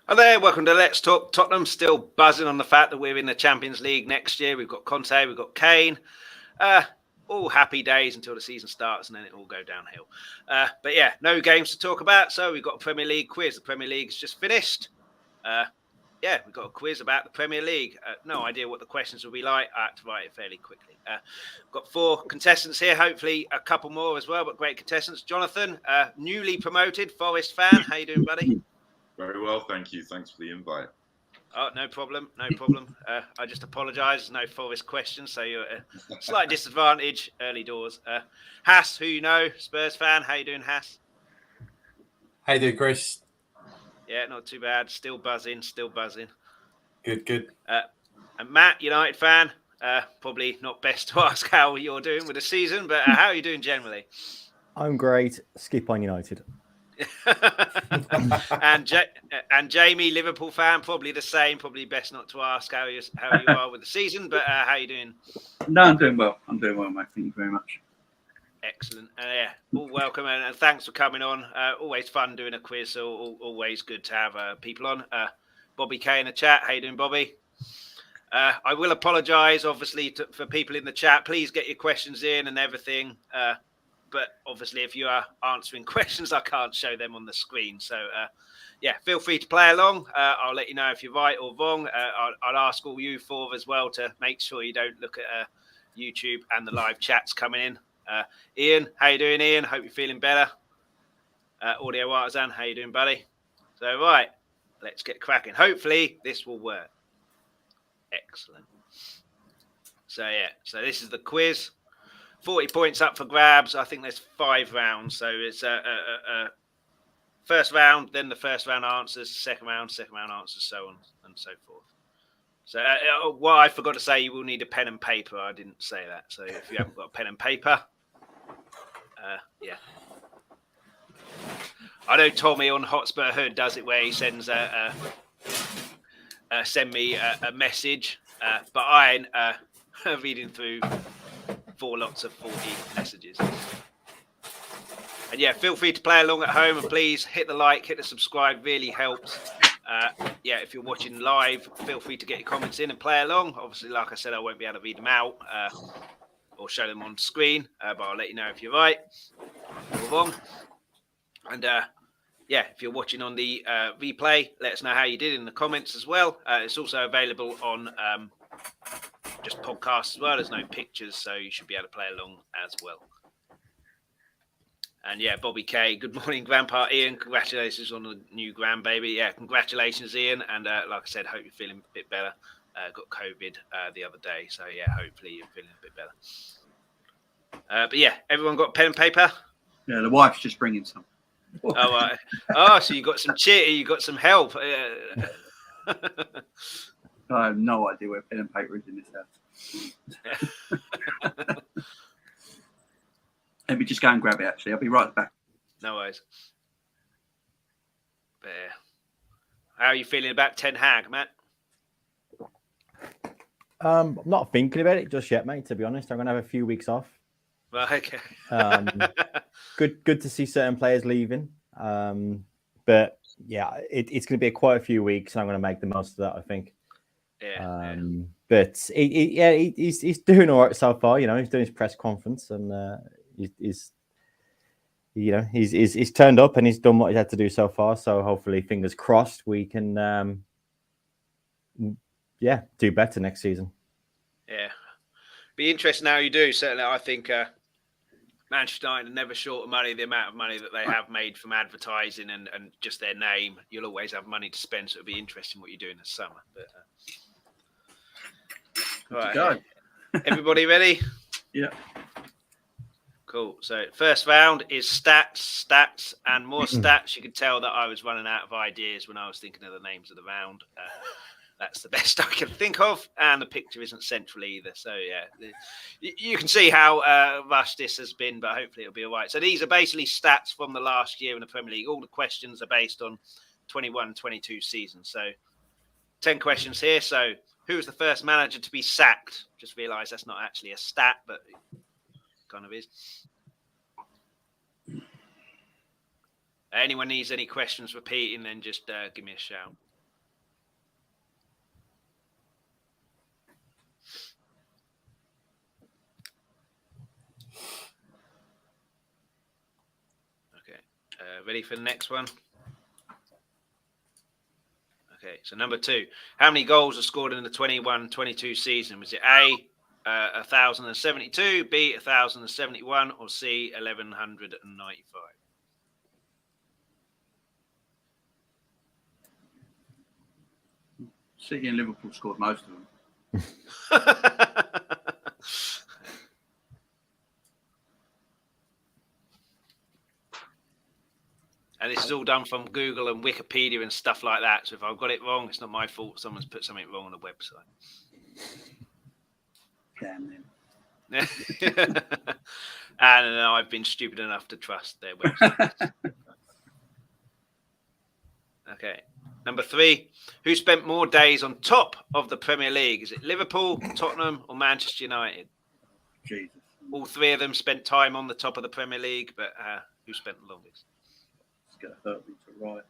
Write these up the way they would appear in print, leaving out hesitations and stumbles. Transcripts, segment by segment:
Hi there, welcome to Let's Talk Tottenham. Still buzzing on the fact that we're in the Champions League next year. We've got Conte, we've got Kane. All happy days until the season starts and then it will go downhill. But yeah, no games to talk about. So we've got a Premier League quiz. The Premier League's just finished. We've got a quiz about the Premier League. No idea what the questions will be like. I had to write it fairly quickly. Got 4 contestants here, hopefully a couple more as well, but great contestants. Jonathan, newly promoted Forest fan. How you doing, buddy? Very well, thank you. Thanks for the invite. Oh, no problem. I just apologise. No Forest questions, so you're at a slight disadvantage early doors. Hass, who you know, Spurs fan. How you doing, Hass? How you doing, Chris? Yeah, not too bad. Still buzzing. Good. And Matt, United fan. Probably not best to ask how you're doing with the season, but how are you doing generally? I'm great. Skip on United. and Jamie, Liverpool fan, probably the same. Probably best not to ask how you are with the season, but how are you doing? No, I'm doing well, mate. Thank you very much. Excellent. All welcome and thanks for coming on. Always fun doing a quiz, so always good to have people on. Bobby K in the chat. How you doing, Bobby? I will apologise, obviously, for people in the chat. Please get your questions in and everything. But obviously, if you are answering questions, I can't show them on the screen. So, feel free to play along. I'll let you know if you're right or wrong. I'll ask all you 4 as well to make sure you don't look at YouTube and the live chats coming in. Ian, how you doing, Ian? Hope you're feeling better. Audio Artisan, how you doing, buddy? So, right, let's get cracking. Hopefully, this will work. Excellent. So this is the quiz. 40 points up for grabs. I think there's 5 rounds. So it's a first round, then the first round answers, second round answers, so on and so forth. So what I forgot to say, you will need a pen and paper. I didn't say that. So if you haven't got a pen and paper, I know Tommy on Hotspur Hood does it where he sends send me a message, but I reading through 4 lots of 40 messages. And feel free to play along at home and please hit the like, hit the subscribe, really helps. If you're watching live, feel free to get your comments in and play along. Obviously, like I said, I won't be able to read them out or show them on screen, but I'll let you know if you're right or wrong. And if you're watching on the replay, let us know how you did in the comments as well. It's also available on just podcasts as well. There's no pictures, so you should be able to play along as well. And Bobby K, good morning, Grandpa Ian. Congratulations on the new grandbaby. Yeah, congratulations, Ian. And like I said, hope you're feeling a bit better. Got COVID the other day, so hopefully you're feeling a bit better. Everyone got pen and paper? Yeah, the wife's just bringing some. So you got some cheer, you got some help. I have no idea where pen and paper is in this house. Let me just go and grab it, actually. I'll be right back. No worries. But, how are you feeling about Ten Hag, Matt? I'm not thinking about it just yet, mate, to be honest. I'm going to have a few weeks off. Well, okay. Good to see certain players leaving. But, it's going to be quite a few weeks. And I'm going to make the most of that, I think. But he's doing all right so far. He's doing his press conference and he's turned up and he's done what he had to do so far. So hopefully, fingers crossed, we can do better next season. Be interesting how you do. Certainly, I think Manchester United are never short of money. The amount of money that they have made from advertising and just their name, you'll always have money to spend. So it'll be interesting what you do in the summer. But right, go. Everybody ready? Yeah. Cool. So first round is stats, and more stats. You could tell that I was running out of ideas when I was thinking of the names of the round. That's the best I can think of, and the picture isn't central either. So you can see how rushed this has been, but hopefully it'll be all right. So these are basically stats from the last year in the Premier League. All the questions are based on 21-22 season. So 10 questions here. So who was the first manager to be sacked? Just realised that's not actually a stat, but it kind of is. Anyone needs any questions repeating, then just give me a shout. ready for the next one? Okay, so number 2. How many goals were scored in the 21-22 season? Was it A, 1,072, B, 1,071, or C, 1,195? City and Liverpool scored most of them. And this is all done from Google and Wikipedia and stuff like that. So if I've got it wrong, it's not my fault. Someone's put something wrong on the website. Damn them. And I've been stupid enough to trust their website. Okay. Number 3. Who spent more days on top of the Premier League? Is it Liverpool, Tottenham, or Manchester United? Jesus. All 3 of them spent time on the top of the Premier League, but who spent the longest? It's going to hurt me to write.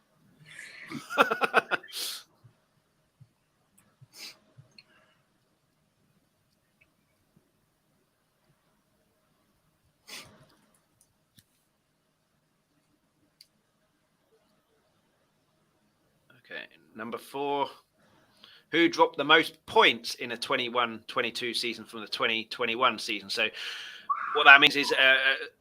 Okay, number 4. Who dropped the most points in a 21-22 season from the 2021 season? So what that means is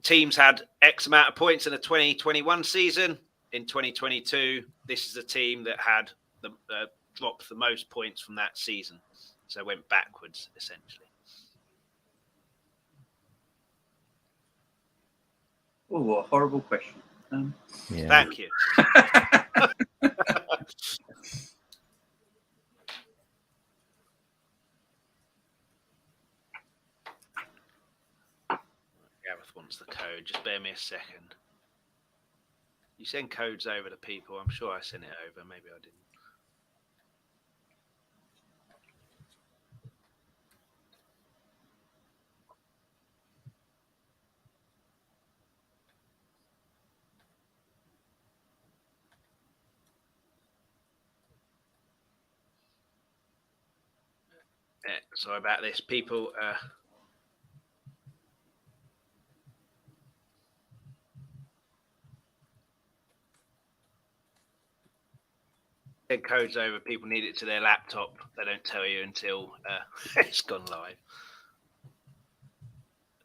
teams had X amount of points in the 2021 season. In 2022, this is a team that had dropped the most points from that season. So went backwards, essentially. Oh, what a horrible question. Yeah. Thank you. Gareth wants the code. Just bear me a second. You send codes over to people. I'm sure I sent it over. Maybe I didn't. Yeah, sorry about this. People send codes over. People need it to their laptop. They don't tell you until it's gone live.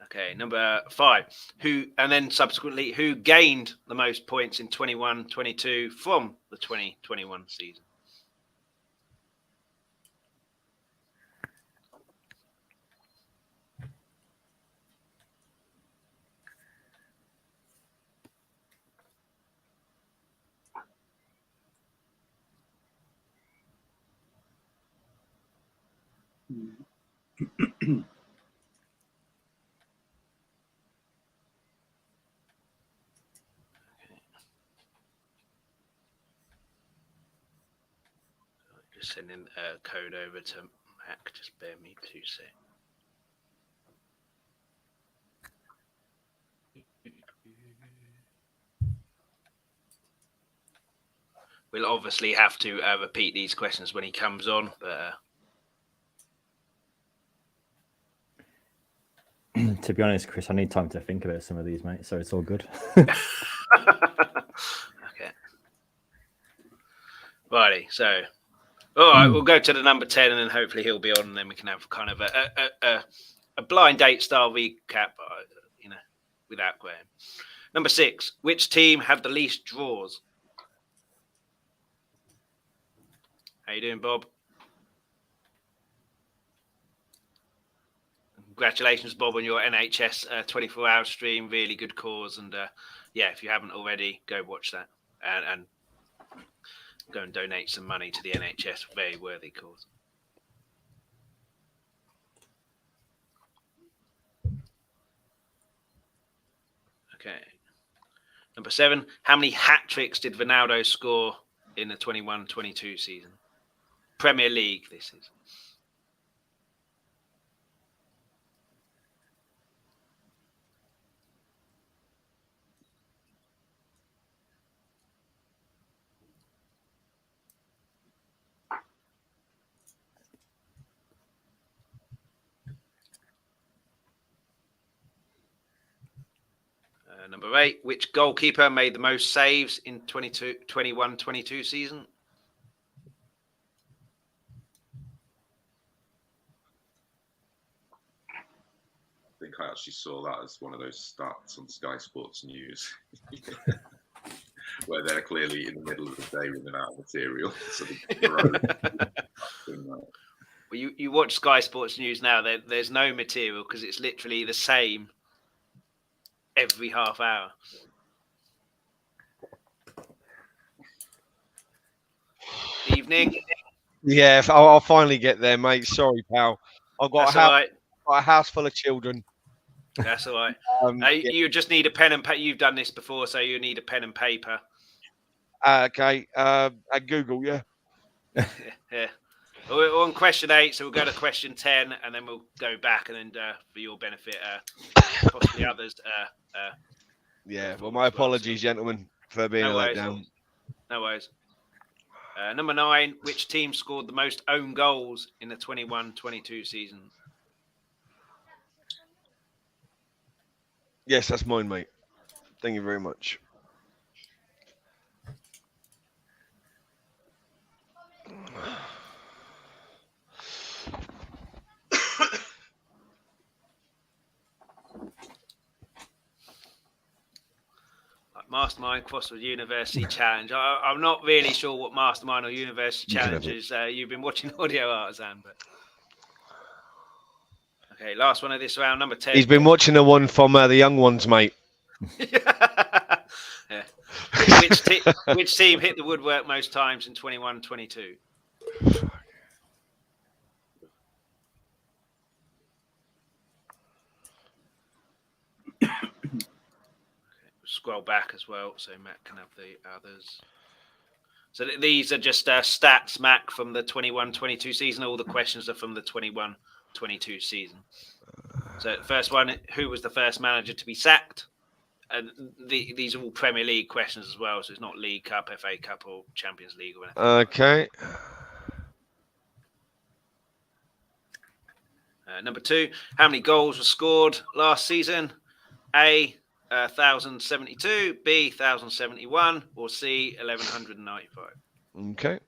Okay, number 5. And then subsequently, who gained the most points in 21-22 from the 2021 season? Just sending a code over to Mac. Just bear me 2 seconds. We'll obviously have to repeat these questions when he comes on, but To be honest, Chris, I need time to think about some of these, mate. So it's all good. okay. Righty. So, all right, we'll go to the number 10, and then hopefully he'll be on, and then we can have kind of a blind date style recap, without Graham. Number 6. Which team had the least draws? How you doing, Bob? Congratulations, Bob, on your NHS 24-hour stream. Really good cause. And if you haven't already, go watch that and go and donate some money to the NHS. Very worthy cause. Okay. Number 7. How many hat-tricks did Ronaldo score in the 21-22 season? Premier League, this is. Number 8, which goalkeeper made the most saves in 21-22 season? I think I actually saw that as one of those stats on Sky Sports News, where they're clearly in the middle of the day running out of material. So Well, you watch Sky Sports News now. There's no material because it's literally the same every half hour. Evening. Yeah, I'll finally get there, mate. Sorry, pal. I've got That's all right. got a house full of children. That's all right. Yeah. You just need a pen and paper. You've done this before, so you need a pen and paper. Okay. At Google, yeah. Yeah. We're on question 8, so we'll go to question 10, and then we'll go back, and then for your benefit, possibly others. Yeah. Well, my apologies, gentlemen, for being No let worries. down. No worries. Number 9, which team scored the most own goals in the 21-22 season? Yes, that's mine, mate. Thank you very much. Mastermind Crosswood University Challenge. I'm not really sure what Mastermind or University Challenge is. You've been watching Audio Artisan, but okay. Last one of this round, number 10. He's been watching the one from the young ones, mate. Yeah. Which team hit the woodwork most times in 21-22? Scroll back as well, so Matt can have the others. So these are just stats, Mac, from the 21-22 season. All the questions are from the 21-22 season. So the first one, who was the first manager to be sacked? And these are all Premier League questions as well, so it's not League Cup, FA Cup, or Champions League or anything. Okay. Number 2, how many goals were scored last season? A, 1,072, B, 1,071, or C, 1,195. Okay.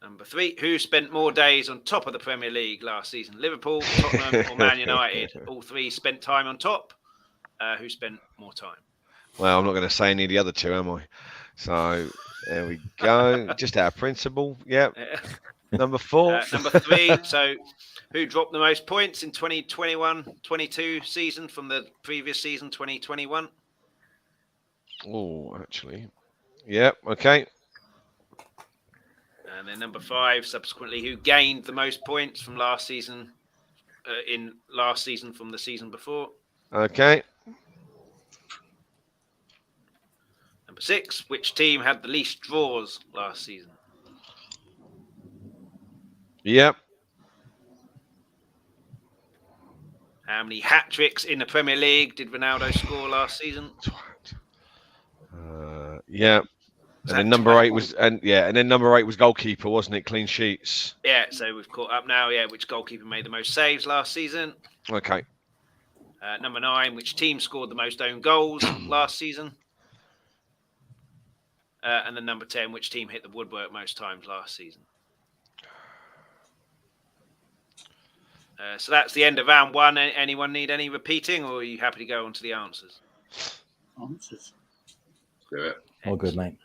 Number 3, who spent more days on top of the Premier League last season? Liverpool, Tottenham, or Man United? All 3 spent time on top. Who spent more time? Well, I'm not going to say any of the other 2, am I? So there we go. Just out of principle. Yep. Number 4. Number 3. So, who dropped the most points in 2021-22 season from the previous season, 2021? Oh, actually. Yep. Okay. And then number 5, subsequently, who gained the most points from last season, from the season before? Okay. Number 6, which team had the least draws last season? Yep. How many hat tricks in the Premier League did Ronaldo score last season? Yeah. And then number 8 was, and then number 8 was goalkeeper, wasn't it? Clean sheets. Yeah, so we've caught up now. Yeah, which goalkeeper made the most saves last season? Okay. Number 9, which team scored the most own goals last season? And then number 10, which team hit the woodwork most times last season? So that's the end of round 1. Anyone need any repeating, or are you happy to go on to the answers? Answers. Do it. All good, mate.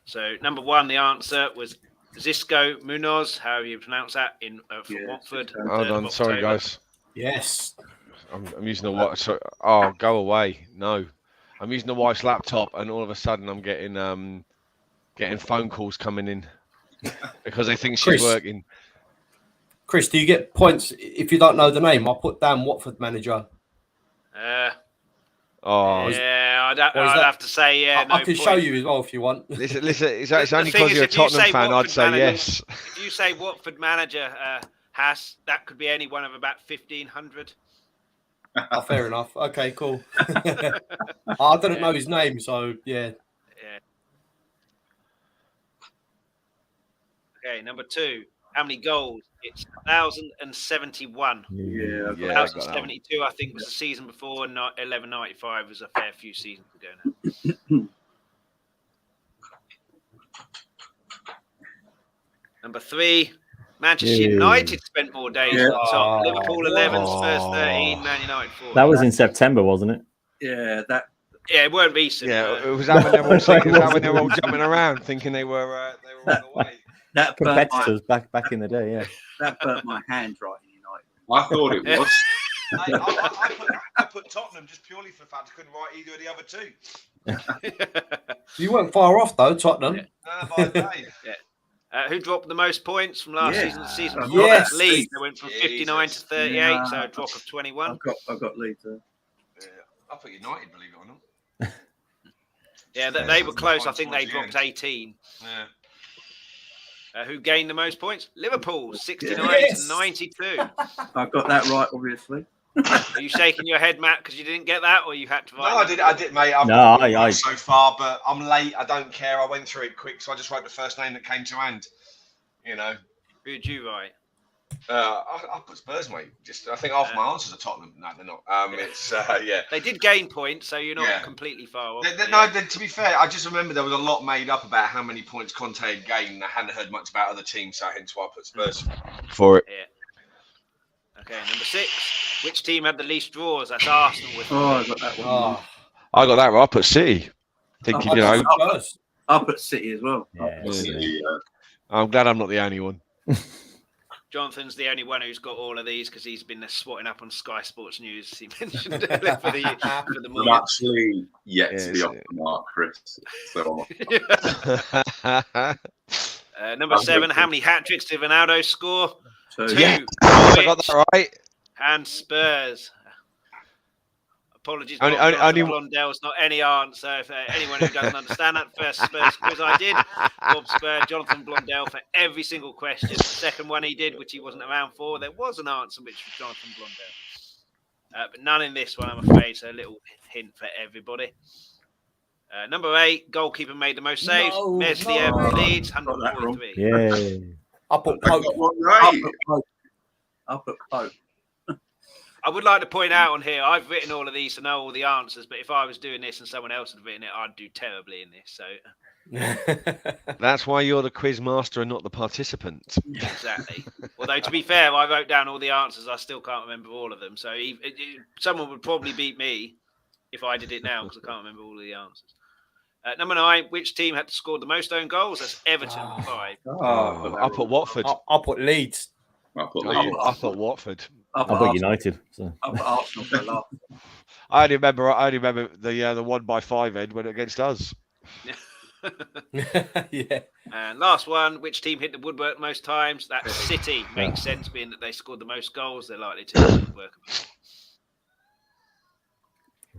So number 1, the answer was Xisco Munoz. How you pronounce that from Watford? Hold on, sorry guys. Yes. I'm using the wife. So, oh, go away. No, I'm using the wife's laptop, and all of a sudden I'm getting phone calls coming in because they think she's working. Chris, do you get points if you don't know the name? I'll put down Watford manager. I'd have to say I can show you as well if you want. Listen. It's only because you're a Tottenham fan. I'd say yes. If you say Watford manager that could be any one of about 1,500. Oh, fair enough. Okay, cool. I didn't know his name, so yeah. Okay, number 2. how many goals? It's 1,071. Yeah, Yeah, I got that one. 1,072, I think, was the season before, and 1195 was a fair few seasons ago now. Number 3, Manchester United spent more days at the top. Liverpool 11, Spurs 13, Man United 4. That was in September, wasn't it? Yeah, it weren't recent. Yeah, it was that when they were all thinking, when they were all jumping around, thinking they were on the way. that burnt Competitors back in the day, yeah. that burnt my handwriting, United. I thought it was. I put Tottenham just purely for the fact I couldn't write either of the other two. You weren't far off though, Tottenham. By a day. Who dropped the most points from last season to the season before? Yes. Leeds. They went from 59 to 38, so a drop of 21. I've got Leeds there. Yeah, I put United, believe it or not. Yeah, they were close. I think they dropped 18. Yeah. Who gained the most points? Liverpool, 69 to 92. I got that right, obviously. Are you shaking your head, Matt, because you didn't get that, or you had to write? No, I did, mate. I've I so far, but I'm late. I don't care. I went through it quick, so I just wrote the first name that came to hand. You know. Who did you write? I put Spurs, mate. Just I think half my answers are Tottenham. No, they're not. It's yeah. They did gain points, so you're not completely far off. To be fair, I just remember there was a lot made up about how many points Conte had gained. And I hadn't heard much about other teams, so hence why I put Spurs for it. Yeah. Okay, number 6. Which team had the least draws? That's Arsenal with. I got that one. I got that right. I put City. Thinking, you know, I put City as well. I'm glad I'm not the only one. Jonathan's the only one who's got all of these because he's been swatting up on Sky Sports News. He mentioned earlier for the I'm morning. actually yet to be off the mark, Chris. So Number 7. How many hat tricks did Ronaldo score? 2. Yeah, I got that right. And Spurs. Apologies, only Blondell's not any answer. For anyone who doesn't understand that, first Spurs quiz I did, Bob Spur, Jonathan Blondell for every single question. The second one he did, which he wasn't around for, there was an answer, which was Jonathan Blondell. But none in this one, I'm afraid, so a little hint for everybody. Number 8, goalkeeper made the most saves. Meslier, Leeds, 143. Yeah. I put Pope. I put Pope. I would like to point out on here, I've written all of these to know all the answers, but if I was doing this and someone else had written it, I'd do terribly in this. So that's why you're the quiz master and not the participant. Exactly. Although, to be fair, I wrote down all the answers. I still can't remember all of them. So someone would probably beat me if I did it now because I can't remember all of the answers. Number 9, which team had scored the most own goals? That's Everton, 5. I put Watford. I put Leeds. I put Leeds. I put Watford. I put United. So. I put Arsenal for a laugh. I only remember the 1-5 end when against us. Yeah. And last one, which team hit the woodwork most times? That's City. Makes sense, being that they scored the most goals. They're likely to hit the woodwork.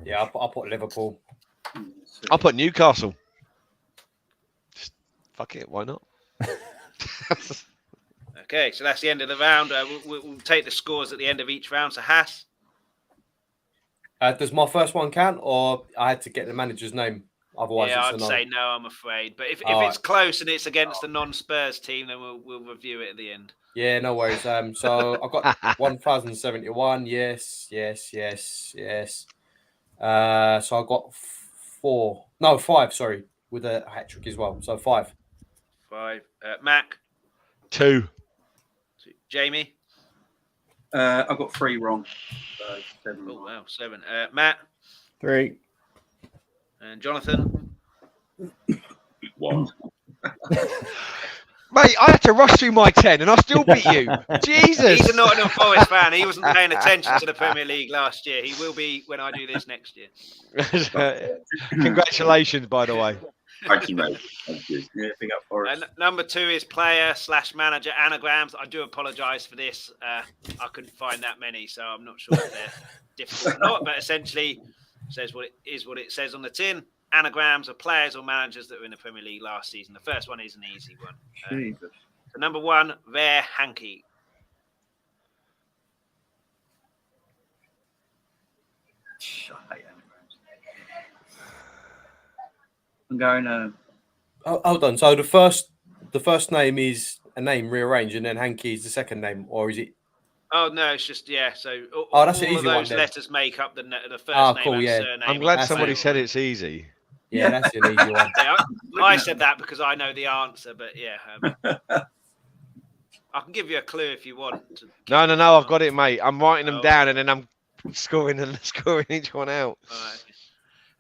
Yeah, I put Liverpool. I put Newcastle. Just, fuck it, why not? Okay, so that's the end of the round. We'll take the scores at the end of each round. So, Haas? Does my first one count, or I had to get the manager's name? Otherwise, yeah, it's I'd say no, I'm afraid. But if it's close and it's against the non-Spurs team, then we'll review it at the end. Yeah, no worries. So I got 1,071. Yes. So I got 5. Sorry, with a hat trick as well. So 5. 5. Mac? 2. Jamie? I got 3 wrong. So 7. Oh, wow, 7. Matt? 3. And Jonathan? 1. Mate, I had to rush through my 10 and I still beat you. Jesus. He's a Nottingham Forest fan. He wasn't paying attention to the Premier League last year. He will be when I do this next year. Congratulations, by the way. Thank you, mate. Thank you. Yeah, big up for us. Number 2 is player/manager anagrams. I do apologise for this. I couldn't find that many, so I'm not sure if they're difficult or not. But essentially, says what it says on the tin. Anagrams of players or managers that were in the Premier League last season. The first one is an easy one. Jesus. So number 1, Ver Hankey. I hate anagrams. I'm going Hold on. So the first name is a name rearranged and then Hanky is the second name, or is it? Oh no, it's just So that's an all of easy one those then. letters make up the first name cool, and yeah. surname. I'm glad That's somebody it. said it's easy. Yeah, that's an easy one. Yeah, I said that because I know the answer, but yeah, I can give you a clue if you want. No, I've got it, mate. I'm writing them down and then I'm scoring each one out. All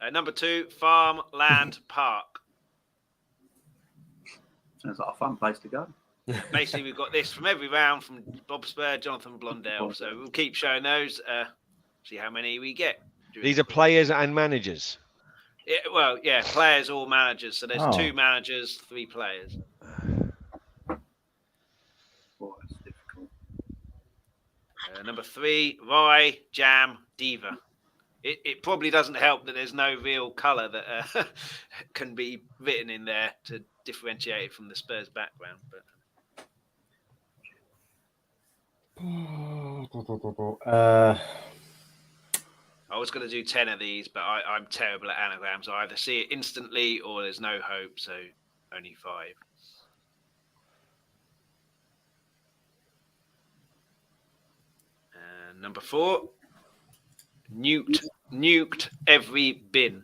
right. Number 2, Farmland Park. Sounds like a fun place to go. Basically, we've got this from every round from Bob Spur, Jonathan Blondell. So we'll keep showing those. See how many we get. These are players and managers. Yeah, players or managers. So there's 2 Oh. managers, 3 players. Boy, it's difficult. Number 3, Rye Jam Diva. It probably doesn't help that there's no real colour that can be written in there to differentiate it from the Spurs background. But I was going to do 10 of these, but I'm terrible at anagrams. I either see it instantly or there's no hope, so only 5. And number 4, nuked every bin.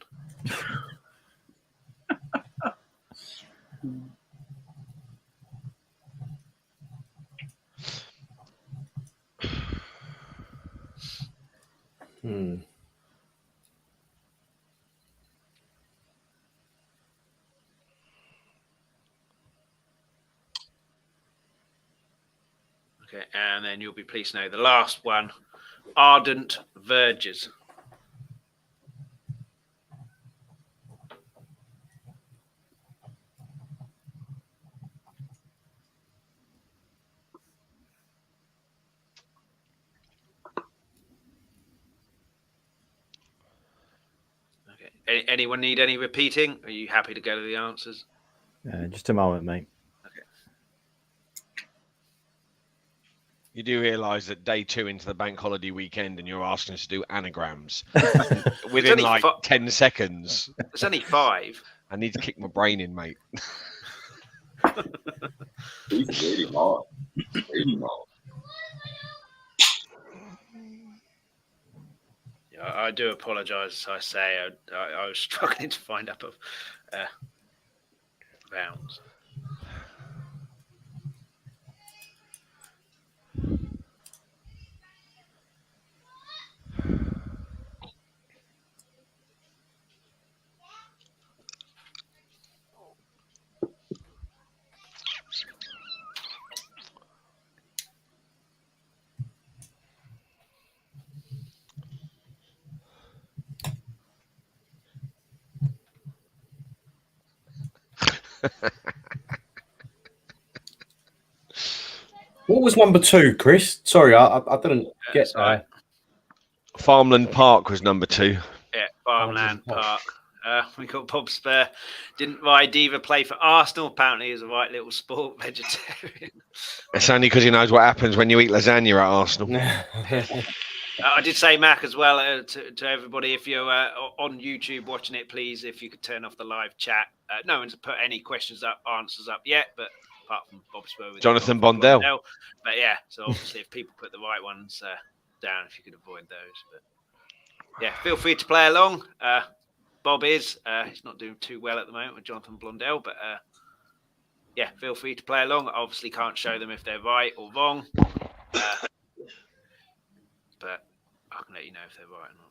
Okay, and then you'll be pleased to know the last one, ardent verges. Okay. Anyone need any repeating? Are you happy to go to the answers? Just a moment, mate. You do realise that day 2 into the bank holiday weekend and you're asking us to do anagrams within like 10 seconds. It's only 5. I need to kick my brain in, mate. He's really hard. Really hard. Yeah, I do apologise. I say I was struggling to find up rounds. What was number 2, Chris? Sorry, I didn't get that. Right. Farmland Park was number 2. Yeah, Farmland Park. We got Bob Spur. Didn't Rye Diva play for Arsenal? Apparently, he's a right little sport vegetarian. It's only because he knows what happens when you eat lasagna at Arsenal. I did say, Mac, as well to everybody, if you're on YouTube watching it, please, if you could turn off the live chat. No one's put any answers up yet, but apart from Bob Spur. Jonathan Blondell. But yeah, so obviously if people put the right ones down, if you could avoid those. But yeah, feel free to play along. Bob he's not doing too well at the moment with Jonathan Blondell, but yeah, feel free to play along. I obviously can't show them if they're right or wrong. But I can let you know if they're right or not.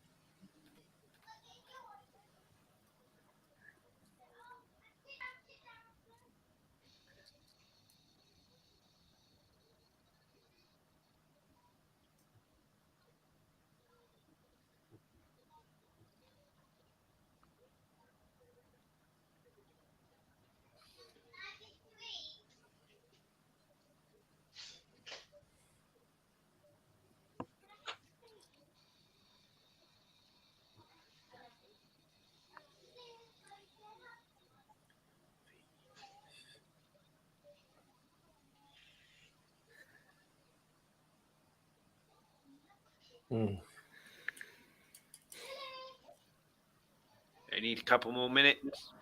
You need a couple more minutes.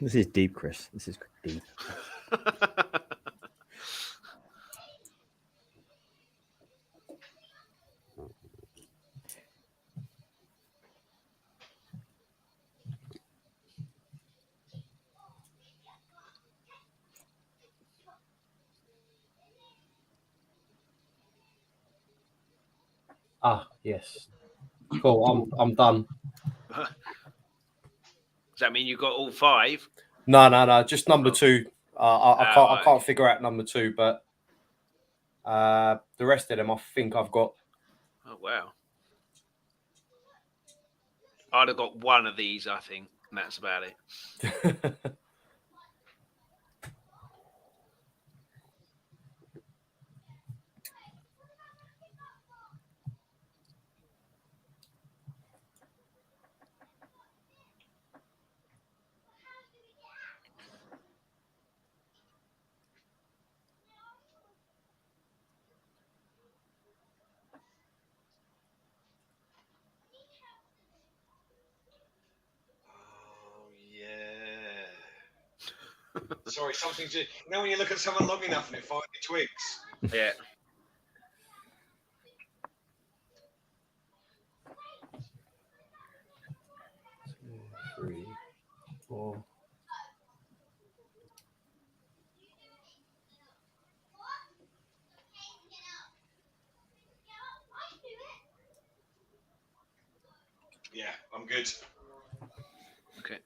This is deep, Chris. This is deep. Ah, yes. Cool. I'm done. Does that mean you got all 5? No. Just number Oh. 2. I right. can't figure out number 2, but the rest of them I think I've got. Oh, wow. I'd have got one of these, I think, and that's about it. Sorry, something's. You know when you look at someone long enough and it finally twigs. Yeah. Two, 3, 4. Yeah, I'm good. Okay.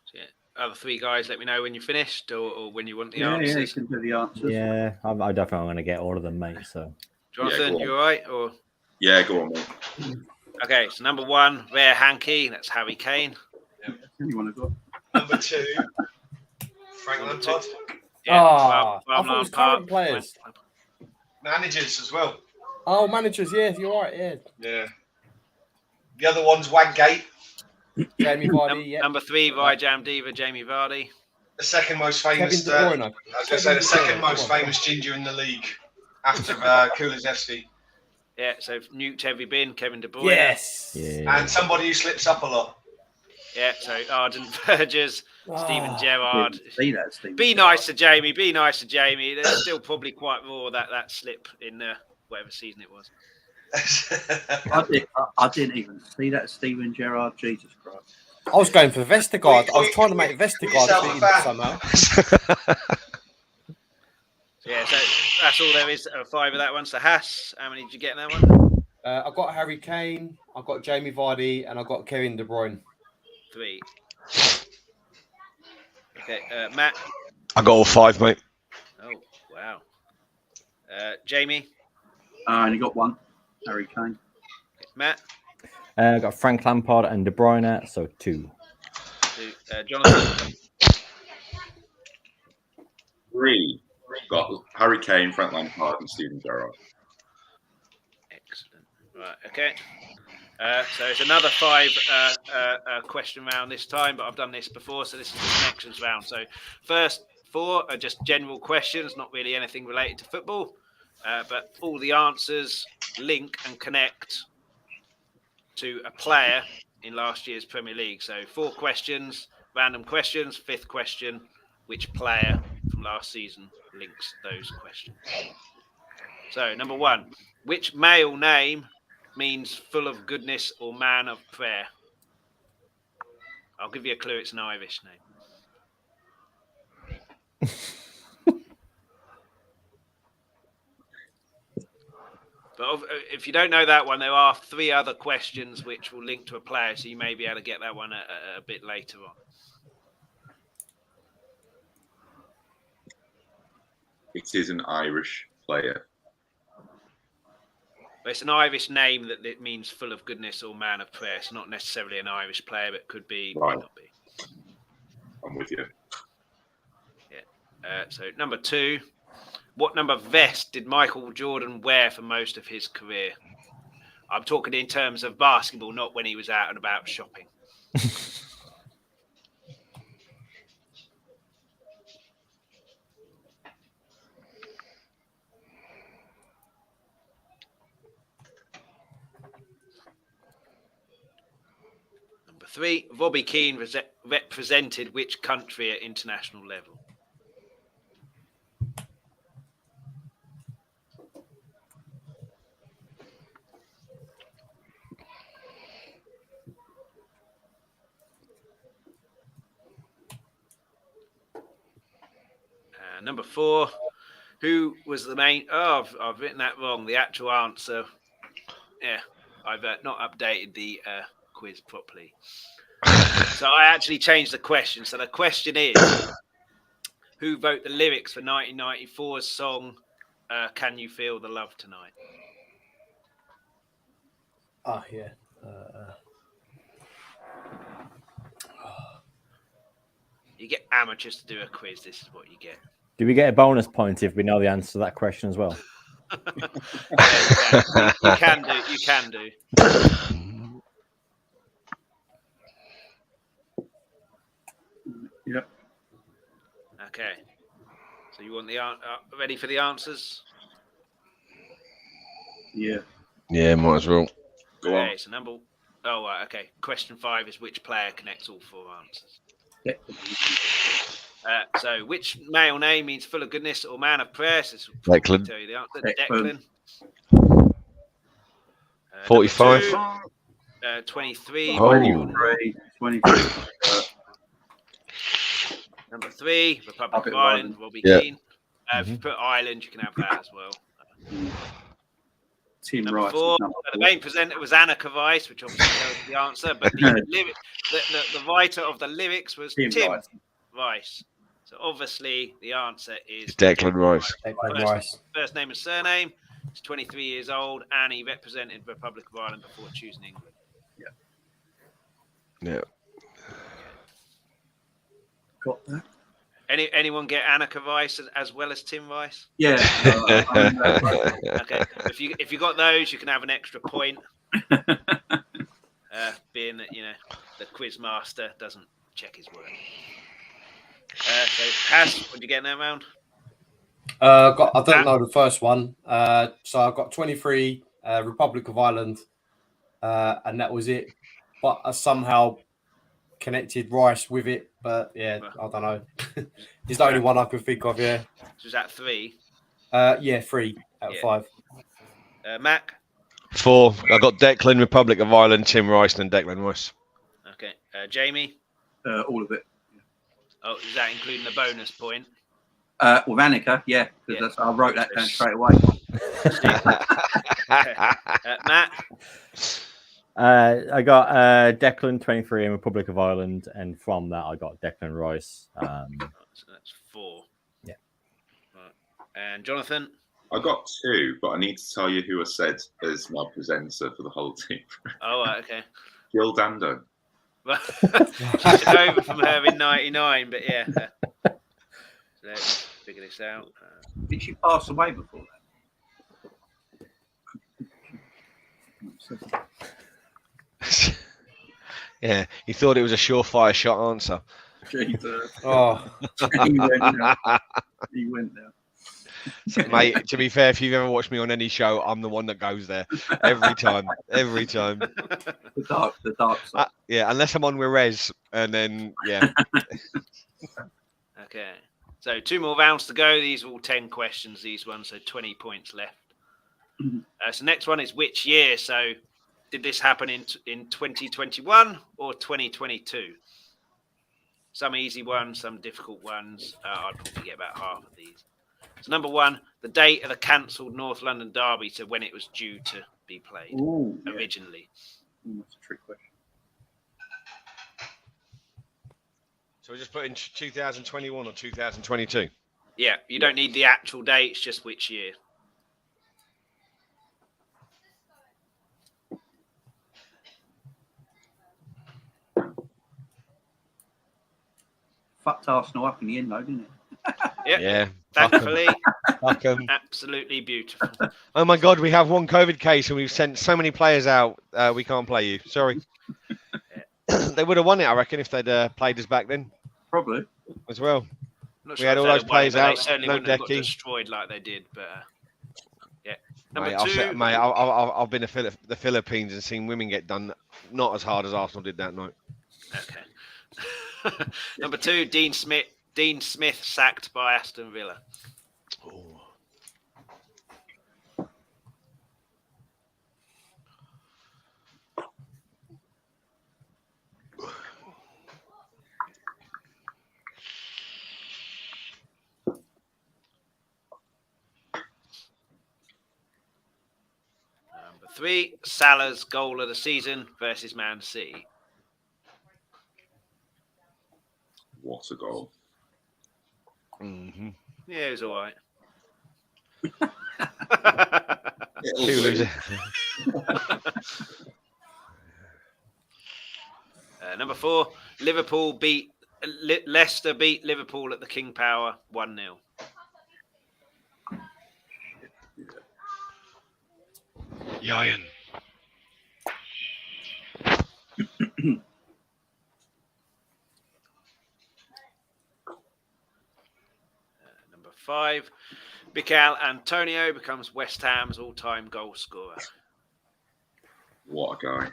So, yeah. Other 3 guys, let me know when you're finished or when you want the Yeah, you answers. can do the answers. Yeah, I definitely want to get all of them, mate. So Jonathan, go you on. all right? Or Yeah, go on, mate. okay, so number 1, rare hanky. That's Harry Kane. Anyone have got? Number 2, Frank Number Lampard. Yeah, I Bram thought it was Lampard. current players. Managers as well. Oh, managers. Yeah, you're right. Yeah, Yeah. The other one's Waggate. Jamie Vardy. Yeah, Number 3, Vijay Diva, Jamie Vardy. The second most Kevin famous. De Bruyne. I was going to say the second most famous ginger in the league after Kulusevski. Yeah, so nuked heavy bin, Kevin De Bruyne. Yes. yeah, And somebody who slips up a lot. Yeah, so Arden Burgess, Steven Gerrard. See that, Steve? Be nice to Jamie. Be nice to Jamie. There's still probably quite raw that slip in whatever season it was. I didn't even see that, Steven Gerrard. Jesus Christ. I was going for Vestergaard. I was trying to make Vestergaard yourself fit a in fan. somehow. So, yeah, so that's all there is. 5 of that one. So Haas, how many did you get in that one? I got Harry Kane. I got Jamie Vardy, and I got Kevin De Bruyne. 3. Okay, Matt. I got all 5, mate. Oh, wow. Jamie. I only got one. Harry Kane. Okay, Matt. I got Frank Lampard and De Bruyne, so 2. 2. Jonathan. 3. Got Harry Kane, Frank Lampard, and Steven Gerrard. Excellent. Right, okay. So it's another 5 question round this time, but I've done this before, so this is the connections round. So first 4 are just general questions, not really anything related to football, but all the answers link and connect to a player in last year's Premier League. So 4 questions, random questions. 5th question, which player from last season links those questions? So number 1, which male name means full of goodness or man of prayer? I'll give you a clue. It's an Irish name. But if you don't know that one, there are 3 other questions which will link to a player, so you may be able to get that one a bit later on. It is an Irish player. But it's an Irish name that it means full of goodness or man of prayer. It's not necessarily an Irish player, but could be, Right. might not be. I'm with you. Yeah. So number 2, what number vest did Michael Jordan wear for most of his career? I'm talking in terms of basketball, not when he was out and about shopping. Number 3, Robbie Keane represented which country at international level? Number 4. Who was the main? Oh, I've written that wrong. The actual answer. Yeah, I've not updated the quiz properly. So I actually changed the question. So the question is, who wrote the lyrics for 1994's song "Can You Feel the Love Tonight"? Oh, yeah. You get amateurs to do a quiz. This is what you get. Do we get a bonus point if we know the answer to that question as well? Yeah, you can do. You can do. Yep. Okay. So you want the ready for the answers? Yeah. Yeah, might as well. Go on. Okay. So number. Oh, right, okay. Question 5 is which player connects all 4 answers. So, which male name means full of goodness or man of prayer? So Declan. Tell you the answer. Declan. 45. 23. Oh. 23. Number 3, Republic of Ireland, Robbie Yeah. Keane. If you put Ireland, you can have that as well. Team Number Rice. 4, the main presenter was Annika Weiss, which obviously tells you the answer, but the writer of the lyrics was Tim Rice. So obviously the answer is Declan Rice. Declan Rice. First name and surname. He's 23 years old, and he represented the Republic of Ireland before choosing England. Yeah. Got that? Anyone get Annika Weiss as well as Tim Rice? Yeah. Okay. If you got those, you can have an extra point. Being that the quiz master doesn't check his work. So Has, what did you get in that round? I don't know the first one. So I got 23 Republic of Ireland, and that was it. But I somehow connected Rice with it. But yeah, I don't know. It's the only one I could think of. Yeah. So was that 3? Yeah, 3 out of 5. Mac? 4. I got Declan, Republic of Ireland, Tim Rice, and Declan Rice. Okay. Jamie? All of it. Oh, is that including the bonus point? With Annika, yeah, because I wrote that down straight away. Matt? I got Declan 23 in Republic of Ireland, and from that I got Declan Rice. So that's 4. Yeah. Right. And Jonathan? I got 2, but I need to tell you who I said as my presenter for the whole team. Oh, right, okay. Gil Dando. She took over from her in '99, but yeah. So let's figure this out. Did she pass away before that? Yeah, he thought it was a surefire shot answer. Jesus. Oh, He went there. Mate, to be fair, if you've ever watched me on any show, I'm the one that goes there every time. Every time. The dark side. Yeah, unless I'm on with Rez, and then yeah. Okay. So 2 more rounds to go. These are all 10 questions, these ones, so 20 points left. So next one is which year? So did this happen in 2021 or 2022? Some easy ones, some difficult ones. I'd probably get about half of these. So number 1, the date of the cancelled North London derby to when it was due to be played originally. That's a trick question. So we just put in 2021 or 2022. Yeah, you don't need the actual date, it's just which year. Fucked Arsenal up in the end, though, didn't it? Yep. Yeah. Thankfully, Fuck 'em. absolutely beautiful. Oh my God, we have 1 COVID case and we've sent so many players out. We can't play you. Sorry. They would have won it, I reckon, if they'd played us back then Probably. as well. Not We had if all they'd those have won, players but out, They certainly no wouldn't have got Decky. destroyed like they did. But yeah. Mate, Number 2. I've been to the Philippines and seen women get done not as hard as Arsenal did that night. Okay. Number 2, Dean Smith sacked by Aston Villa. Oh. 3, Salah's goal of the season versus Man City. What a goal. Mm-hmm. Yeah, it was all right. Number 4, Leicester beat Liverpool at the King Power 1-0. Yayan. Number 5, Mikel Antonio becomes West Ham's all-time goal scorer. What a guy.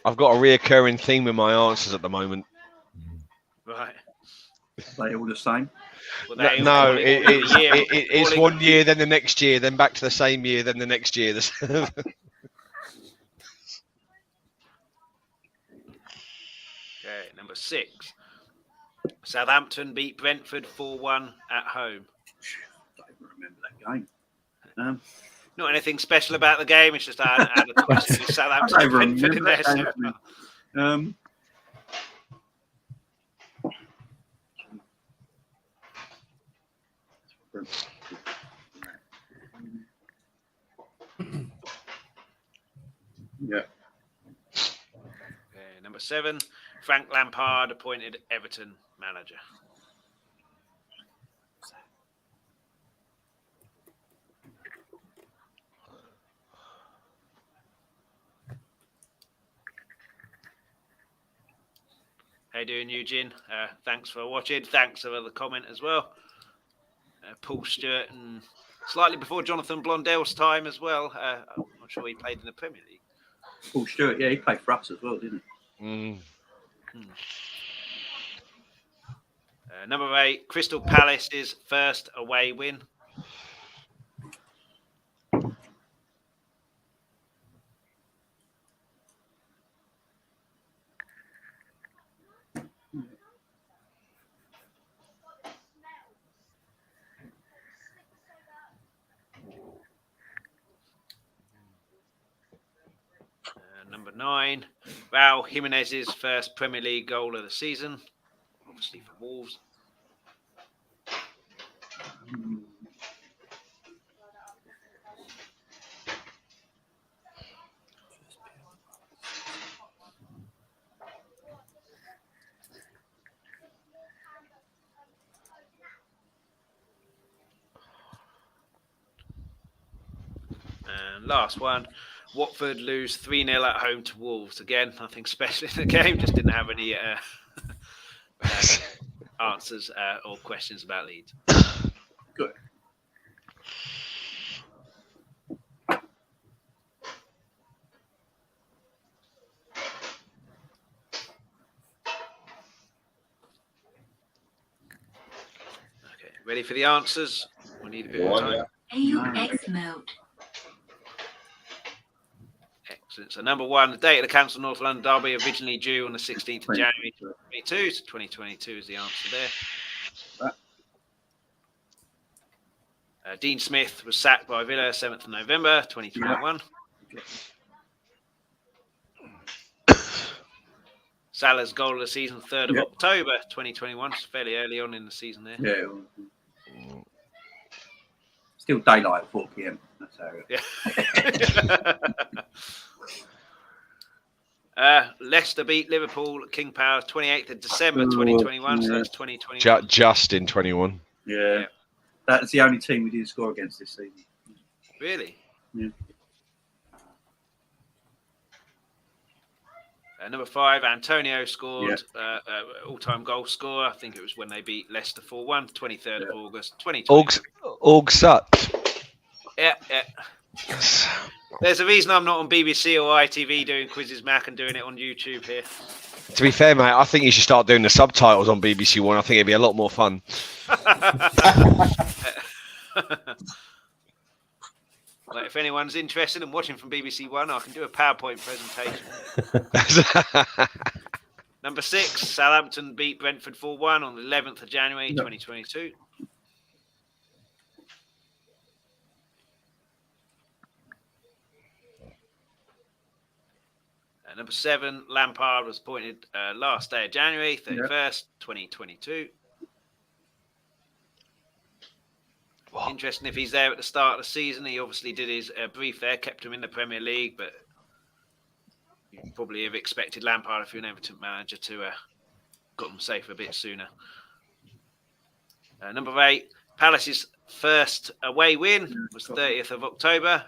I've got a reoccurring theme with my answers at the moment. Right. Are they all the same? Well, No, it's 1 year, then the next year, then back to the same year, then the next year. Okay, number 6. Southampton beat Brentford 4-1 at home. I don't even remember that game. Not anything special about the game. It's just I had a question with Southampton I and don't Brentford in there. remember So. that. Yeah. Okay, number 7. Frank Lampard appointed Everton manager. How you doing, Eugene? Thanks for watching. Thanks for the comment as well. Paul Stewart, and slightly before Jonathan Blondell's time as well. I'm not sure he played in the Premier League. Paul Stewart, yeah, he played for us as well, didn't he? Mm. Number 8, Crystal Palace's first away win. Number 9, Raul Jimenez's first Premier League goal of the season, obviously for Wolves. And last one, Watford lose 3-0 at home to Wolves. Again, nothing special in the game, just didn't have any answers or questions about Leeds. Good. Okay, ready for the answers? We need a bit of time. AUX mode. Excellent. So number 1, the date of the cancelled North London derby, originally due on the 16th of January 2022. So 2022 is the answer there. Dean Smith was sacked by Villa 7th of November 2021. Salah's goal of the season 3rd of October 2021. It's fairly early on in the season there. Yeah. Still daylight at 4 p.m. That's how Leicester beat Liverpool at King Power 28th of December 2021. So that's 2021. Just in 21. Yeah. That's the only team we didn't score against this season. Really? Yeah. Number 5, Antonio scored all-time goal scorer. I think it was when they beat Leicester 4-1, 23rd of August 2020. Org Sut. Yeah. There's a reason I'm not on BBC or ITV doing quizzes, Mac, and doing it on YouTube here. To be fair, mate, I think you should start doing the subtitles on BBC One. I think it'd be a lot more fun. Like, if anyone's interested in watching from BBC One, I can do a PowerPoint presentation. Number 6, Southampton beat Brentford 4-1 on the 11th of January 2022. Number 7, Lampard was appointed last day of January 31st, 2022. What? Interesting if he's there at the start of the season. He obviously did his brief there, kept him in the Premier League, but you probably have expected Lampard, if you're an Everton manager, to got them safe a bit sooner. Number 8, Palace's first away win was 30th of October,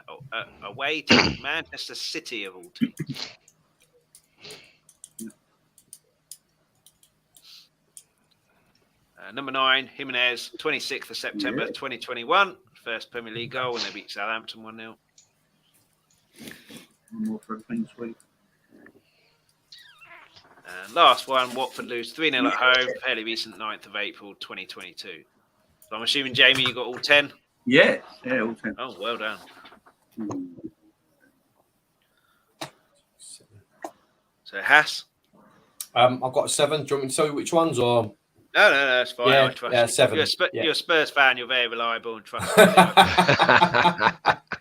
away to Manchester City of all teams. Number 9, Jimenez, 26th of September 2021. First Premier League goal when they beat Southampton 1-0. One more for a clean sweep. And last one, Watford lose 3-0 at home, fairly recent 9th of April 2022. So I'm assuming, Jamie, you got all 10? Yeah, all 10. Oh, well done. So, Haas? I've got 7. Do you want me to tell you which ones, or? No, it's fine. Yeah, I trust yeah, you. 7. You're a Spurs fan. You're very reliable and trustworthy.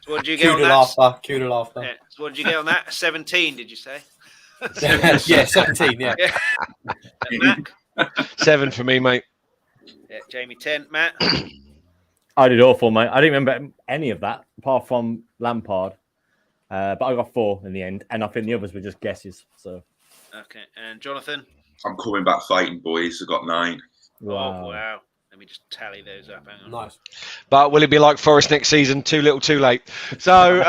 So what did you get on that? Cue the laughter. Yeah. So what did you get on that? 17, did you say? Yeah, 17, yeah. Matt? 7 for me, mate. Yeah, Jamie 10. Matt? I did awful, mate. I didn't remember any of that apart from Lampard. But I got 4 in the end, and I think the others were just guesses. So. Okay, and Jonathan? I'm coming back fighting, boys. I got 9. Wow. Oh, wow. Let me just tally those up. Hang on. Nice. But will it be like Forest next season? Too little, too late. So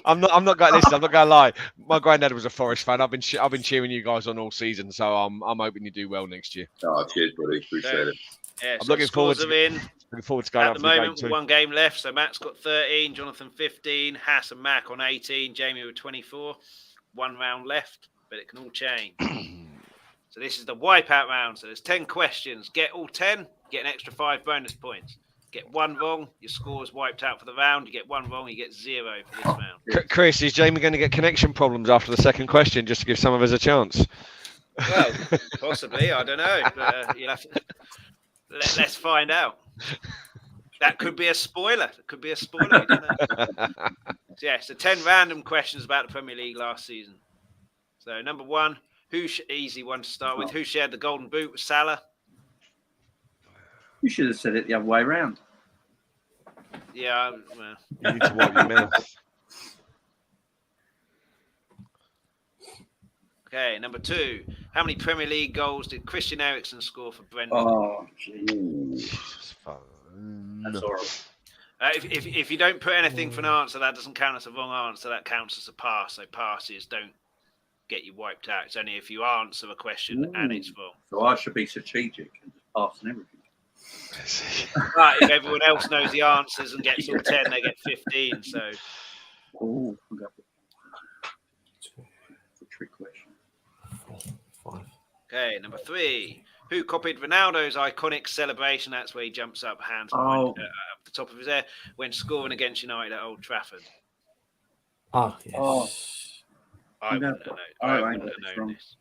I'm not going. Listen, I'm not going to lie. My granddad was a Forest fan. I've been cheering you guys on all season. So I'm hoping you do well next year. Oh, cheers, buddy. Appreciate it. Yeah, I'm looking forward to going going at the moment. One game left. So Matt's got 13, Jonathan 15, Haas and Mac on 18, Jamie with 24. 1 round left, but it can all change. So this is the wipeout round. So there's 10 questions. Get all 10, get an extra 5 bonus points. Get 1 wrong, your score is wiped out for the round. You get 1 wrong, you get 0 for this round. Chris, is Jamie going to get connection problems after the second question just to give some of us a chance? Well, possibly. I don't know. You'll have to... Let's find out. That could be a spoiler. It could be a spoiler. We don't know. Yeah, so 10 random questions about the Premier League last season. So number 1, easy one to start with. Who shared the golden boot with Salah? You should have said it the other way around. Yeah, well. You need to wipe your mouth. Okay, number 2. How many Premier League goals did Christian Eriksen score for Brentford? Oh, jeez. That's horrible. If you don't put anything for an answer, that doesn't count as a wrong answer. That counts as a pass. So passes don't get you wiped out. It's only if you answer a question and it's wrong. So I should be strategic and just pass and everything. But if everyone else knows the answers and gets all 10, they get 15. So. Oh, it's a trick question. 5. Okay, number 3. Who copied Ronaldo's iconic celebration? That's where he jumps up, hands up the top of his hair when scoring against United at Old Trafford. Ah, yes. Oh. I wouldn't have known this.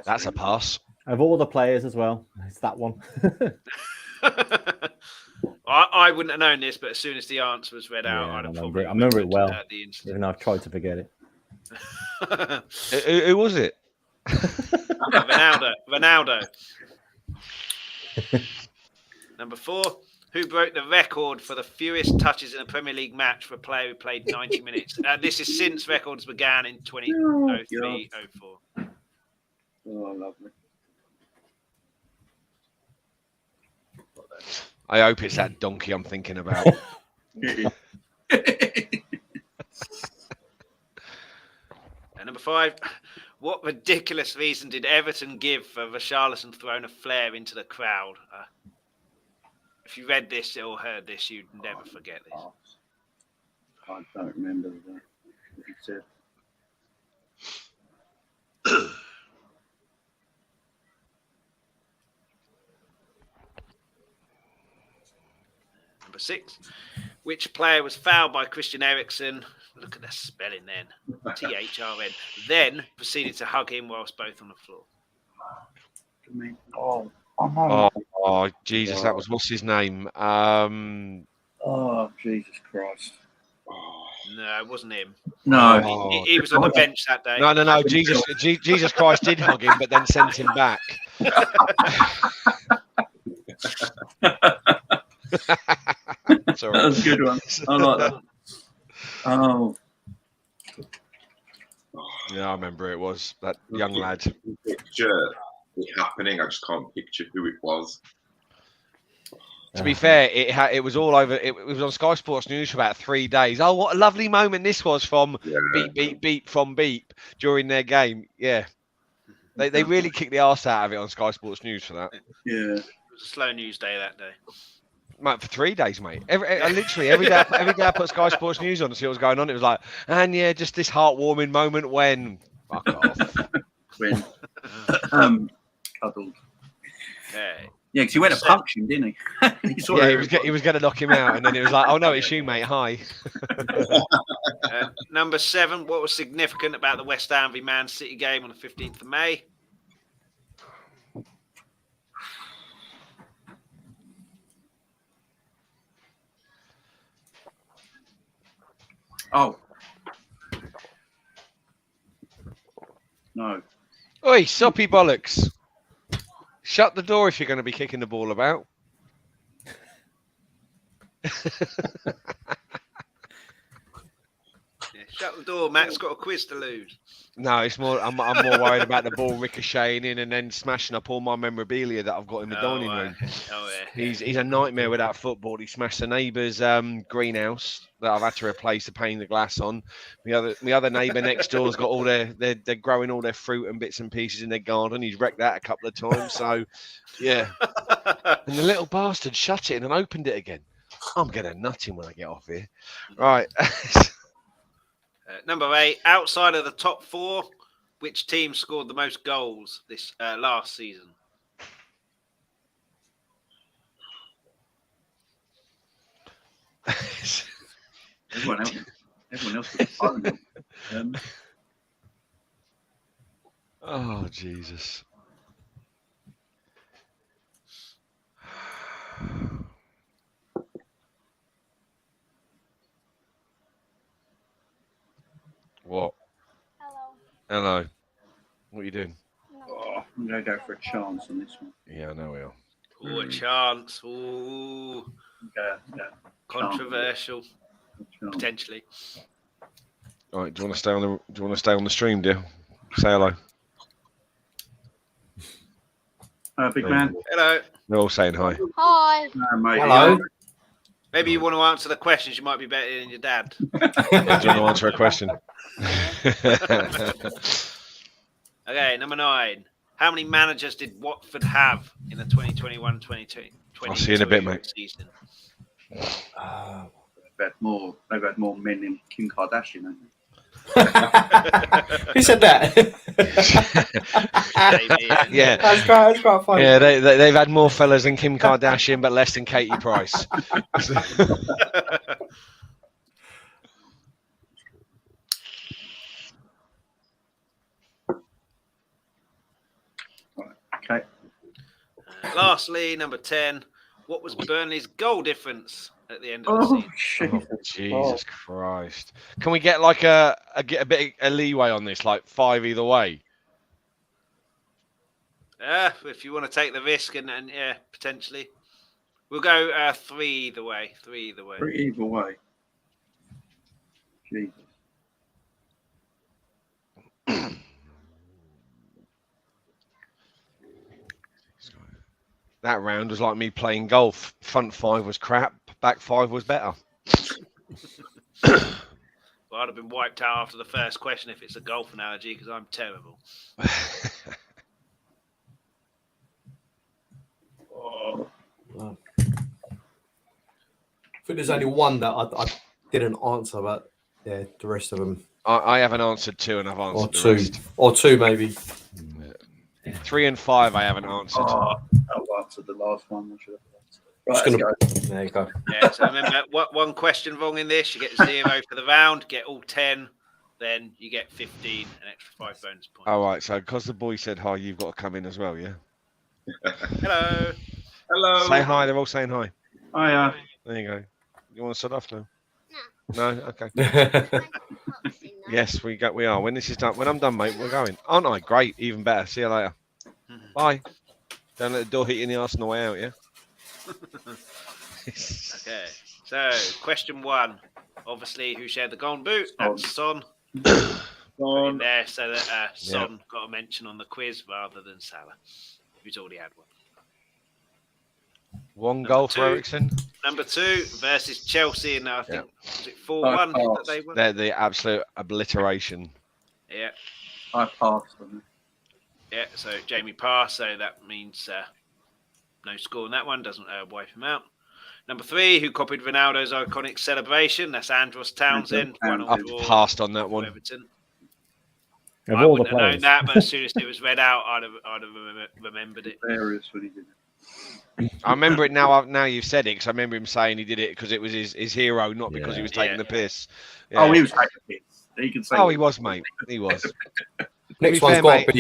That's a pass. Of all the players as well, it's that one. I wouldn't have known this, but as soon as the answer was read out, I'd have probably remember it well. Even though I've tried to forget it. Who was it? Ronaldo. Number 4. Who broke the record for the fewest touches in a Premier League match for a player who played 90 minutes? This is since records began in 2003-04. Oh, lovely. I hope it's that donkey I'm thinking about. Number 5. What ridiculous reason did Everton give for Richarlison throwing a flare into the crowd? If you read this or heard this, you'd never forget this. I don't remember what he said. Number 6. Which player was fouled by Christian Eriksen? Look at the spelling then. THRN. Then proceeded to hug him whilst both on the floor. Oh, Jesus, that was, what's his name? Oh, Jesus Christ. No, it wasn't him. No. He was on the bench that day. No. Jesus Christ did hug him, but then sent him back. That was a good one. I like that. Oh. Yeah, I remember it was that young lad. Picture it happening. I just can't picture who it was. To be fair, it was all over. It was on Sky Sports News for about 3 days. Oh, what a lovely moment this was from beep from beep during their game. Yeah, they really kicked the arse out of it on Sky Sports News for that. Yeah, It was a slow news day that day. Mate, for 3 days, mate. Literally every day I put Sky Sports News on to see what was going on. It was like, and yeah, just this heartwarming moment when fuck off. when cuddled. Okay. Yeah, because he went to punch him, didn't he? He was going to knock him out, and then it was like, oh no, it's you, mate. Hi. Number 7. What was significant about the West Ham v Man City game on the 15th of May? Oh. No. Oi, soppy bollocks. Shut the door if you're going to be kicking the ball about. Shut the door, Matt's got a quiz to lose. No, it's more. I'm more worried about the ball ricocheting in and then smashing up all my memorabilia that I've got in the dining room. Oh yeah. He's a nightmare with that football. He smashed the neighbour's greenhouse that I've had to replace the pane of glass on. My other neighbour next door's got all they're growing all their fruit and bits and pieces in their garden. He's wrecked that a couple of times. So yeah. And the little bastard shut it and opened it again. I'm gonna nut him when I get off here. Right. Number 8. Outside of the top 4, which team scored the most goals this last season? Everyone else was fun. Oh Jesus. What? Hello. What are you doing? Oh, I'm going to go for a chance on this one. Yeah, I know we are. Oh, a chance. Ooh. Yeah. Controversial. Potentially. All right. Do you want to stay on the stream, dear? Say hello. Big man. Hello. They're all saying hi. Hi. Mate. Hello. Maybe you want to answer the questions. You might be better than your dad. Do you want to answer a question? Okay, number 9. How many managers did Watford have in the 2021-2022 I'll see you in a bit, mate. season? They've had more men than Kim Kardashian, haven't they? Who said that? Yeah, that's quite funny. Yeah, they've had more fellas than Kim Kardashian, but less than Katie Price. Okay. Lastly, number 10. What was Burnley's goal difference at the end of the season? Shit. Oh, Jesus Christ! Can we get like a bit of leeway on this, like 5 either way? If you want to take the risk and yeah, potentially. We'll go 3 either way. 3 either way. 3 either way. Jesus. That round was like me playing golf. Front 5 was crap. Back 5 was better. Well, I'd have been wiped out after the first question if it's a golf analogy because I'm terrible. I think there's only one that I didn't answer, but yeah, the rest of them. I haven't answered 2 and I've answered Or the 2. rest. Or 2 maybe. 3 and 5 I haven't answered. I've answered the last one. I should have answered. Right, Just let's go. There you go. Yeah, so remember, one question wrong in this, you get 0 for the round. Get all 10, then you get 15, an extra 5 bonus points. All right, so because the boy said hi, you've got to come in as well, yeah? Hello. Hello. Say hi. They're all saying hi. Hiya. There you go. You want to start off now? No. Okay. Yes, we are. When this is done, when I'm done, mate, we're going. Aren't I? Great. Even better. See you later. Bye. Don't let the door hit you in the arse on the way out, yeah? Okay. So, question 1. Obviously, who shared the golden boot? That's Son. Son. In there, so that Son got a mention on the quiz rather than Salah, who's already had one. One goal for Ericsson. Number 2 versus Chelsea, and I think was it 4-1 that they won? They're the absolute obliteration. Yeah. I passed on it. Yeah, so Jamie passed, so that means no score on that one, doesn't wipe him out. Number 3, who copied Ronaldo's iconic celebration, that's Andros Townsend. I passed on that one. Everton. Of I all the wouldn't have known players. that, but as soon as it was read out, I'd have remembered it. Hilarious when he did it. I remember it now. Now you've said it, because I remember him saying he did it because it was his hero, not because he was taking the piss. Yeah. Oh, he was taking a piss. He can say. Oh, he was, mate. He was. Next one's got to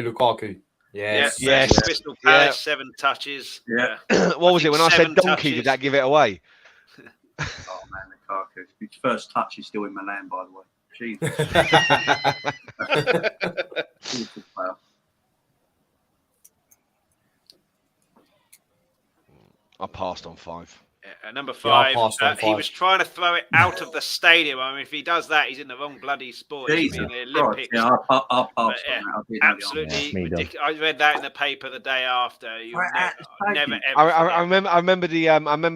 be Lukaku. Yes. Yes. Crystal Palace, 7 touches. Yeah. What was it when I said 7 donkey? touches. Did that give it away? Oh man, Lukaku. His first touch is still in Milan, by the way. Jesus. Beautiful player. I passed on 5. Number I 5, passed on he 5. was trying to throw it out of the stadium. I mean, if he does that, he's in the wrong bloody sport. He should Jesus be in the Christ. Olympics. Yeah, I passed on But, that. I did know the Absolutely Yeah, me too. ridiculous. I read that in the paper the day after. You Right, never ever. I remember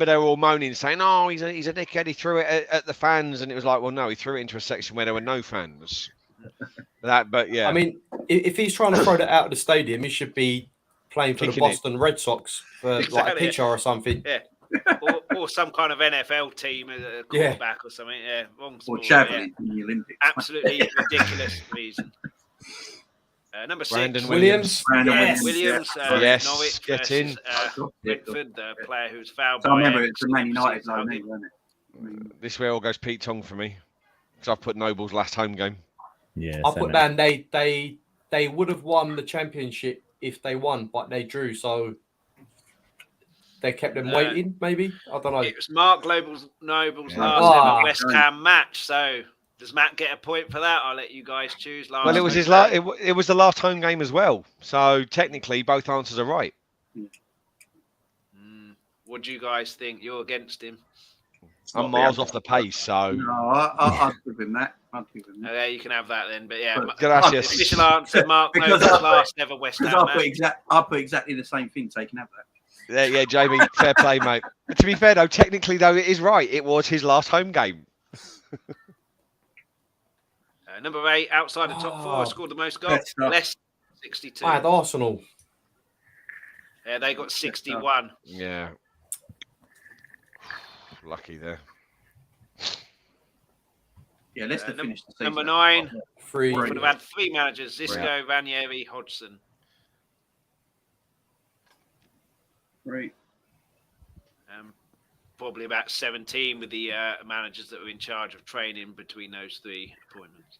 they were all moaning, saying, "Oh, he's a dickhead. He threw it at the fans," and it was like, "Well, no, he threw it into a section where there were no fans." But yeah, I mean, if he's trying to throw that out of the stadium, he should be playing for Kicking the Boston Red Sox for like a Exactly. pitcher or something. Yeah. or some kind of NFL team as a quarterback or something. Yeah, wrong sport. Or javelin in the Olympics. Absolutely ridiculous reason. Number 6, Brandon Williams. Brandon Yes. Williams, Yes, Norwich get versus, in. Brentford, the player who was fouled So I by remember X it's the Man United hugging. low knee, wasn't it? this way all goes Pete Tong for me, because I've put Noble's last home game. Yeah. I same put here. down they would have won the championship if they won, but they drew, so they kept them waiting. Maybe I don't know. It was Mark Noble's Yeah. last ever Oh. West Ham match. So does Matt get a point for that? I'll let you guys choose. Well, it was his last. It was the last home game as well. So technically, both answers are right. What do you guys think? You're against him. I'm miles off the pace, so No, I'll give him that. I'll give him that. Okay, you can have that then. But yeah, gracias. official answer: Mark Because Noble's I put- last ever West Because Ham I match. put exactly the same thing, so he can have that. Yeah, Jamie, fair play, mate. To be fair though, technically though, it is right. It was his last home game. Number 8, outside the top 4, scored the most goals. Less 62. I had Arsenal. Yeah, they got 61. Yeah. Lucky there. Yeah, Leicester finished the season. Number 9, 3. would have had 3 managers: Zisco, Ranieri, Hodgson. 3. Probably about 17 with the managers that were in charge of training between those 3 appointments.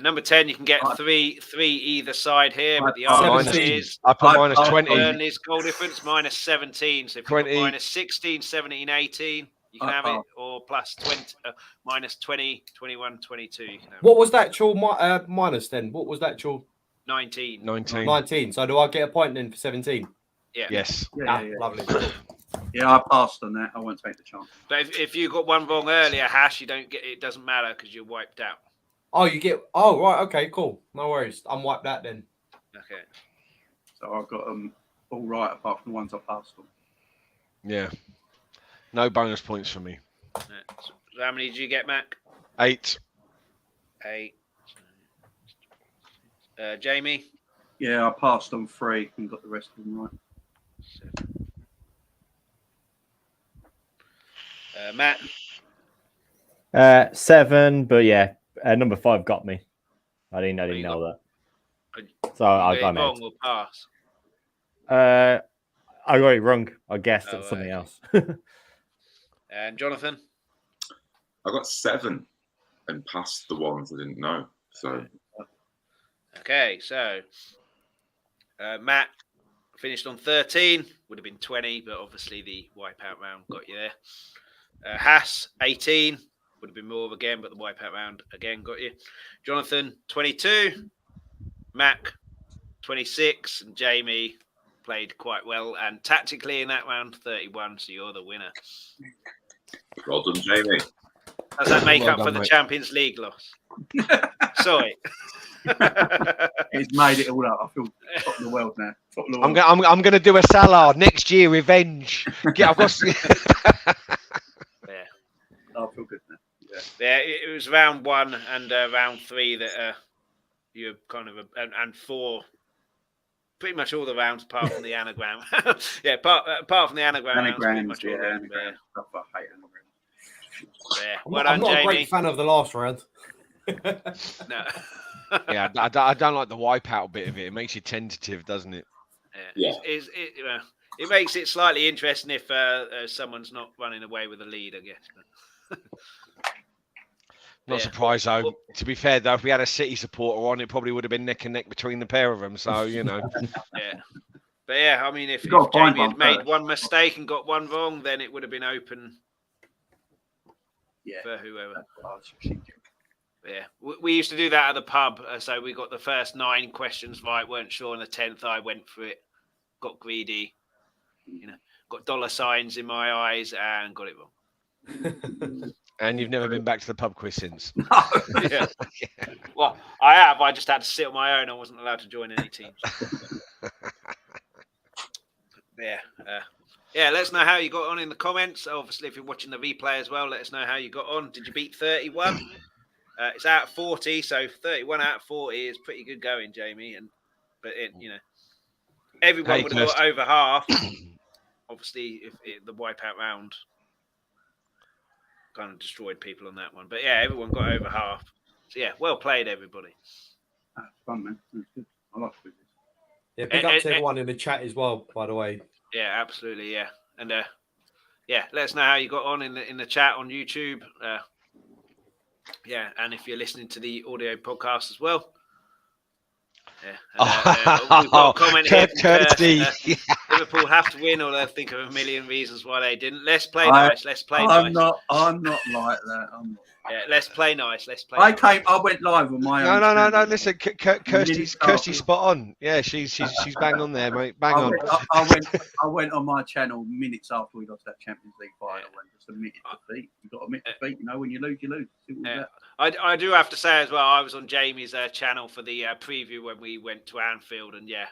Number 10, you can get three either side here, but the answer 17. is I put minus 20. Burnley's goal difference minus 17. So if you 20. put minus 16, 17, 18, you can have it, or plus 20, minus 20, 21, 22. You can have What was that actual minus then? What was that actual 19. 19. 19? So do I get a point then for 17? Yeah. Yes. Yeah. Lovely. Yeah, I passed on that. I won't take the chance. But if you got one wrong earlier, Hash, you don't get it. Doesn't matter because you're wiped out. Oh, you get. Oh, right. Okay, cool. No worries. I'm wiped out then. Okay. So I've got them all right apart from the ones I passed on. Yeah. No bonus points for me. So how many did you get, Mac? 8. 8. Jamie? Yeah, I passed on 3 and got the rest of them right. 7. Matt? 7, but yeah, number 5 got me. I didn't you know that. got- So I Get it got wrong it. or pass? I got it wrong. I guessed it's something else. And Jonathan? I got 7 and passed the ones I didn't know. So okay, so Matt finished on 13, would have been 20, but obviously the wipeout round got you there. Haas 18, would have been more again, but the wipeout round again got you. Jonathan 22, Mac 26, and Jamie played quite well and tactically in that round 31, so you're the winner. well done, Jamie. Does that make Well up done, for the mate. Champions League loss? Sorry. He's made it all up. I feel top of the world now. Top of the world. I'm going to do a Salah next year. Revenge. I've got. Yeah. I feel good now. Yeah, it was round 1 and round 3 that you kind of and 4. Pretty much all the rounds apart from the anagram. Yeah, apart from the anagram. Anagrams, pretty much all anagrams. them, Stuff I hate anagrams. yeah. I'm Well not, I'm done, not a Jamie. great fan of the last round. No. Yeah, I don't like the wipeout bit of it. It makes you tentative, doesn't it? Yeah. It makes it slightly interesting if someone's not running away with the lead, I guess. Not Yeah. surprised though. Well- To be fair though, if we had a City supporter on, it probably would have been neck and neck between the pair of them. So you know, Yeah. But yeah, I mean, if You've got to find Jamie had one made first. one mistake and got one wrong, then it would have been open Yeah. for whoever. That's what I was thinking. Yeah, we used to do that at the pub. So we got the first 9 questions right, weren't sure, and the 10th I went for it, got greedy, got dollar signs in my eyes, and got it wrong. and you've never been back to the pub quiz since. Yeah. Well, I have. I just had to sit on my own. I wasn't allowed to join any teams. Yeah. Yeah, let us know how you got on in the comments. Obviously, if you're watching the replay as well, let us know how you got on. Did you beat 31? It's out of 40, so 31 out of 40 is pretty good going, Jamie. But everyone Hey, would have got Kirsty. over half. Obviously, if the wipeout round kind of destroyed people on that one. But yeah, everyone got over half. So yeah, well played, everybody. That's fun, man. That's good. I like quizzes. Yeah, big up to everyone in the chat as well, by the way. Yeah, absolutely. Yeah, and yeah, let us know how you got on in the chat on YouTube. Yeah, and if you're listening to the audio podcast as well. Yeah, and, we've got a comment here from Kirsty. Liverpool have to win, or they'll think of a million reasons why they didn't. Let's play nice. Let's play I'm nice. not like that. I'm not. Yeah, let's play nice. Let's play. I nice. went live on my own. No. Listen, Kirsty's spot on. Yeah, she's bang on there, mate. Bang on. I went on my channel minutes after we lost that Champions League final and just admitted defeat. You got to admit defeat. When you lose, you lose. Simple as that. I do have to say as well, I was on Jamie's channel for the preview when we went to Anfield, and yeah,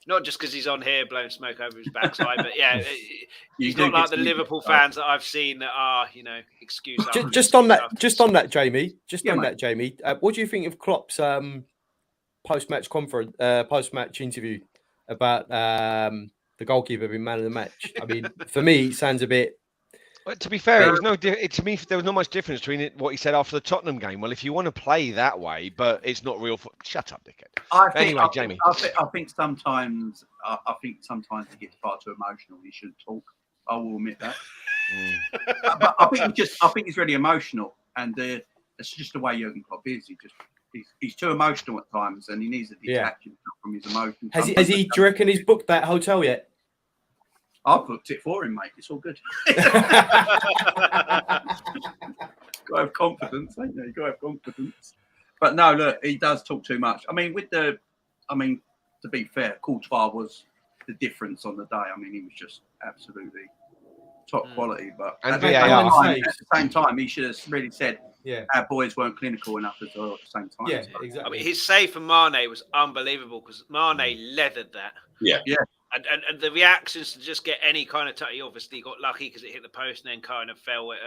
not just because he's on here blowing smoke over his backside, but yeah, he's not like the Liverpool fans that I've seen that are, excuse. Just on that, Jamie. What do you think of Klopp's post-match interview about the goalkeeper being man of the match? I mean, for me, it sounds a bit. Well, to be fair, it was to me, there was not much difference between what he said after the Tottenham game. Well, if you want to play that way, but it's not real. Shut up, dickhead. Jamie. I think sometimes he gets far too emotional. He shouldn't talk. I will admit that. But I think he's really emotional, and it's just the way Jurgen Klopp is. He's too emotional at times, and he needs to detach himself from his emotions. Do you reckon he's booked that hotel yet? I've booked it for him, mate. It's all good. Got to have confidence, ain't you? You got to have confidence. But no, look, he does talk too much. I mean, to be fair, Courtois was the difference on the day. I mean, he was just absolutely top quality. But And at VAR. the same time, he should have really said, our boys weren't clinical enough as well at the same time. Yeah, So, exactly. I mean, his save for Mane was unbelievable because Mane leathered that. Yeah. And the reactions to just get any kind of touch, he obviously got lucky because it hit the post and then kind of fell at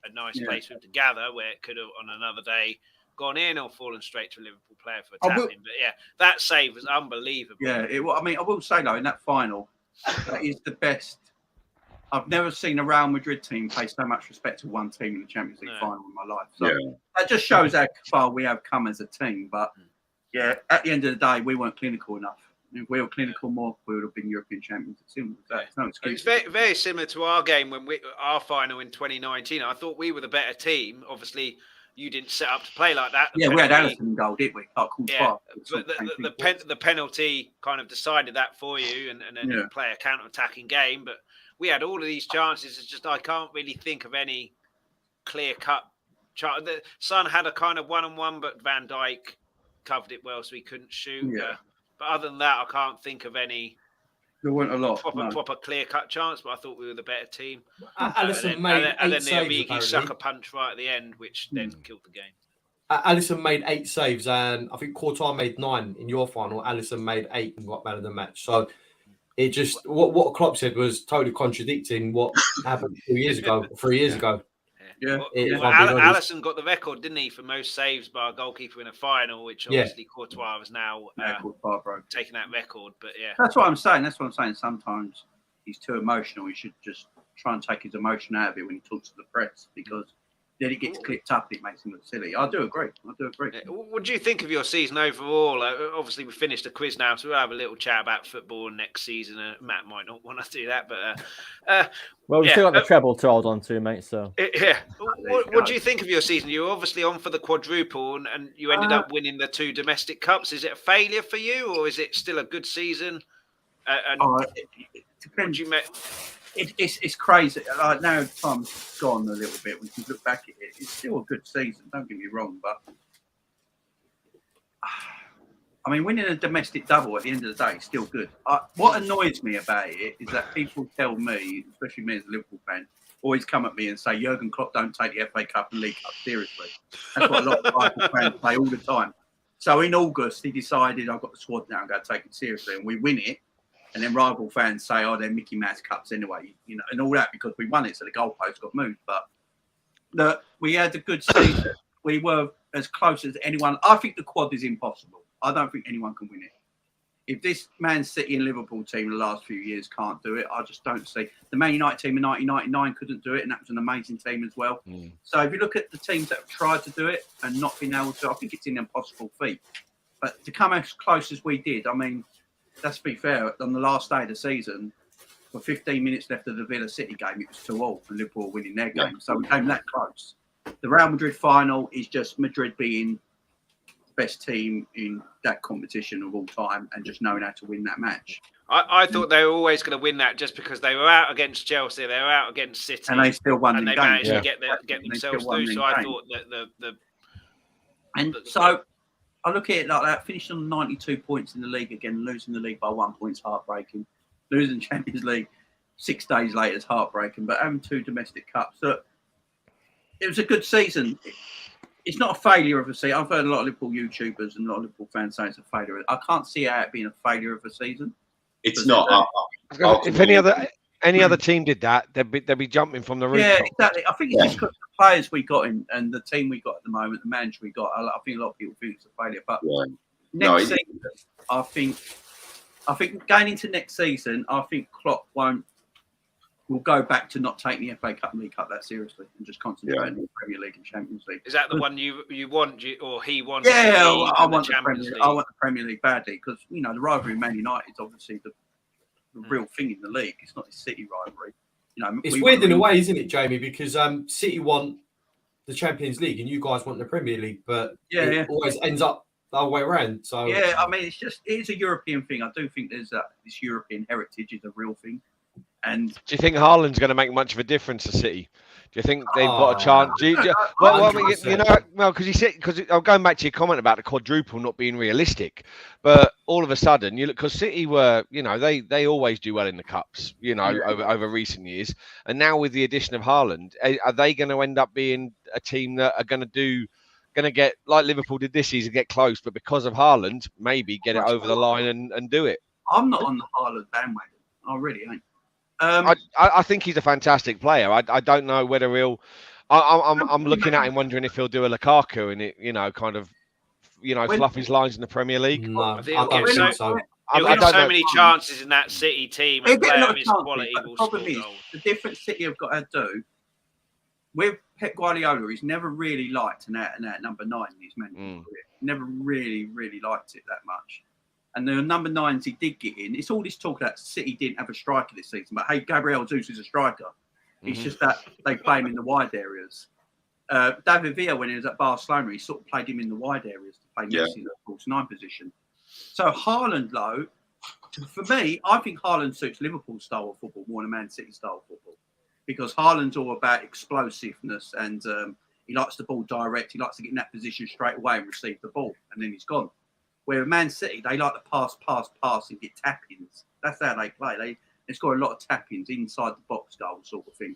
a nice place for him to gather, where it could have on another day gone in or fallen straight to a Liverpool player for a tap-in. But yeah, that save was unbelievable. Yeah, I will say though, in that final, that is the best. I've never seen a Real Madrid team pay so much respect to one team in the Champions League final in my life. So that just shows how far we have come as a team. But yeah, at the end of the day, we weren't clinical enough. If we were clinical more, we would have been European champions. It's simple as that. It's no excuse. It's very, very similar to our game our final in 2019. I thought we were the better team. Obviously, you didn't set up to play like that. We had Allison in goal, didn't we? But the penalty kind of decided that for you, and then you play a counter-attacking game. But we had all of these chances. It's just I can't really think of any clear-cut chance. The Son had a kind of one-on-one, but Van Dijk covered it well, so he couldn't shoot. Yeah. But other than that, I can't think of any. There weren't a lot. Proper clear-cut chance, but I thought we were the better team. Alisson made and then saves, the Origi sucker apparently. punch right at the end, which then killed the game. Alisson made 8 saves, and I think Courtois made 9 in your final. Alisson made 8 and got man of the match. So it just what Klopp said was totally contradicting what happened 3 years ago. Yeah. Alisson got the record, didn't he, for most saves by a goalkeeper in a final, which obviously Courtois was now taking that record. But that's what I'm saying. Sometimes he's too emotional. He should just try and take his emotion out of it when he talks to the press, because then it gets clipped up and it makes him look silly. I do agree. What do you think of your season overall? Obviously, we finished the quiz now, so we'll have a little chat about football next season. Matt might not want to do that, but well, we've still got the treble to hold on to, mate. So what do you think of your season? You were obviously on for the quadruple, and you ended up winning the 2 domestic cups. Is it a failure for you, or is it still a good season? It depends. It's crazy. Now time's gone a little bit. We can look back at it. It's still a good season. Don't get me wrong, but I mean, winning a domestic double at the end of the day is still good. What annoys me about it is that people tell me, especially me as a Liverpool fan, always come at me and say Jurgen Klopp don't take the FA Cup and League Cup seriously. That's what a lot of Liverpool fans say all the time. So in August, he decided I've got the squad now. I'm going to take it seriously, and we win it. And then rival fans say, "Oh, they're Mickey Mouse Cups anyway," and all that because we won it, so the goalpost got moved. But we had a good season. We were as close as anyone. I think the quad is impossible. I don't think anyone can win it. If this Man City and Liverpool team the last few years can't do it, I just don't see. The Man United team in 1999 couldn't do it, and that was an amazing team as well. So if you look at the teams that have tried to do it and not been able to, I think it's an impossible feat. But to come as close as we did, I mean, let's be fair, on the last day of the season, with 15 minutes left of the Villa City game, it was 2-2 and Liverpool winning their game. So we came that close. The Real Madrid final is just Madrid being the best team in that competition of all time and just knowing how to win that match. I thought they were always going to win that just because they were out against Chelsea, they were out against City. And they still won and the they game. managed to get themselves through. So I thought that So I look at it like that, finished on 92 points in the league again, losing the league by 1 point is heartbreaking. Losing Champions League 6 days later is heartbreaking, but having 2 domestic cups, it was a good season. It's not a failure of a season. I've heard a lot of Liverpool YouTubers and a lot of Liverpool fans say it's a failure. I can't see how it being a failure of a season. It's not. If any other team did that, they'd be jumping from the roof. Yeah, exactly. I think it's just because the players we got in and the team we got at the moment, the manager we got. I think a lot of people think it's a failure. But next season, I think going into next season, I think Klopp will go back to not taking the FA Cup and League Cup that seriously and just concentrate on the Premier League and Champions League. Is that the one you want, or he wants? Yeah, I want the Premier League badly because the rivalry with Man United is obviously the real thing in the league. It's not the City rivalry. It's weird in a way, isn't it, Jamie? Because City want the Champions League and you guys want the Premier League, but it always ends up the other way around. So I mean, it's a European thing. I do think there's this European heritage is a real thing. And do you think Haaland's going to make much of a difference to City? Do you think they've got a chance? Because I'm going back to your comment about the quadruple not being realistic, but all of a sudden, because City were, they always do well in the cups, over recent years, and now with the addition of Haaland, are they going to end up being a team that are going to get like Liverpool did this season, get close, but because of Haaland, maybe get it over the line and do it? I'm not on the Haaland bandwagon. I really ain't. I think he's a fantastic player. I don't know whether he'll. I'm looking at him wondering if he'll do a Lukaku and it, kind of, fluff his lines in the Premier League. No, I don't think so. He'll get so many chances in that City team and play of his quality. The problem is the difference City have got to do with Pep Guardiola. He's never really liked an out-and-out number 9 in his management career. Never really liked it that much. And the number 9s he did get in. It's all this talk that City didn't have a striker this season. But hey, Gabriel Jesus is a striker. It's just that they play him in the wide areas. David Villa, when he was at Barcelona, he sort of played him in the wide areas to play Messi in the false 9 position. So Haaland, though, for me, I think Haaland suits Liverpool style of football more than Man City style of football. Because Haaland's all about explosiveness and he likes the ball direct. He likes to get in that position straight away and receive the ball, and then he's gone. Where Man City, they like to pass and get tap-ins. That's how they play. They score a lot of tap-ins inside the box goal sort of thing.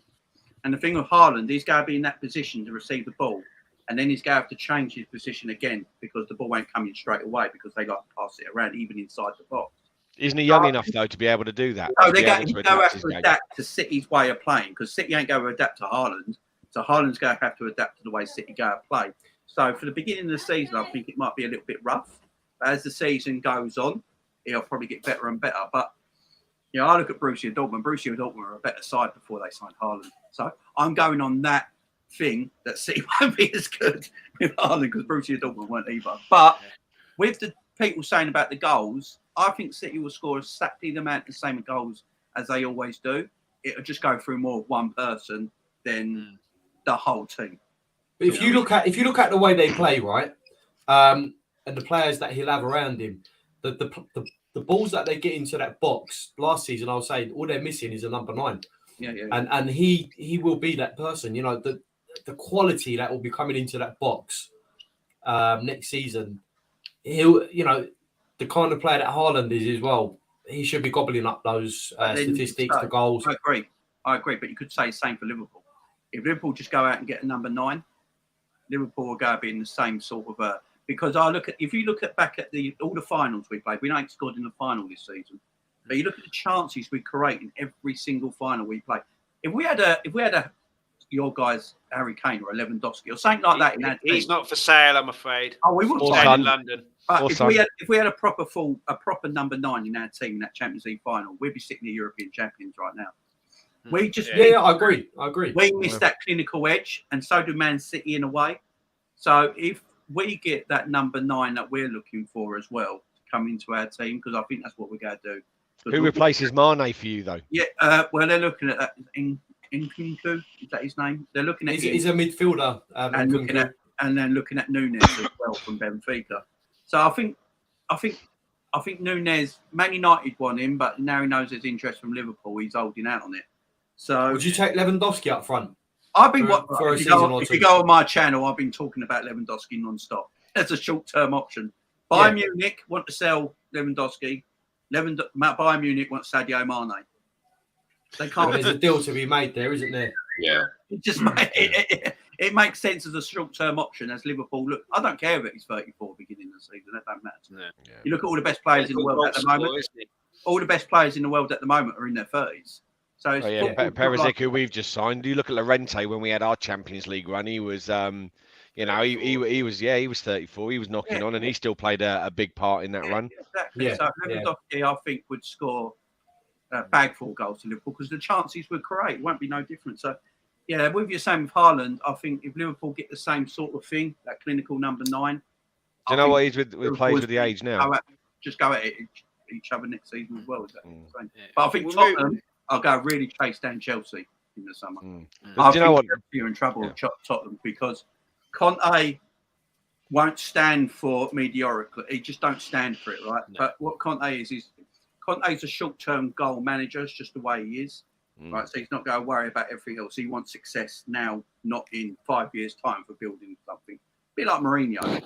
And the thing with Haaland, he's got to be in that position to receive the ball. And then he's going to have to change his position again because the ball won't come in straight away because they like to pass it around even inside the box. Isn't he young enough, though, to be able to do that? No, they're going to have to adapt to City's way of playing because City ain't going to adapt to Haaland. So Haaland's going to have to adapt to the way City go to play. So for the beginning of the season, I think it might be a little bit rough. But as the season goes on, he'll probably get better and better. But you know, I look at Borussia Dortmund. Borussia Dortmund were a better side before they signed Haaland. So I'm going on that thing that City won't be as good with Haaland because Borussia Dortmund weren't either. But with the people saying about the goals, I think City will score exactly the same goals as they always do. It'll just go through more of one person than the whole team. But if you look at the way they play, right, and the players that he'll have around him, the balls that they get into that box last season, I was saying all they're missing is a number 9. Yeah. And he will be that person. You know, the quality that will be coming into that box next season. He'll, you know, the kind of player that Haaland is as well. He should be gobbling up those statistics, the goals. I agree. But you could say the same for Liverpool. If Liverpool just go out and get a number 9, Liverpool will go to be in the same sort of because if you look back at all the finals we played, we ain't scored in the final this season. But you look at the chances we create in every single final we play. If we had your guys Harry Kane or Lewandowski or something like that in that he's team, not for sale, I'm afraid. Oh, we would stay in London. But if we had a proper number 9 in our team in that Champions League final, we'd be sitting the European champions right now. We just I agree. We missed that clinical edge, and so do Man City in a way. So if we get that number 9 that we're looking for as well to come into our team, because I think that's what we're going to do. Who replaces Mane for you, though? Yeah, well, they're looking at Nkunku. Is that his name? They're looking at. He's a midfielder, and then looking at Nunes as well from Benfica. So I think Nunes, Man United want him, but now he knows there's interest from Liverpool. He's holding out on it. So would you take Lewandowski up front? I've been if you go on my channel, I've been talking about Lewandowski non-stop. That's a short-term option. Bayern Munich want to sell Lewandowski. Bayern Munich wants Sadio Mane. They can't. There's a deal to be made there, isn't there? Yeah. It makes sense as a short-term option as Liverpool look. I don't care if he's 34 beginning of the season. That don't matter. Yeah. You look at all the best players in the world at the moment. All the best players in the world at the moment are in their 30s. So Perisic, who we've just signed. You look at Llorente when we had our Champions League run. He was, he was 34. He was knocking on, and he still played a big part in that run. Exactly. So Lewandowski, I think, would score a bag full goals to Liverpool because the chances would create won't be no different. So, yeah, with your same with Haaland, I think if Liverpool get the same sort of thing, that clinical number 9. Do you know what he's with players with the age now? Just go at it each other next season as well. Exactly the same. But I think Tottenham, I'll go really chase down Chelsea in the summer. I think you're in trouble with Tottenham because Conte won't stand for mediocrity. He just don't stand for it, right? No. But what Conte is Conte's a short-term goal manager. It's just the way he is, right? So he's not going to worry about everything else. He wants success now, not in 5 years' time for building something. A bit like Mourinho.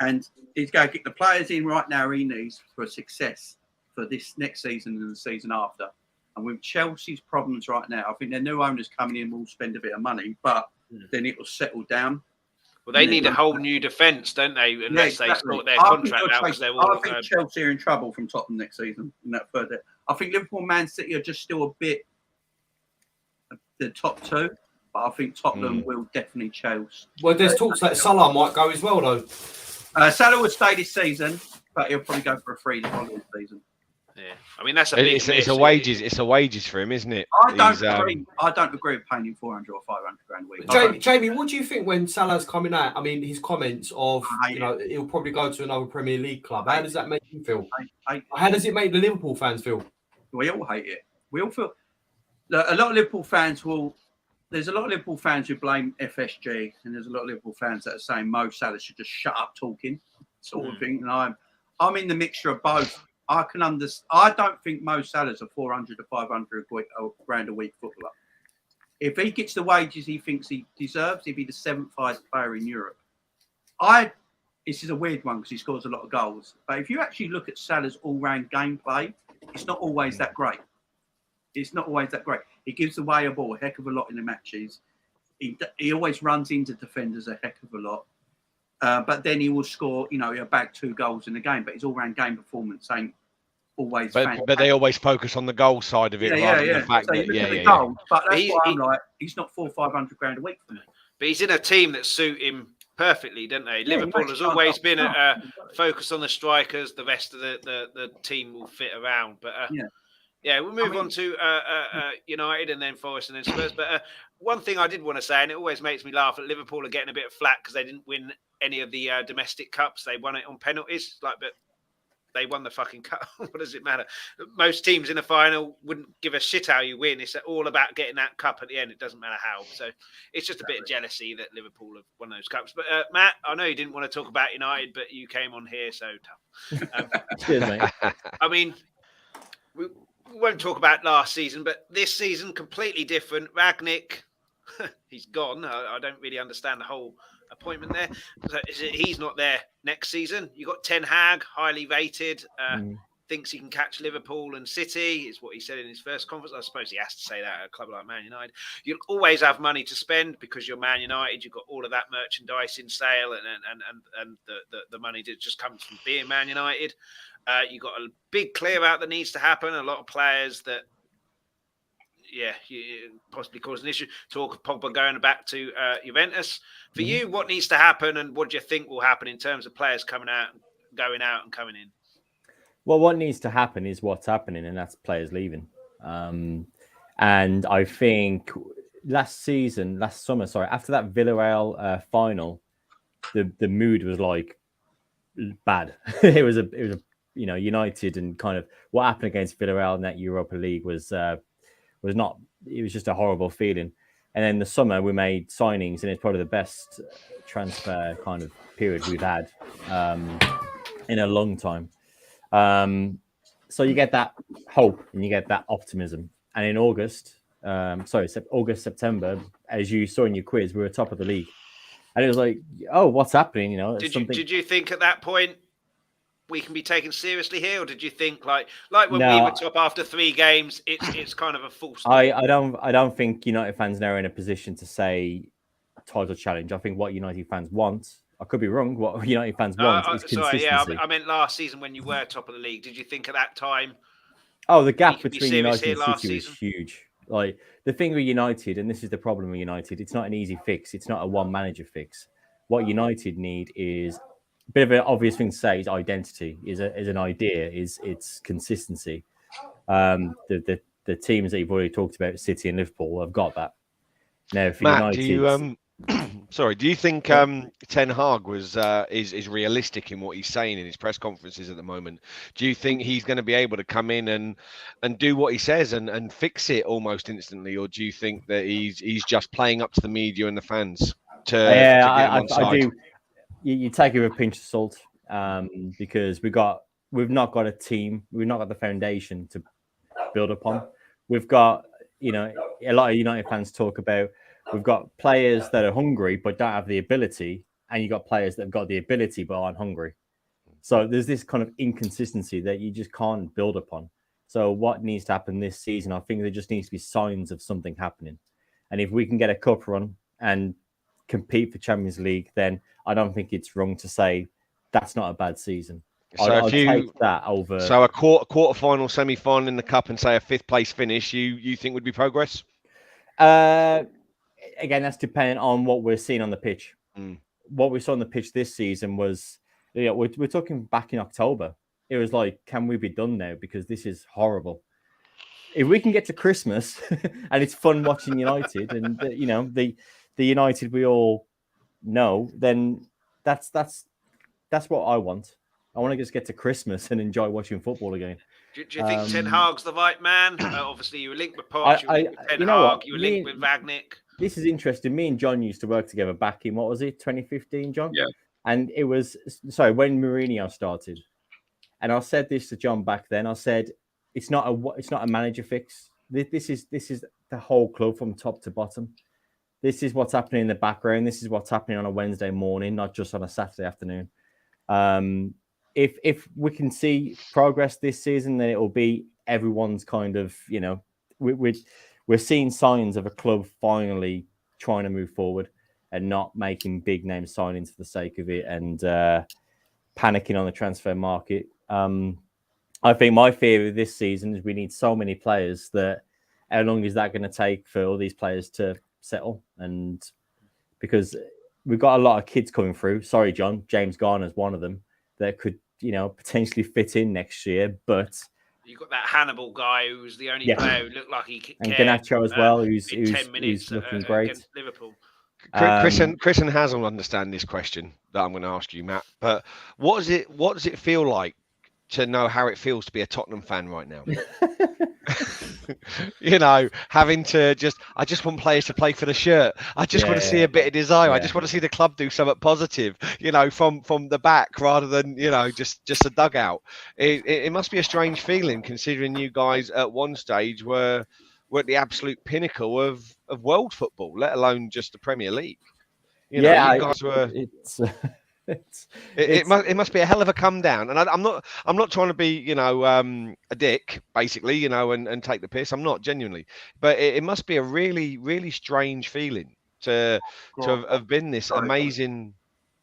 And he's going to get the players in right now he needs for success for this next season and the season after. And with Chelsea's problems right now, I think their new owners coming in will spend a bit of money, but then it will settle down. Well, they need a whole new defence, don't they? Unless they sort their contract out. I think Chelsea are in trouble from Tottenham next season. In that further, I think Liverpool and Man City are just still a bit the top 2, but I think Tottenham will definitely Chelsea. Well, there's talks that Salah might go as well, though. Salah will stay this season, but he'll probably go for a free the following season. Yeah, I mean that's a It's a wages for him, isn't it? I don't agree with paying him 400 or 500 grand a week. Jamie, what do you think when Salah's coming out? I mean, his comments of he'll probably go to another Premier League club. How does that make him feel? How does it make the Liverpool fans feel? We all hate it. We all feel. A lot of Liverpool fans will. There's a lot of Liverpool fans who blame FSG, and there's a lot of Liverpool fans that are saying Mo Salah should just shut up talking, sort of thing. And I'm in the mixture of both. I can understand. I don't think Mo Salah's a 400 to 500 grand a week footballer. If he gets the wages he thinks he deserves, he'd be the 7th highest player in Europe. This is a weird one because he scores a lot of goals. But if you actually look at Salah's all-round gameplay, it's not always that great. It's not always that great. He gives away a ball a heck of a lot in the matches. He always runs into defenders a heck of a lot. But then he will score, he'll bag 2 goals in the game. But his all-round game performance ain't always fantastic. But they always focus on the goal side of it rather than the fact that, goals, but that's why I'm like, he's not 400 or 500 grand a week for me. But he's in a team that suit him perfectly, don't they? Liverpool has always been a focus on the strikers. The rest of the team will fit around. But we'll move on to United and then Forest and then Spurs. But one thing I did want to say, and it always makes me laugh, that Liverpool are getting a bit of flack because they didn't win any of the domestic cups. They won it on penalties. But they won the fucking cup. What does it matter? Most teams in the final wouldn't give a shit how you win. It's all about getting that cup at the end. It doesn't matter how. So it's just a bit of jealousy that Liverpool have won those cups. But Matt, I know you didn't want to talk about United, but you came on here, so tough. Cheers, mate. I mean, we won't talk about last season, but this season completely different. Ragnick, he's gone. I don't really understand the whole appointment there. So he's not there next season. You got Ten Hag, highly rated, thinks he can catch Liverpool and City, is what he said in his first conference. I suppose he has to say that at a club like Man United. You'll always have money to spend because you're Man United. You've got all of that merchandise in sale and the money that just comes from being Man United. You've got a big clear out that needs to happen. A lot of players that possibly cause an issue. Talk of Pogba going back to Juventus. For you, what needs to happen and what do you think will happen in terms of players coming out, going out and coming in? Well, what needs to happen is what's happening, and that's players leaving. And I think last summer, after that Villarreal final, the mood was like bad. it was United and kind of what happened against Villarreal in that Europa League was not. It was just a horrible feeling. And then the summer we made signings, and it's probably the best transfer kind of period we've had in a long time. So you get that hope and you get that optimism. And in August, September, as you saw in your quiz, we were top of the league, and it was like, oh, what's happening? Did you think at that point we can be taken seriously here, or did you think like when we were top after 3 games, it's kind of a false start? I don't think United fans now are in a position to say title challenge. I think what United fans want, I could be wrong, what United fans want is consistency. I meant last season when you were top of the league. Did you think at that time? Oh, the gap between United and City was huge. Like the thing with United, and this is the problem with United, it's not an easy fix. It's not a one manager fix. What United need is a bit of an obvious thing to say is identity, is an idea, it's consistency. The teams that you've already talked about, City and Liverpool, have got that. Now, for Matt, United, do you think Ten Hag is realistic in what he's saying in his press conferences at the moment? Do you think he's going to be able to come in and do what he says and fix it almost instantly, or do you think that he's just playing up to the media and the fans to get him on side? I do. You take it with a pinch of salt because we've not got a team, we've not got the foundation to build upon. We've got, a lot of United fans talk about we've got players that are hungry but don't have the ability, and you've got players that have got the ability but aren't hungry. So there's this kind of inconsistency that you just can't build upon. So what needs to happen this season, I think there just needs to be signs of something happening. And if we can get a cup run and compete for Champions League, then I don't think it's wrong to say that's not a bad season. So I'll take that over. So a quarter final, semi final in the cup, and say a 5th place finish, you think would be progress? Again, that's dependent on what we're seeing on the pitch. What we saw on the pitch this season was, we're talking back in October. it was like, can we be done now? Because this is horrible. If we can get to Christmas and it's fun watching United and the United we all know, then that's what I want. I want to just get to Christmas and enjoy watching football again. Do you think Ten Hag's the right man? Obviously, you were linked with Poch, you were linked with Ten Hag, you were linked with Vagnick. This is interesting. Me and John used to work together back in, what was it, 2015, John? Yeah. And it was, when Mourinho started. And I said this to John back then. I said, it's not a manager fix. This is the whole club from top to bottom. This is what's happening in the background. This is what's happening on a Wednesday morning, not just on a Saturday afternoon. If we can see progress this season, then it will be everyone's kind of, we're seeing signs of a club finally trying to move forward and not making big name signings for the sake of it and panicking on the transfer market. I think my fear of this season is we need so many players that how long is that going to take for all these players to settle? And because we've got a lot of kids coming through. Sorry, John, James Garner's one of them that could, potentially fit in next year. But you've got that Hannibal guy who's the only player who looked like he cared. And Garnacho as well, who's 10 minutes who's looking great. Against Liverpool. Chris and Haz will understand this question that I'm going to ask you, Matt. But what does it feel like to know how it feels to be a Tottenham fan right now? Having to I just want players to play for the shirt. I just want to see a bit of desire. I just want to see the club do something positive, from the back rather than, just a dugout. It must be a strange feeling considering you guys at one stage were at the absolute pinnacle of world football, let alone just the Premier League. You guys were. It must be a hell of a come down, and I'm not trying to be a dick basically and take the piss. I'm not genuinely, but it must be a really really strange feeling to have been this amazing,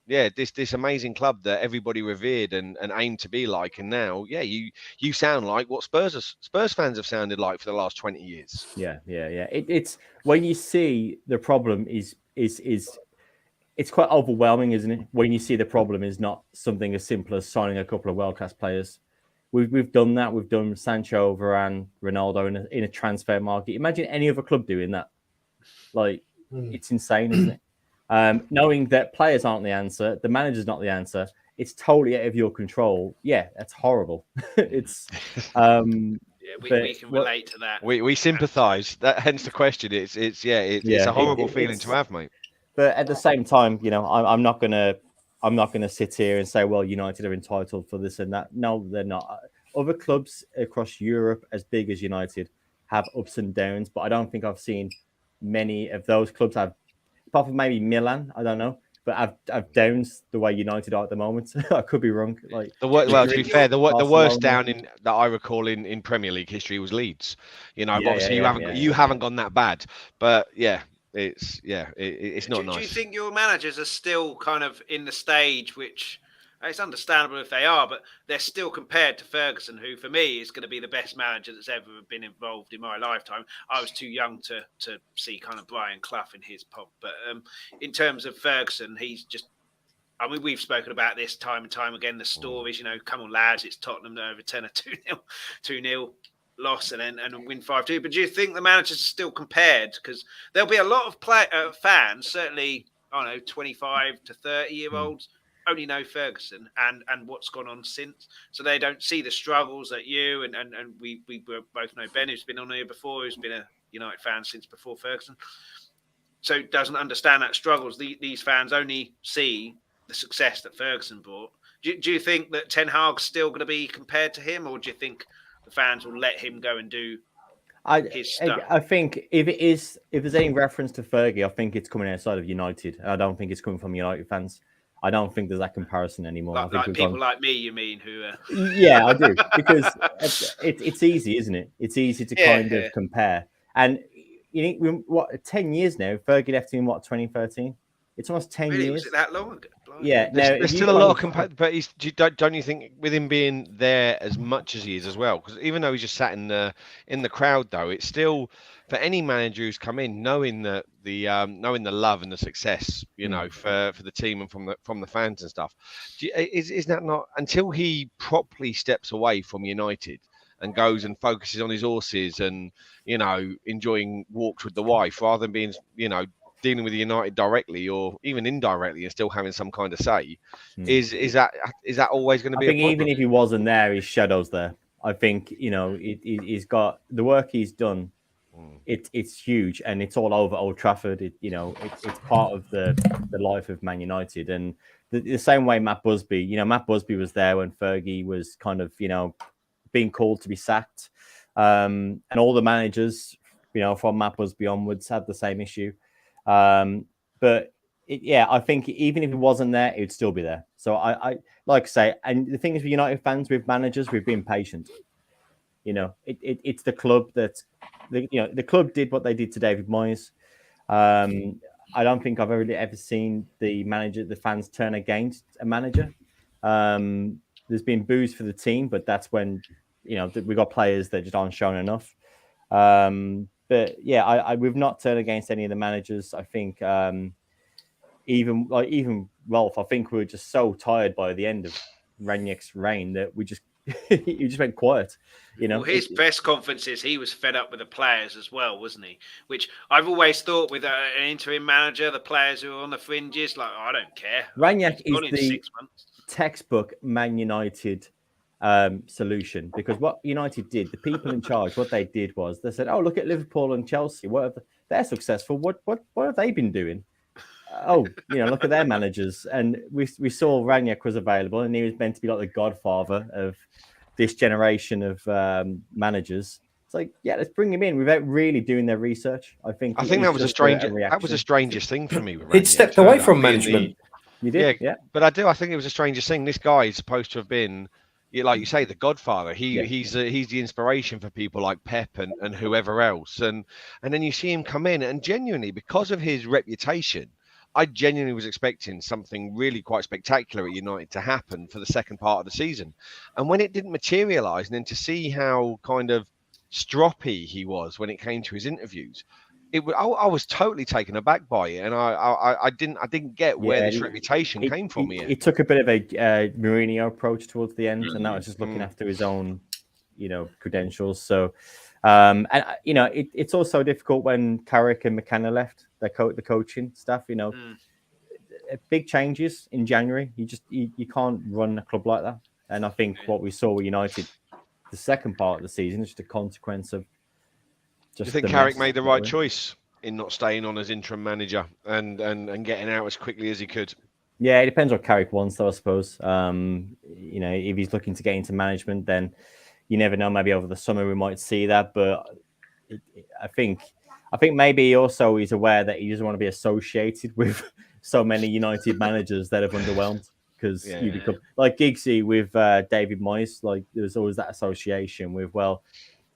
this amazing club that everybody revered and aimed to be like, and now you sound like what Spurs fans have sounded like for the last 20 years. It's when you see the problem is it's quite overwhelming, isn't it? When you see the problem is not something as simple as signing a couple of world-class players. We've done that. We've done Sancho, Varane, Ronaldo in a transfer market. Imagine any other club doing that. It's insane, isn't it? Knowing that players aren't the answer, the manager's not the answer. It's totally out of your control. Yeah, that's horrible. It's we can relate to that. We sympathise. That hence the question. It's a horrible feeling to have, mate. But at the same time, I'm not gonna sit here and say, well, United are entitled for this and that. No, they're not. Other clubs across Europe, as big as United, have ups and downs, but I don't think I've seen many of those clubs have, apart from maybe Milan, I don't know, but I've downs the way United are at the moment. I could be wrong. To be fair, the worst down that I recall in Premier League history was Leeds. Obviously you haven't gone that bad, but it's not nice. Do you think your managers are still kind of in the stage which it's understandable if they are, but they're still compared to Ferguson, who for me is going to be the best manager that's ever been involved in my lifetime. I was too young to see kind of Brian Clough in his pop, but in terms of Ferguson, he's just. I mean, we've spoken about this time and time again. The stories, come on, lads, it's Tottenham over 10 or 2-0. Loss and win 5-2. But do you think the managers are still compared? Because there'll be a lot of fans, certainly, 25 to 30-year-olds, only know Ferguson and what's gone on since. So they don't see the struggles that you and we both know Ben, who's been on here before, who's been a United fan since before Ferguson. So doesn't understand that struggles. These fans only see the success that Ferguson brought. Do you think that Ten Hag's still going to be compared to him, or do you think the fans will let him go and do his stuff? I think if there's any reference to Fergie, I think it's coming outside of United. I don't think it's coming from United fans. I don't think there's that comparison anymore. Like people like me, you mean? Who? Yeah, I do, because it's easy, isn't it? It's easy to kind of compare. And 10 years now? Fergie left in 2013? It's almost 10 years. Was it that long ago? Yeah, there's still a lot of but don't you think with him being there as much as he is as well? Because even though he's just sat in the crowd, though, it's still for any manager who's come in, knowing the love and the success, for the team and from the fans and stuff. Is that not until he properly steps away from United and goes and focuses on his horses and enjoying walks with the wife rather than being dealing with United directly or even indirectly and still having some kind of say, is that always going to be a problem? I think even if he wasn't there, his shadow's there. I think he's got the work he's done. It's huge and it's all over Old Trafford. It's part of the life of Man United, and the same way Matt Busby. Matt Busby was there when Fergie was kind of being called to be sacked, and all the managers from Matt Busby onwards had the same issue. But I think even if it wasn't there, it would still be there. So I like to say, and the thing is with United fans, with managers, we've been patient. It's the club that the club did what they did to David Moyes. I don't think I've ever seen the fans turn against a manager. There's been boos for the team, but that's when we got players that just aren't shown enough. But yeah, we've not turned against any of the managers. I think even Rolf, I think we were just so tired by the end of Ranieri's reign that we just he just went quiet. Well, his press conferences, he was fed up with the players as well, wasn't he? Which I've always thought with an interim manager, the players who are on the fringes, like, I don't care. Ranieri is the textbook Man United solution, because what United did, the people in charge, what they did was they said, "Oh, look at Liverpool and Chelsea. They're successful. What have they been doing? Look at their managers." And we saw Ranieri was available, and he was meant to be like the godfather of this generation of managers. It's like, yeah, let's bring him in without really doing their research. I think that was the strangest thing for me. With He'd stepped away from management. You did, yeah. But I think it was the strangest thing. This guy is supposed to have been, like you say, the godfather. He's the inspiration for people like Pep and whoever else. And then you see him come in, and genuinely, because of his reputation, I genuinely was expecting something really quite spectacular at United to happen for the second part of the season. And when it didn't materialise, and then to see how kind of stroppy he was when it came to his interviews, I was totally taken aback by it, and I didn't get where this reputation came from. It took a bit of a Mourinho approach towards the end, and that was just looking after his own, credentials. So, it's also difficult when Carrick and McKenna left the coaching staff. Big changes in January. You can't run a club like that. And I think what we saw with United, the second part of the season, is just a consequence of. Do you think Carrick made the right choice in not staying on as interim manager and getting out as quickly as he could? Yeah, it depends what Carrick wants, though, I suppose. If he's looking to get into management, then you never know. Maybe over the summer we might see that. But I think maybe also he's aware that he doesn't want to be associated with so many United managers that have underwhelmed. Because you become like Giggsy with David Moyes. Like there's always that association with, well,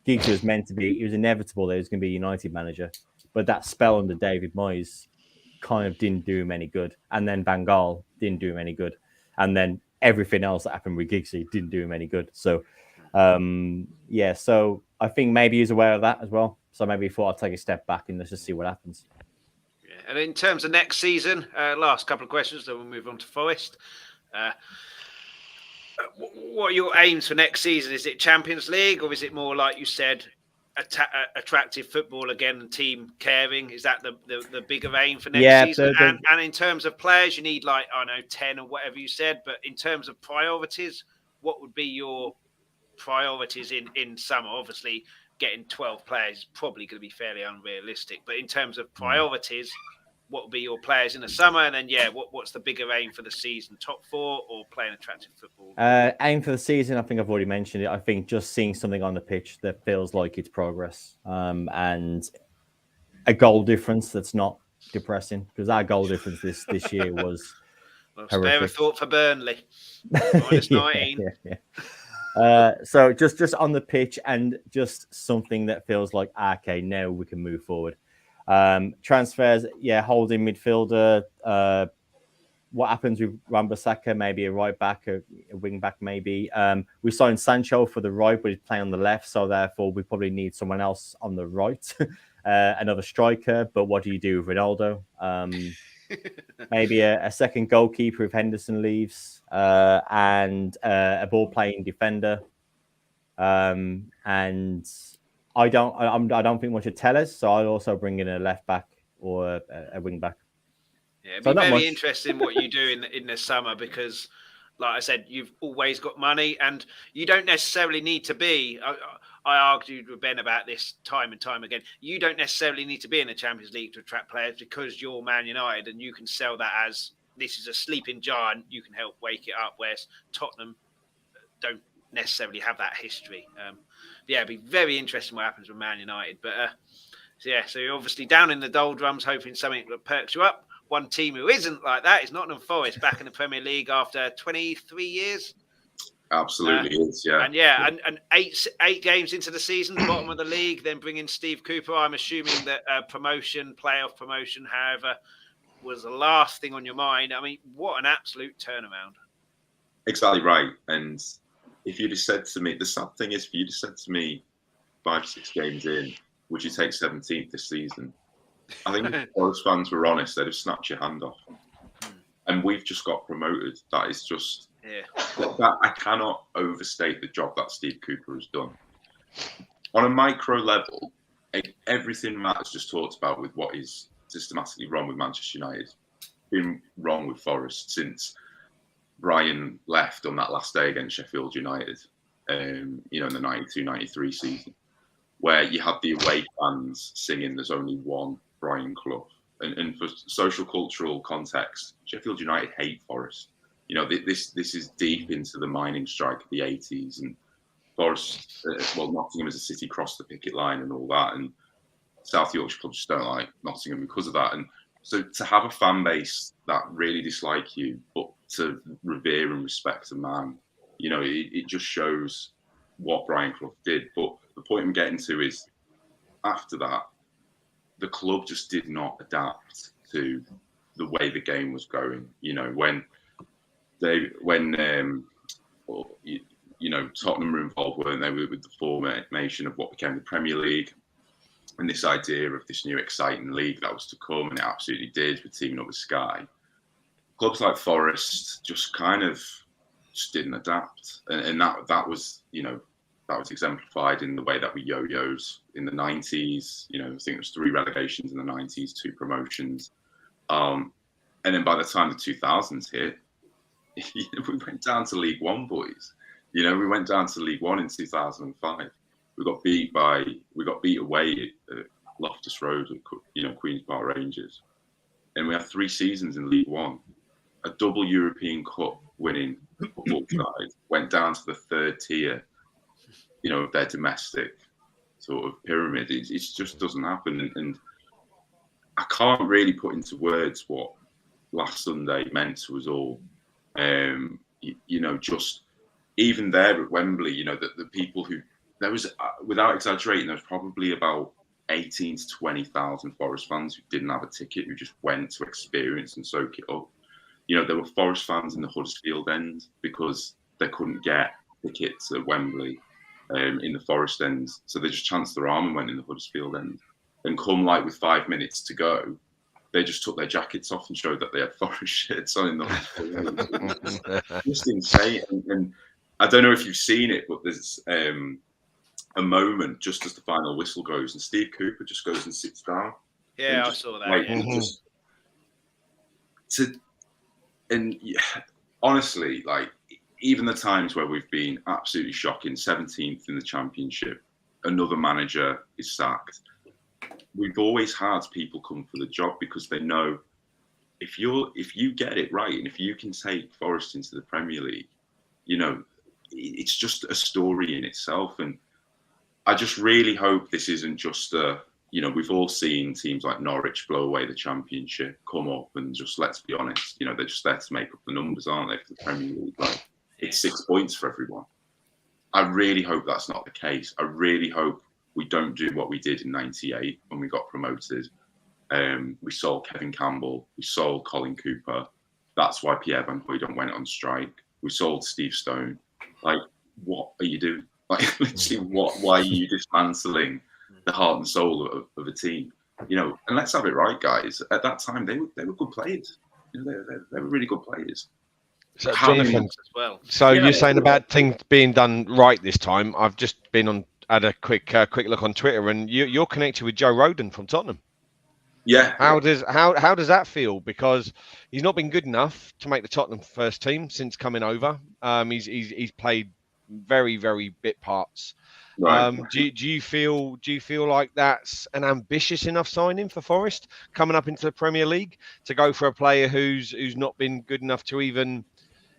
Giggsy was meant to be, it was inevitable that he was going to be a United manager. But that spell under David Moyes kind of didn't do him any good. And then Van Gaal didn't do him any good. And then everything else that happened with Giggsy didn't do him any good. So, so I think maybe he's aware of that as well. So maybe he thought I'd take a step back and let's just see what happens. Yeah. And in terms of next season, last couple of questions, then we'll move on to Forest. What are your aims for next season? Is it Champions League, or is it more, like you said, attractive football again and team caring? Is that the bigger aim for next season? And in terms of players, you need 10 or whatever you said. But in terms of priorities, what would be your priorities in summer? Obviously, getting 12 players is probably going to be fairly unrealistic. But in terms of priorities, what will be your players in the summer? And then, what's the bigger aim for the season? Top 4 or playing attractive football? Aim for the season, I think I've already mentioned it. I think just seeing something on the pitch that feels like it's progress, and a goal difference that's not depressing, because our goal difference this year was spare a thought for Burnley. -19. So just on the pitch and just something that feels like, okay, now we can move forward. Transfers, holding midfielder, what happens with Wan-Bissaka, maybe a right back, a wing back, maybe. We signed Sancho for the right, but he's playing on the left, so therefore we probably need someone else on the right, another striker. But what do you do with Ronaldo? Maybe a second goalkeeper if Henderson leaves, and a ball-playing defender. And I don't think much of Tellez, so I'll also bring in a left back or a wing back. Yeah, it'd be very interesting what you do in the summer because, like I said, you've always got money and you don't necessarily need to be. I argued with Ben about this time and time again. You don't necessarily need to be in the Champions League to attract players because you're Man United and you can sell that as this is a sleeping giant. You can help wake it up, whereas Tottenham don't necessarily have that history. It'd be very interesting what happens with Man United. But so you're obviously down in the doldrums, hoping something that perks you up. One team who isn't like that is Nottingham Forest, back in the Premier League after 23 years. Absolutely is, yeah. And eight games into the season, the bottom of the league, then bring in Steve Cooper. I'm assuming that playoff promotion, however, was the last thing on your mind. I mean, what an absolute turnaround. Exactly right. And if you'd have said to me, the sad thing is, if you'd have said to me 5-6 games in, would you take 17th this season? I think if Forest fans were honest, they'd have snapped your hand off. And we've just got promoted. That is just... That I cannot overstate the job that Steve Cooper has done. On a micro level, everything Matt has just talked about with what is systematically wrong with Manchester United, been wrong with Forest since Brian left on that last day against Sheffield United, in the 92-93 season, where you had the away fans singing "There's only one Brian Clough," and for social cultural context, Sheffield United hate Forest. This is deep into the mining strike of the 80s, and Forest, Nottingham as a city crossed the picket line and all that, and South Yorkshire clubs just don't like Nottingham because of that. And so to have a fan base that really dislike you, but to revere and respect a man, it just shows what Brian Clough did. But the point I'm getting to is, after that, the club just did not adapt to the way the game was going. Tottenham were involved, weren't they, with the formation of what became the Premier League and this idea of this new exciting league that was to come, and it absolutely did with teaming up with Sky. Clubs like Forest just didn't adapt, and that was exemplified in the way that we yo-yos in the 90s. I think there was 3 relegations in the 90s, 2 promotions, and then by the time the 2000s hit, we went down to League One, boys. We went down to League One in 2005. We got beat away at Loftus Road at Queen's Park Rangers, and we had 3 seasons in League One. A double European Cup winning football side went down to the 3rd tier, of their domestic sort of pyramid. It just doesn't happen, and I can't really put into words what last Sunday meant to us all. Just even there at Wembley, the people who, there was, without exaggerating, there was probably about 18 to 20,000 Forest fans who didn't have a ticket, who just went to experience and soak it up. There were Forest fans in the Huddersfield end because they couldn't get tickets at Wembley in the Forest end, so they just chanced their arm and went in the Huddersfield end. And come with 5 minutes to go, they just took their jackets off and showed that they had Forest shirts on in the Huddersfield. Just insane. And I don't know if you've seen it, but there's a moment just as the final whistle goes, and Steve Cooper just goes and sits down. Yeah, I saw that. Honestly, even the times where we've been absolutely shocking, 17th in the Championship, another manager is sacked. We've always had people come for the job because they know if you get it right, and if you can take Forest into the Premier League, it's just a story in itself. And I just really hope this isn't just we've all seen teams like Norwich blow away the Championship, come up, and just, let's be honest, they're just there to make up the numbers, aren't they, for the Premier League? It's 6 points for everyone. I really hope that's not the case. I really hope we don't do what we did in 98 when we got promoted. We sold Kevin Campbell, we sold Colin Cooper, That's why Pierre Van Hooydonk went on strike. We sold Steve Stone. Like, what are you doing? Like, literally, why are you dismantling the heart and soul of a team? You know, and let's have it right, guys. At that time, they were good players. You know, they were really good players. So, Jonathan, as well. So you're saying about things being done right this time. I've just been had a quick look on Twitter, and you're connected with Joe Rodon from Tottenham. Yeah. How does that feel? Because he's not been good enough to make the Tottenham first team since coming over. He's played very, very bit parts. Right. Do you feel like that's an ambitious enough signing for Forest coming up into the Premier League to go for a player who's not been good enough to even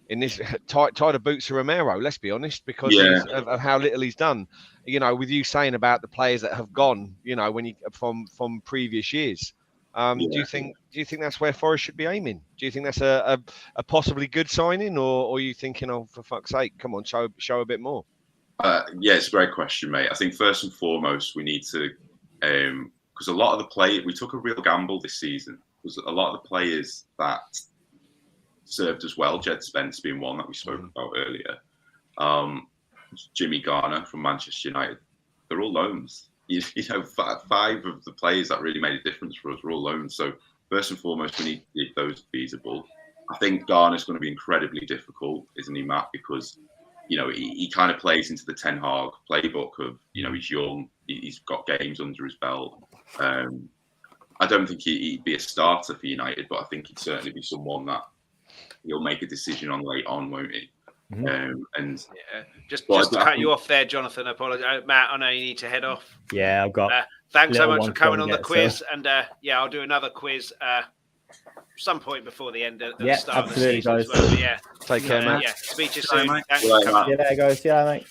in this tie the boots to Romero? Let's be honest, because of how little he's done. You know, with you saying about the players that have gone, you know, when you from previous years. Do you think that's where Forest should be aiming? Do you think that's a possibly good signing, or are you thinking, oh, for fuck's sake, come on, show a bit more? Yeah, it's a great question, mate. I think first and foremost, we need to, because a lot of the we took a real gamble this season. Because a lot of the players that served us well, Jed Spence being one that we spoke about earlier, Jimmy Garner from Manchester United, they're all loans. You know, five of the players that really made a difference for us were all loans. So first and foremost, we need to keep those feasible. I think Garner's going to be incredibly difficult, isn't he, Matt? Because you know, he kind of plays into the Ten Hag playbook of, you know, he's young, he's got games under his belt. I don't think he'd be a starter for United, but I think he'd certainly be someone that he'll make a decision on late on, won't he? And just to cut you off there, Jonathan, I apologise. Matt, I know you need to head off. Yeah, I've got. Thanks so much for coming on the quiz. So. And I'll do another quiz some point before the end of the start of the season guys. as well. But Take care, mate. Speak to you soon. Mate. Thanks for coming. See you later, guys. See you later, mate.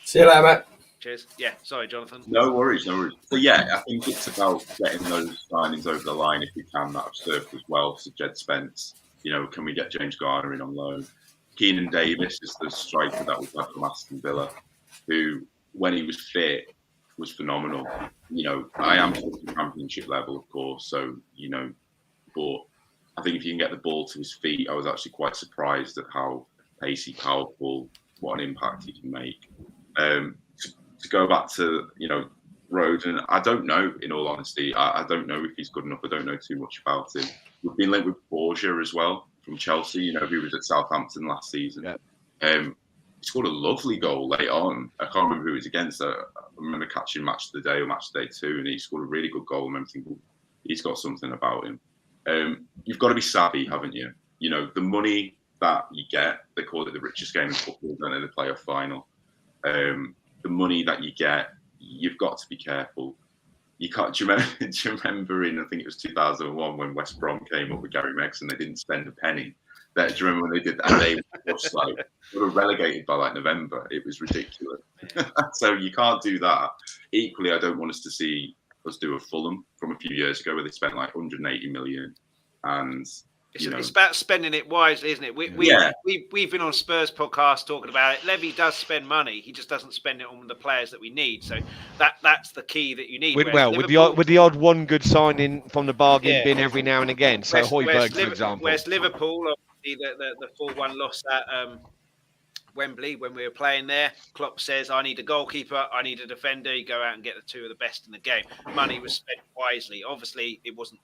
See you later, mate. Cheers. Sorry, Jonathan. No worries. So I think it's about getting those signings over the line if we can that have served as well. So Jed Spence, you know, can we get James Garner in on loan? Keenan Davis is the striker that we had from Aston Villa, who, when he was fit, was phenomenal. You know, I am talking championship level, of course. So, you know, but I think if you can get the ball to his feet, I was actually quite surprised at how pacey, powerful, what an impact he can make. To go back to, you know, Rodon, I don't know, in all honesty. I don't know if he's good enough. I don't know too much about him. We've been linked with Borgia as well from Chelsea, you know, who was at Southampton last season. He scored a lovely goal late on. I can't remember who it was against. I remember catching Match of the Day or Match of the Day 2, and he scored a really good goal. I remember thinking, he's got something about him. You've got to be savvy, haven't you? You know, the money that you get, they call it the richest game in football, don't they, the playoff final. The money that you get, you've got to be careful. You can't. Do you remember in, I think it was 2001 when West Brom came up with Gary Megson, they didn't spend a penny. Do you remember when they did that? And they were relegated by like November. It was ridiculous. So you can't do that. Equally, I don't want us to see us do a Fulham from a few years ago where they spent like 180 million. And it's about spending it wisely, isn't it? We've been on Spurs podcast talking about it. Levy does spend money; he just doesn't spend it on the players that we need. So that's the key that you need. With the odd one good signing from the bargain bin every now and again. So Højbjerg, for example. Whereas Liverpool, obviously the 4-1 loss at Wembley when we were playing there, Klopp says, "I need a goalkeeper, I need a defender." You go out and get the two of the best in the game. Money was spent wisely. Obviously, it wasn't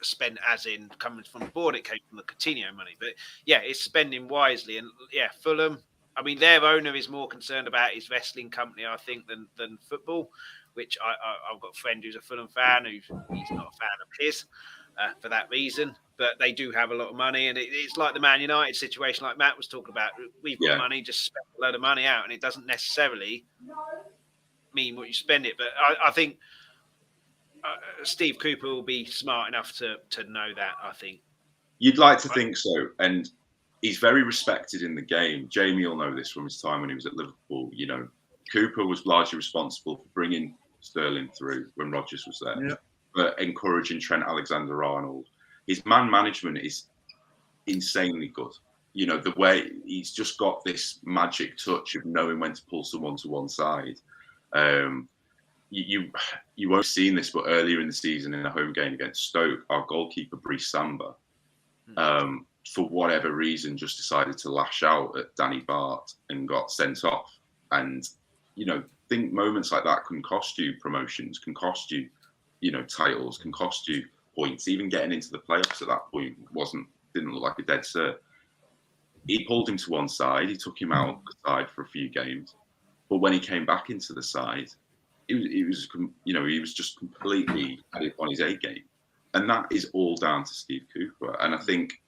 spent as in coming from the board, it came from the Coutinho money, but it's spending wisely. And Fulham, I mean, their owner is more concerned about his wrestling company, I think, than football, which I've got a friend who's a Fulham fan he's not a fan of his for that reason, but they do have a lot of money, and it's like the Man United situation like Matt was talking about. We've got money, just spend a load of money out, and it doesn't necessarily mean what you spend it, but I think Steve Cooper will be smart enough to know that, I think. You'd like to think so. And he's very respected in the game. Jamie will know this from his time when he was at Liverpool. You know, Cooper was largely responsible for bringing Sterling through when Rodgers was there, but encouraging Trent Alexander-Arnold. His man management is insanely good. You know, the way he's just got this magic touch of knowing when to pull someone to one side. You won't have seen this, but earlier in the season in a home game against Stoke, our goalkeeper, Brice Samba, for whatever reason, just decided to lash out at Danny Bart and got sent off. And, think moments like that can cost you promotions, can cost you, titles, can cost you points. Even getting into the playoffs at that point didn't look like a dead cert. He pulled him to one side. He took him out the side for a few games. But when he came back into the side, he was just completely on his A game. And that is all down to Steve Cooper. And I think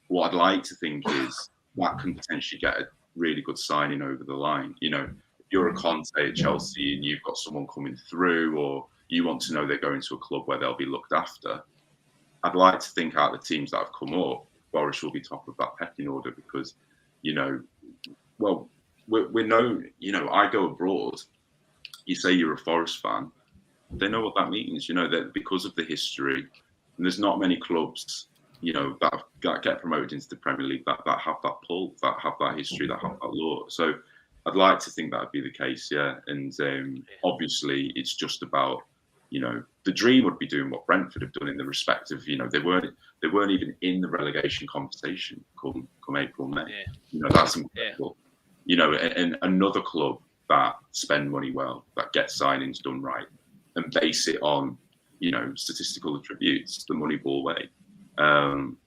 what I'd like to think is that can potentially get a really good signing over the line. If you're a Conte at Chelsea and you've got someone coming through, or you want to know they're going to a club where they'll be looked after, I'd like to think out the teams that have come up, Forest will be top of that pecking order because, we're known, I go abroad, you say you're a Forest fan, they know what that means, that because of the history, and there's not many clubs, that get promoted into the Premier League that have that pull, that have that history, that have that law. So I'd like to think that would be the case, yeah. And obviously it's just about, the dream would be doing what Brentford have done in the respect of, they weren't even in the relegation conversation come April, May. Yeah. That's incredible. And another club that spend money well, that get signings done right, and base it on, statistical attributes, the Moneyball way. And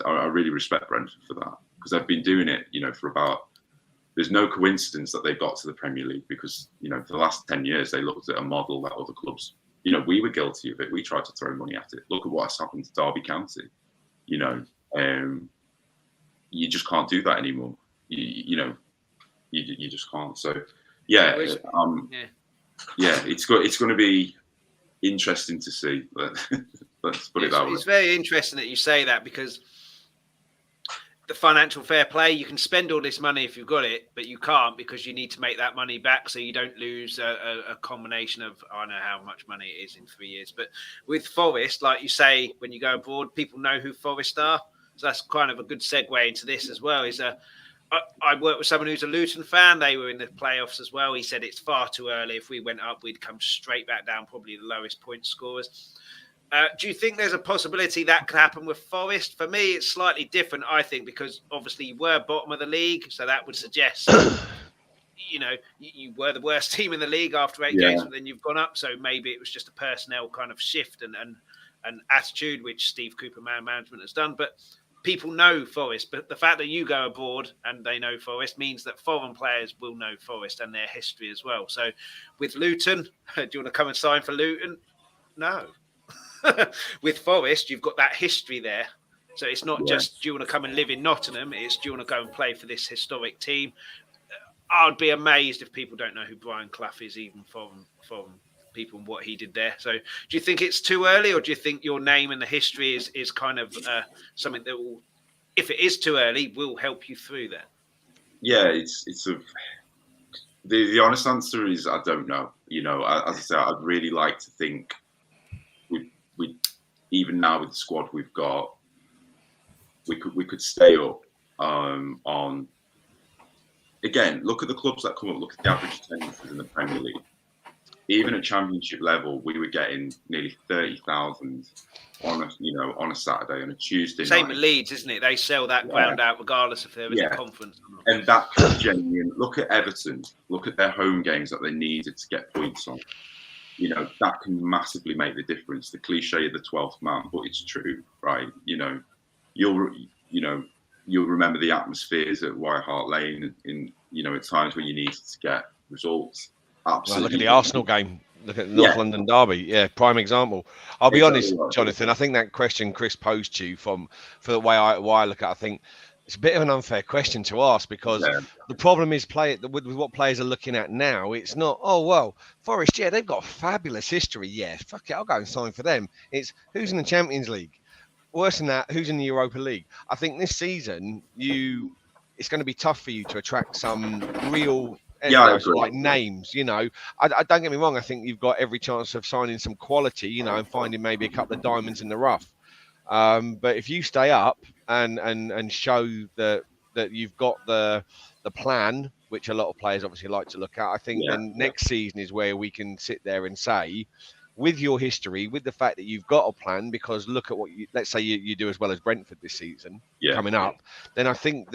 I really respect Brentford for that, because they've been doing it, for about. There's no coincidence that they got to the Premier League because, for the last 10 years, they looked at a model that other clubs, we were guilty of it. We tried to throw money at it. Look at what's happened to Derby County. You just can't do that anymore. You just can't. So, yeah, it's going to be interesting to see. Let's put it that way. It's very interesting that you say that, because the financial fair play, you can spend all this money if you've got it, but you can't because you need to make that money back so you don't lose a combination of, I don't know how much money it is in 3 years. But with Forest, like you say, when you go abroad, people know who Forest are. So that's kind of a good segue into this as well. I worked with someone who's a Luton fan. They were in the playoffs as well. He said it's far too early. If we went up, we'd come straight back down, probably the lowest point scorers. Do you think there's a possibility that could happen with Forest? For me, it's slightly different, I think, because obviously you were bottom of the league. So that would suggest, you were the worst team in the league after 8 games, but then you've gone up. So maybe it was just a personnel kind of shift and attitude, which Steve Cooper management has done. But people know Forest. But the fact that you go abroad and they know Forest means that foreign players will know Forest and their history as well. So with Luton, do you want to come and sign for Luton? No. With Forest, you've got that history there. So it's not just, do you want to come and live in Nottingham? It's, do you want to go and play for this historic team? I'd be amazed if people don't know who Brian Clough is, even from people and what he did there. So do you think it's too early, or do you think your name and the history is kind of something that will, if it is too early, will help you through that? Yeah, the honest answer is I don't know. As I said, I'd really like to think we even now with the squad we've got, we could stay up on. Again, look at the clubs that come up. Look at the average attendances in the Premier League. Even at Championship level, we were getting nearly 30,000 on a Saturday, on a Tuesday. Same night. with Leeds, isn't it? They sell that ground out regardless if there is a conference or not. And that genuine. Look at Everton. Look at their home games that they needed to get points on. That can massively make the difference. The cliche of the 12th man, but it's true, right? You'll remember the atmospheres at White Hart Lane in at times when you needed to get results. Absolutely. Well, look at the Arsenal game. Look at North London Derby. Yeah, prime example. I'll be honest, Jonathan. I think that question Chris posed to you for the way I look at it, I think it's a bit of an unfair question to ask, because the problem is with what players are looking at now. It's not, Forest, they've got a fabulous history. Yeah, fuck it, I'll go and sign for them. It's who's in the Champions League. Worse than that, who's in the Europa League. I think this season it's going to be tough for you to attract some real names. I don't get me wrong. I think you've got every chance of signing some quality, and finding maybe a couple of diamonds in the rough. But if you stay up and show that you've got the plan, which a lot of players obviously like to look at, I think then next season is where we can sit there and say, with your history, with the fact that you've got a plan, because look at what let's say you do as well as Brentford this season coming up, then I think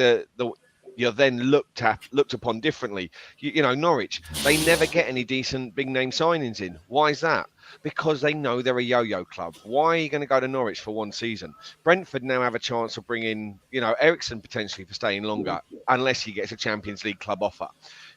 you're then looked upon differently. You know, Norwich, they never get any decent big name signings in. Why is that? Because they know they're a yo-yo club. Why are you going to go to Norwich for one season? Brentford now have a chance of bringing, you know, Ericsson potentially for staying longer, unless he gets a Champions League club offer.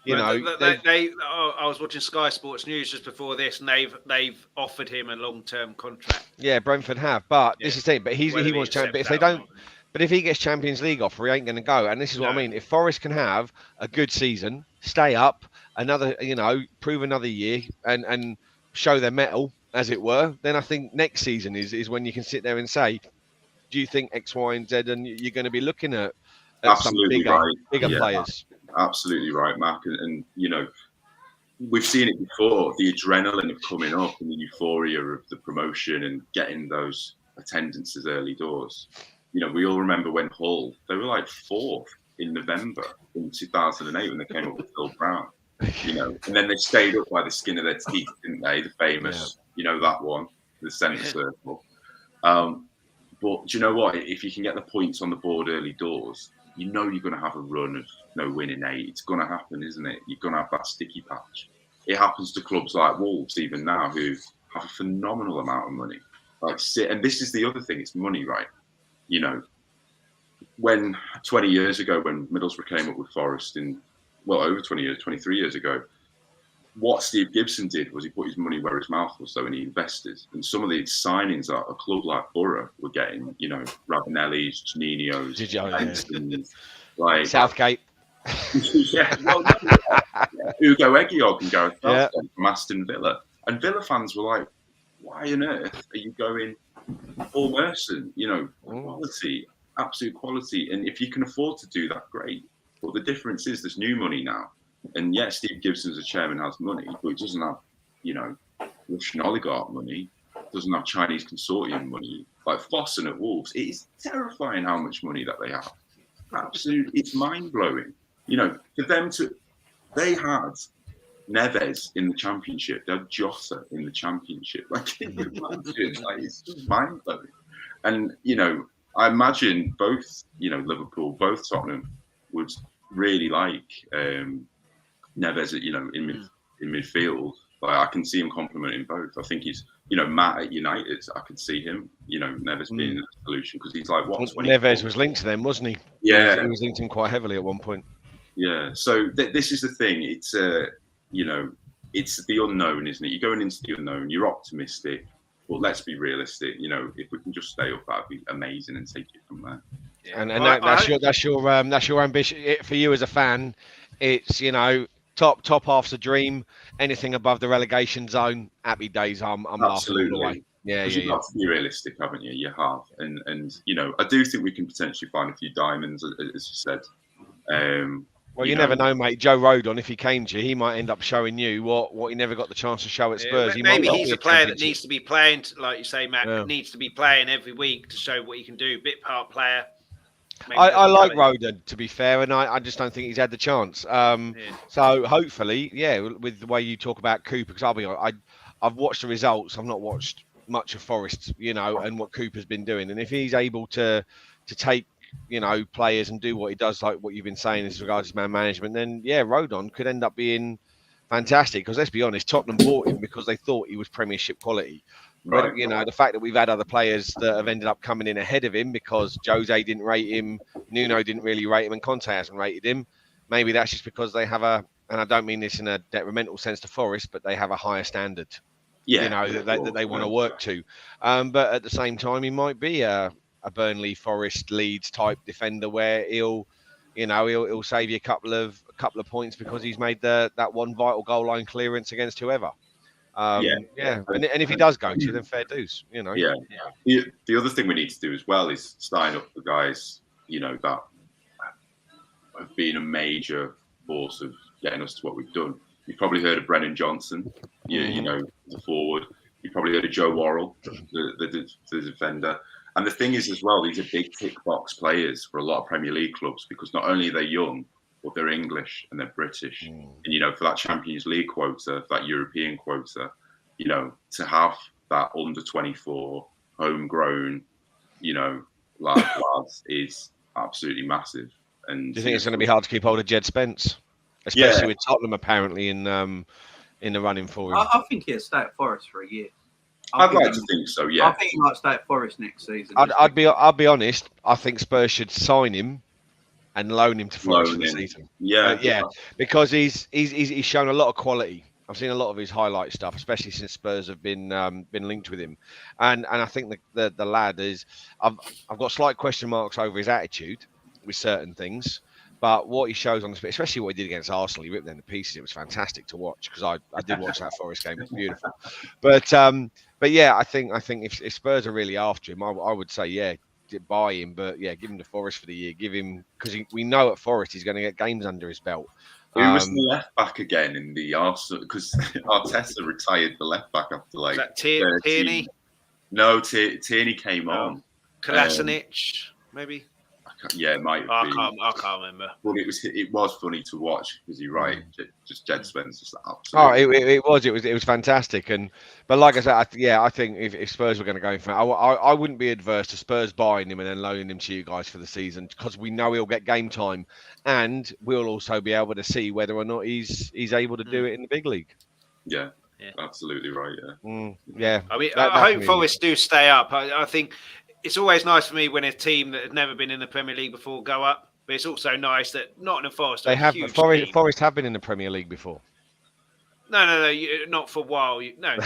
You know, I was watching Sky Sports News just before this, and they've offered him a long-term contract. Yeah, Brentford have, but this is it. But he wants Champions. But if they don't, but if he gets Champions League offer, he ain't going to go. And this is what I mean. If Forest can have a good season, stay up another, you know, prove another year, and show their mettle, as it were, then I think next season is when you can sit there and say, do you think X, Y, and Z, and you're going to be looking at some bigger players. Absolutely right, Mark. And you know, we've seen it before, the adrenaline of coming up and the euphoria of the promotion and getting those attendances early doors. You know, we all remember when Hull, they were like 4th in November in 2008 when they came up with Phil Brown. You know, and then they stayed up by the skin of their teeth, didn't they? The famous, you know, that one, the centre circle. But do you know what? If you can get the points on the board early doors, you know you're going to have a run of no winning 8. It's going to happen, isn't it? You're going to have that sticky patch. It happens to clubs like Wolves even now, who have a phenomenal amount of money. And this is the other thing, it's money, right? You know, when 20 years ago, when Middlesbrough came up with Forest over 20 years, 23 years ago, what Steve Gibson did was he put his money where his mouth was, so he invested. And some of the signings that a club like Borough were getting, you know, Ravanelli's, Janini's, like Southgate. Ugo Egiog and Gareth Southgate from Aston Villa. And Villa fans were like, why on earth are you going Paul Merson? You know, quality, absolute quality. And if you can afford to do that, great. But the difference is there's new money now. And yes, Steve Gibson as a chairman has money, but he doesn't have, you know, Russian oligarch money, doesn't have Chinese consortium money. Like Fossen at Wolves, it is terrifying how much money that they have. Absolutely, it's mind-blowing. You know, for them they had Neves in the Championship, they had Jota in the Championship. Like, can you imagine? Like, it's just mind-blowing. And, you know, I imagine both, you know, Liverpool, both Tottenham would really like Neves, you know, in midfield. Like, I can see him complimenting both. I think he's, you know, Matt at United, I could see him, you know, Neves being a solution because he's like, what? Neves was linked to them, wasn't he? Yeah. He was linked in quite heavily at one point. Yeah. So this is the thing. It's, you know, it's the unknown, isn't it? You're going into the unknown. You're optimistic, but let's be realistic. You know, if we can just stay up, that'd be amazing and take it from there. Yeah. And that's your ambition for you as a fan. It's, you know, top half's a dream. Anything above the relegation zone, happy days. I'm laughing all the way. Yeah, you've got to be realistic, haven't you? You have, and you know, I do think we can potentially find a few diamonds, as you said. Well, you never know, mate. Joe Rodon, if he came to you, he might end up showing you what he never got the chance to show at Spurs. Maybe he's a player that needs to be playing, like you say, Matt, needs to be playing every week to show what he can do. Bit part player. I like Rodon, to be fair, and I just don't think he's had the chance. So hopefully, with the way you talk about Cooper, because I've watched the results. I've not watched much of Forest, you know, and what Cooper's been doing. And if he's able to take, you know, players and do what he does, like what you've been saying as regards to man management, then Rodon could end up being fantastic. Because let's be honest, Tottenham bought him because they thought he was Premiership quality. Right. But, you know, the fact that we've had other players that have ended up coming in ahead of him because Jose didn't rate him, Nuno didn't really rate him, and Conte hasn't rated him. Maybe that's just because they have and I don't mean this in a detrimental sense to Forest, but they have a higher standard. You know, that they want to work to. But at the same time, he might be a Burnley, Forest, Leeds type defender where he'll save you a couple of points because he's made that one vital goal line clearance against whoever. And if he does go to, then fair dues, you know. The other thing we need to do as well is sign up the guys, you know, that have been a major force of getting us to what we've done. You've probably heard of Brennan Johnson, you know, the forward. You've probably heard of Joe Worrell, the defender. And the thing is as well, these are big tick box players for a lot of Premier League clubs because not only are they young, but they're English and they're British. And, you know, for that Champions League quota, that European quota, you know, to have that under 24 homegrown, you know, lads is absolutely massive. And do you think it's going to be hard to keep hold of Jed Spence, especially with Tottenham apparently in the running for him? I think he'll stay at Forest for a year. I'd like to think so. Yeah, I think he might stay at Forest next season. I'll be honest. I think Spurs should sign him and loan him to Forest for the season. Yeah, because he's shown a lot of quality. I've seen a lot of his highlight stuff, especially since Spurs have been linked with him, and I think the lad is. I've got slight question marks over his attitude with certain things, but what he shows on the, especially what he did against Arsenal, he ripped them to pieces. It was fantastic to watch because I did watch that Forest game. It was beautiful, but yeah, I think if Spurs are really after him, I would say buy him, but give him to Forest for the year. Give him because we know at Forest he's going to get games under his belt. Who was the left back again in the Arsenal? Because Arteta retired the left back after like Tierney. No, Tierney came on. Kolasinac, maybe. Yeah, it might. I can't remember. But it was funny to watch because you're right. Just Jed Spence, just absolutely. It was fantastic. But like I said, I think if Spurs were going to go for, I wouldn't be adverse to Spurs buying him and then loaning him to you guys for the season because we know he'll get game time, and we'll also be able to see whether or not he's able to do it in the big league. Yeah. Absolutely right. Yeah. I mean, I hope Forest do stay up. I think. It's always nice for me when a team that has never been in the Premier League before go up, but it's also nice that Nottingham Forest. Forest have been in the Premier League before. No, not for a while. No,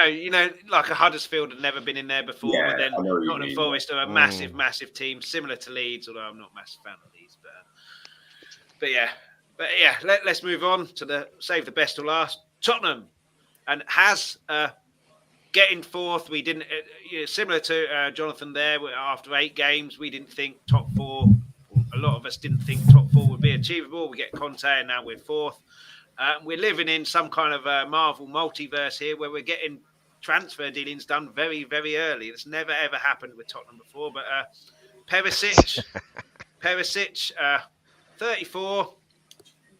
you know, like a Huddersfield had never been in there before, but then Nottingham Forest are a massive team, similar to Leeds. Although I'm not a massive fan of Leeds, but yeah. Let's move on to save the best to last. Tottenham, and has. Getting fourth, we didn't. Similar to Jonathan there, after 8 games, we didn't think top 4. A lot of us didn't think top 4 would be achievable. We get Conte, and now we're fourth. We're living in some kind of Marvel multiverse here, where we're getting transfer dealings done very, very early. It's never ever happened with Tottenham before. But Perisic, 34.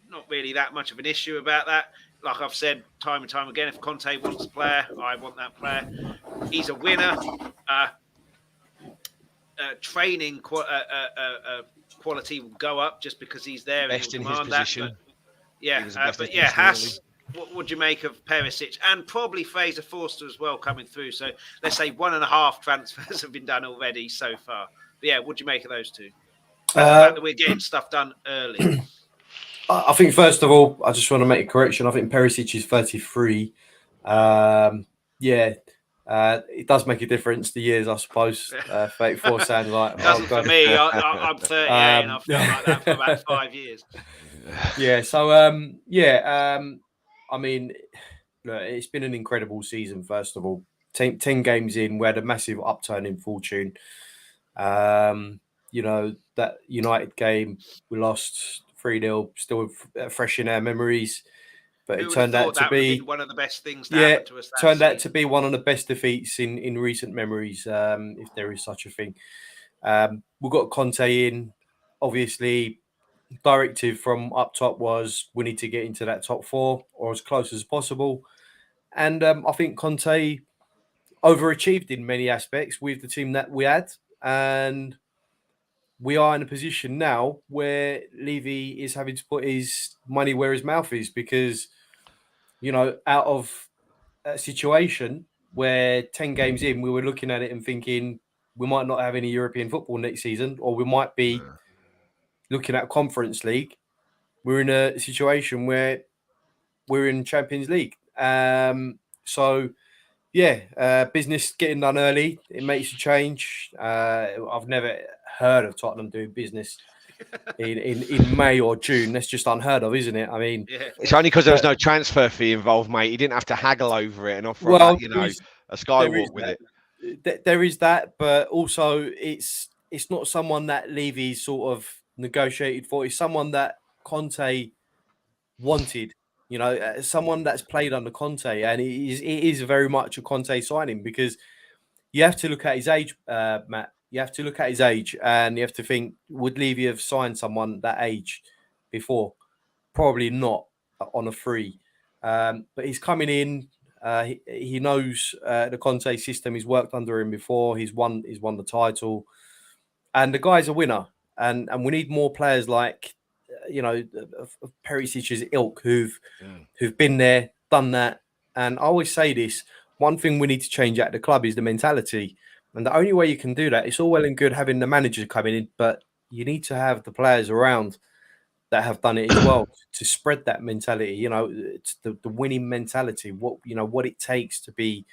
Not really that much of an issue about that. Like I've said time and time again, if Conte wants a player, I want that player. He's a winner. Training quality will go up just because he's there. Best in his position. Haas, what do you make of Perisic? And probably Fraser Forster as well coming through. So let's say 1.5 transfers have been done already so far. But yeah, what do you make of those two? The fact that we're getting stuff done early. I think, first of all, I just want to make a correction. I think Perisic is 33. It does make a difference, the years, I suppose. 34 sounds like... Doesn't for me. I'm 38 and I've felt like that for about 5 years. Yeah, so, I mean, look, it's been an incredible season, first of all. 10 games in, we had a massive upturn in fortune. You know, that United game, we lost 3-0, still fresh in our memories. But it turned out to be one of the best things to happen to us. Turned out to be one of the best defeats in recent memories, if there is such a thing. We've got Conte in. Obviously, directive from up top was we need to get into that top 4 or as close as possible. And I think Conte overachieved in many aspects with the team that we had. And we are in a position now where Levy is having to put his money where his mouth is because, you know, out of a situation where 10 games in, we were looking at it and thinking we might not have any European football next season, or we might be looking at Conference League. We're in a situation where we're in Champions League. Business getting done early, it makes a change. I've never heard of Tottenham doing business in May or June. That's just unheard of, isn't it? I mean, it's only because there was no transfer fee involved, mate. He didn't have to haggle over it and offer a skywalk with it. There is that, but also it's not someone that Levy sort of negotiated for. It's someone that Conte wanted. You know, someone that's played under Conte, and it is very much a Conte signing because you have to look at his age, Matt. You have to look at his age, and you have to think: would Levy have signed someone that age before? Probably not on a free. But he's coming in. He knows the Conte system. He's worked under him before. He's won the title, and the guy's a winner. And we need more players like of Perisic's ilk who've been there, done that. And I always say this: one thing we need to change at the club is the mentality. And the only way you can do that, it's all well and good having the manager coming in, but you need to have the players around that have done it as well to spread that mentality. It's the winning mentality. What it takes to be.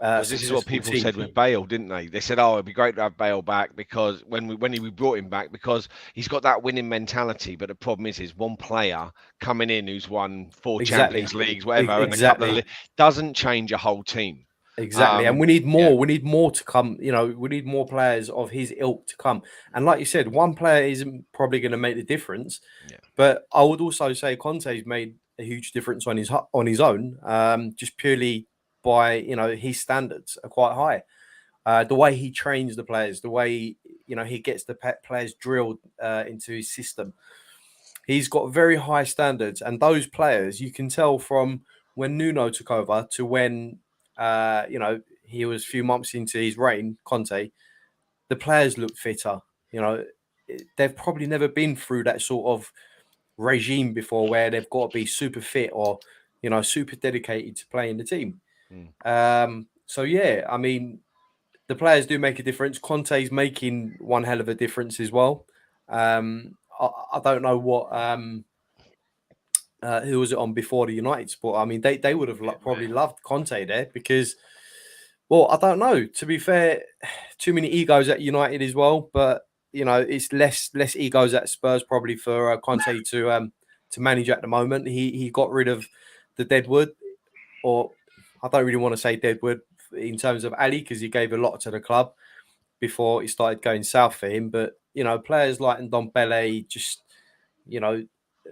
This is what people said with Bale, didn't they? They said, "Oh, it'd be great to have Bale back because when we brought him back because he's got that winning mentality." But the problem is one player coming in who's won 4 Champions Leagues, whatever, and a couple of doesn't change a whole team. Exactly, and we need more. Yeah. We need more to come. We need more players of his ilk to come. And like you said, one player isn't probably going to make the difference. Yeah. But I would also say Conte's made a huge difference on his own, just purely by his standards are quite high. The way he trains the players, the way he gets the players drilled into his system. He's got very high standards, and those players you can tell from when Nuno took over to when. He was a few months into his reign, Conte, the players looked fitter. They've probably never been through that sort of regime before where they've got to be super fit or, super dedicated to playing the team. So, yeah, I mean, the players do make a difference. Conte's making one hell of a difference as well. I don't know what... who was it on before the United sport? I mean, they would have probably loved Conte there because, well, I don't know. To be fair, too many egos at United as well. But it's less egos at Spurs probably for Conte to manage at the moment. He got rid of the deadwood, or I don't really want to say deadwood in terms of Ali because he gave a lot to the club before it started going south for him. But players like Ndombele just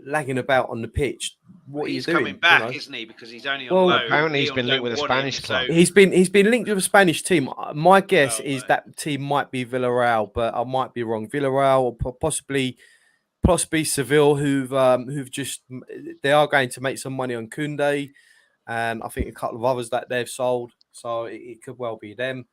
lagging about on the pitch. What he's coming back, isn't he? Because he's only on loan. Apparently, he's been linked with a Spanish club. So... He's been linked with a Spanish team. My guess is that team might be Villarreal, but I might be wrong. Villarreal or possibly Seville, who've just they are going to make some money on Koundé, and I think a couple of others that they've sold. So it could well be them.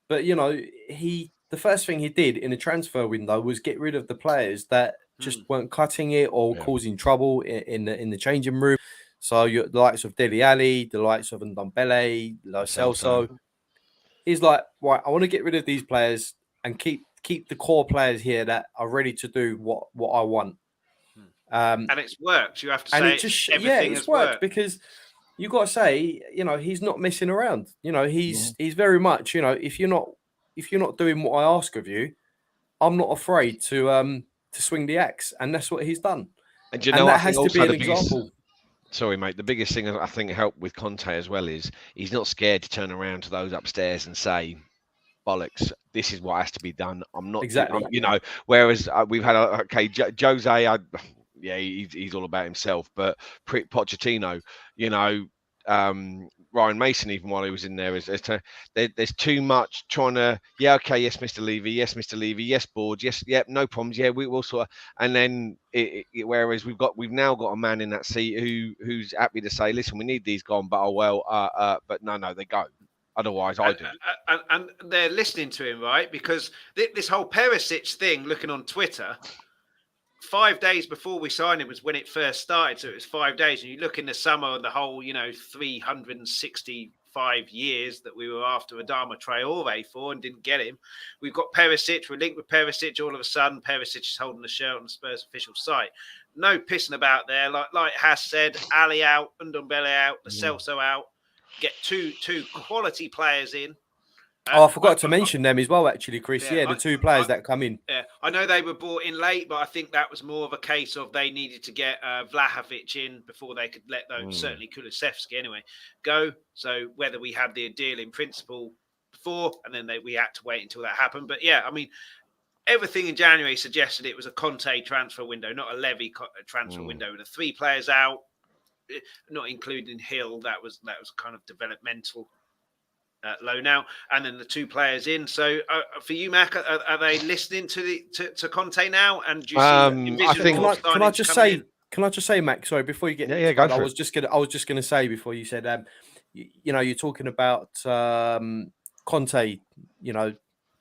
But the first thing he did in the transfer window was get rid of the players that just weren't cutting it or causing trouble in the changing room. So the likes of Dele Alli, the likes of Ndombele, Lo Celso. He's like, right, I want to get rid of these players and keep the core players here that are ready to do what I want. And it's worked. You have to say it's worked because you got to say, he's not messing around. He's very much, if you're not doing what I ask of you, I'm not afraid to swing the axe, and that's what he's done. And that has to be an example. Sorry, mate. The biggest thing I think helped with Conte as well is he's not scared to turn around to those upstairs and say, "Bollocks! This is what has to be done." I'm not exactly. Whereas we've had Jose. He's all about himself, but Pochettino, Ryan Mason, even while he was in there, there's too much trying to. Yes, Mr. Levy. Yes, Mr. Levy. Yes, boards. Yes, no problems. Yeah, we will sort of. And then whereas we've now got a man in that seat who's happy to say, listen, we need these gone, but but no, they go. Otherwise, I do. And they're listening to him, right? Because this whole Perisic thing, looking on Twitter. 5 days before we signed him was when it first started. So it was 5 days. And you look in the summer of the whole, 365 years that we were after Adama Traore for and didn't get him. We've got Perisic. We're linked with Perisic. All of a sudden, Perisic is holding the shirt on the Spurs official site. No pissing about there. Like Haas said, Ali out, Ndombele out, Lo Celso out. Get two quality players in. I forgot to mention them as well, actually, Chris. Yeah, the two players that come in. Yeah, I know they were brought in late, but I think that was more of a case of they needed to get Vlahovic in before they could let those, certainly Kulusevski anyway, go. So whether we had the deal in principle before, and then we had to wait until that happened. But yeah, I mean, everything in January suggested it was a Conte transfer window, not a Levy transfer window. The 3 players out, not including Hill, that was kind of developmental. Low now, and then the 2 players in. So for you, Mac, are they listening to Conte now? And do you see? Can I just say, Mac? Sorry, before you get, go. I was just gonna say before you said, you're talking about Conte,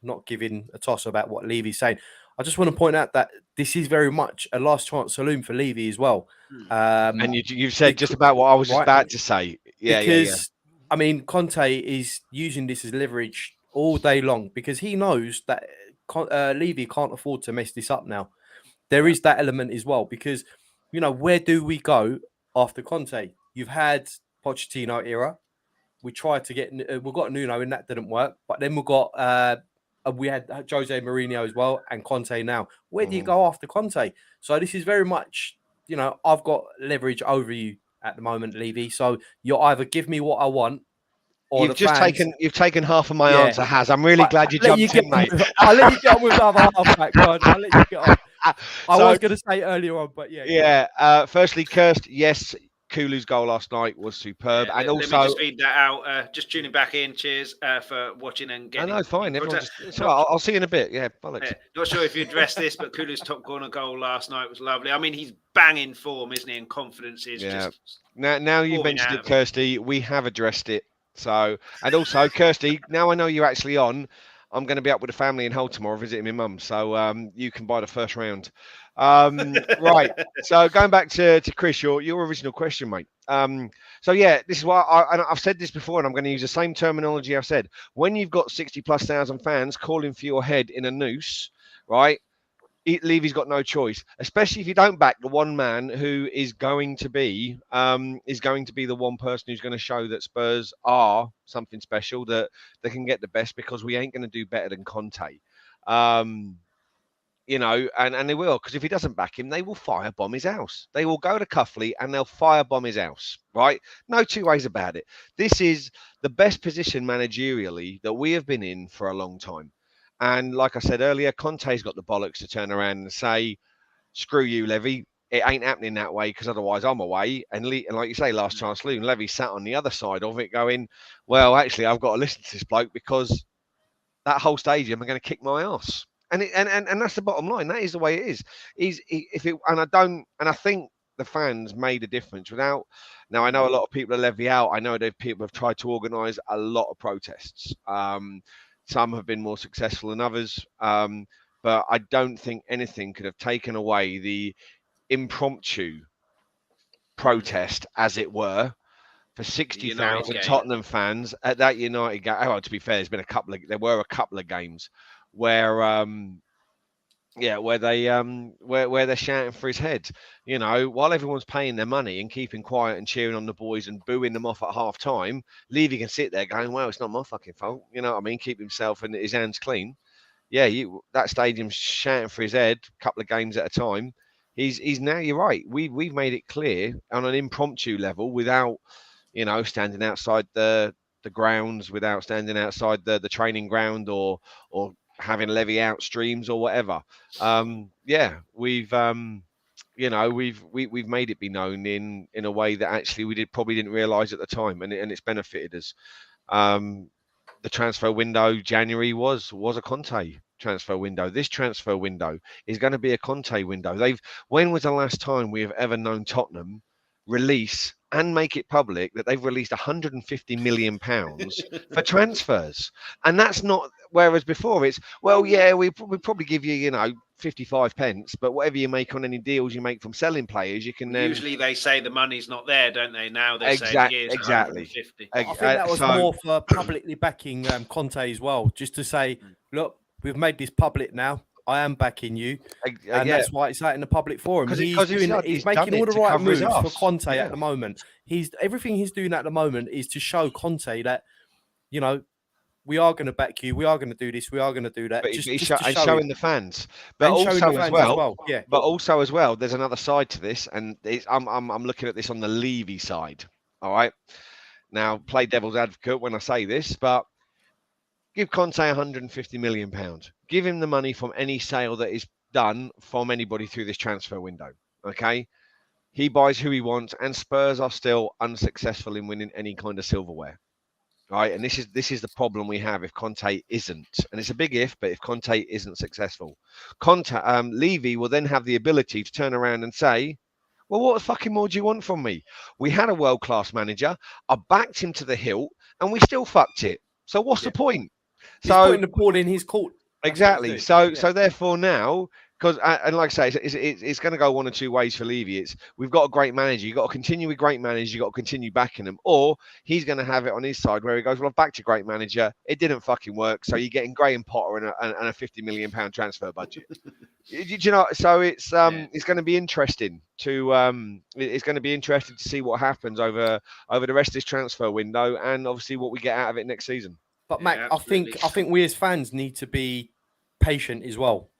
not giving a toss about what Levy's saying. I just want to point out that this is very much a last chance saloon for Levy as well. And you've said just about what I was just about to say. Because I mean, Conte is using this as leverage all day long because he knows that Levy can't afford to mess this up now. There is that element as well because, where do we go after Conte? You've had Pochettino era. We tried to get, we got Nuno and that didn't work. But then we had Jose Mourinho as well and Conte now. Where do you go after Conte? So this is very much, I've got leverage over you at the moment, Levy. So you'll either give me what I want, or you've taken half of my answer, Haz. I'm really glad you jumped in, mate. I'll let you get on with the other half, mate. God, I'll let you get on. I was going to say earlier on, but firstly, Kirst, yes, Kulu's goal last night was superb, and also let me just feed that out. Just tuning back in. Cheers for watching and getting. I know, fine. I'll see you in a bit. Yeah, bollocks. Not sure if you addressed this, but Kulu's top corner goal last night was lovely. I mean, he's banging form, isn't he? And confidence is just. Now you've mentioned it, Kirsty. We have addressed it. So, and also, Kirsty, now I know you're actually on. I'm going to be up with the family in Hull tomorrow visiting my mum. So you can buy the first round. Right. So going back to Chris, your original question, mate. So yeah, this is why I've said this before, and I'm going to use the same terminology I've said. When you've got 60,000+ fans calling for your head in a noose, right? Levy's got no choice, especially if you don't back the one man who is going to be the one person who's going to show that Spurs are something special, that they can get the best, because we ain't going to do better than Conte. And they will, because if he doesn't back him, they will firebomb his house. They will go to Cuffley and they'll firebomb his house, right? No two ways about it. This is the best position managerially that we have been in for a long time. And like I said earlier, Conte's got the bollocks to turn around and say, screw you, Levy. It ain't happening that way, because otherwise I'm away. And like you say, last chance saloon, Levy sat on the other side of it going, well, actually, I've got to listen to this bloke because that whole stadium are going to kick my ass. And that's the bottom line. That is the way it is. I think the fans made a difference without. Now, I know a lot of people are Levy out. I know that people have tried to organise a lot of protests. Some have been more successful than others, but I don't think anything could have taken away the impromptu protest, as it were, for 60,000 Tottenham fans at that United game. Oh, to be fair, there were a couple of games where where they're shouting for his head. While everyone's paying their money and keeping quiet and cheering on the boys and booing them off at half time, Levy can sit there going, well, it's not my fucking fault. You know what I mean? Keep himself and his hands clean. Yeah, that stadium's shouting for his head a couple of games at a time. He's now, you're right. We've made it clear on an impromptu level, without, standing outside the grounds, without standing outside the training ground or having Levy out streams or whatever. We've made it be known in a way that actually we probably didn't realise at the time, and it's benefited us. The transfer window, January, was a Conte transfer window. This transfer window is going to be a Conte window. When was the last time we have ever known Tottenham release and make it public that they've released £150 million for transfers? And that's not, whereas before it's, well, yeah, we probably give you, 55 pence, but whatever you make on any deals you make from selling players, you can then... Usually they say the money's not there, don't they? Now they say it is exactly. I think that was more for publicly backing Conte as well, just to say, look, we've made this public now. I am backing you, and that's why it's out in the public forum. He's making all the right moves for Conte at the moment. Everything he's doing at the moment is to show Conte that, we are going to back you. We are going to do this. We are going to do that. But showing the fans, but also as well, there's another side to this, and I'm looking at this on the Levy side. All right, now play devil's advocate when I say this, but give Conte £150 million. Give him the money from any sale that is done from anybody through this transfer window. Okay, he buys who he wants, and Spurs are still unsuccessful in winning any kind of silverware. Right, and this is the problem we have if Conte isn't, and it's a big if, but if Conte isn't successful, Levy will then have the ability to turn around and say, Well, what fucking more do you want from me? We had a world-class manager. I backed him to the hilt, and we still fucked it. So what's the point? He's putting the ball in his court. Exactly. So therefore now, because and like I say, it's going to go one or two ways for Levy. We've got a great manager. You've got to continue with great managers. You've got to continue backing them, or he's going to have it on his side where he goes, "Well, I've backed a great manager. It didn't fucking work. So you're getting Graham Potter and a £50 million transfer budget." You know, so it's going to be interesting to see what happens over the rest of this transfer window, and obviously what we get out of it next season. But Mac, I think we as fans need to be patient as well.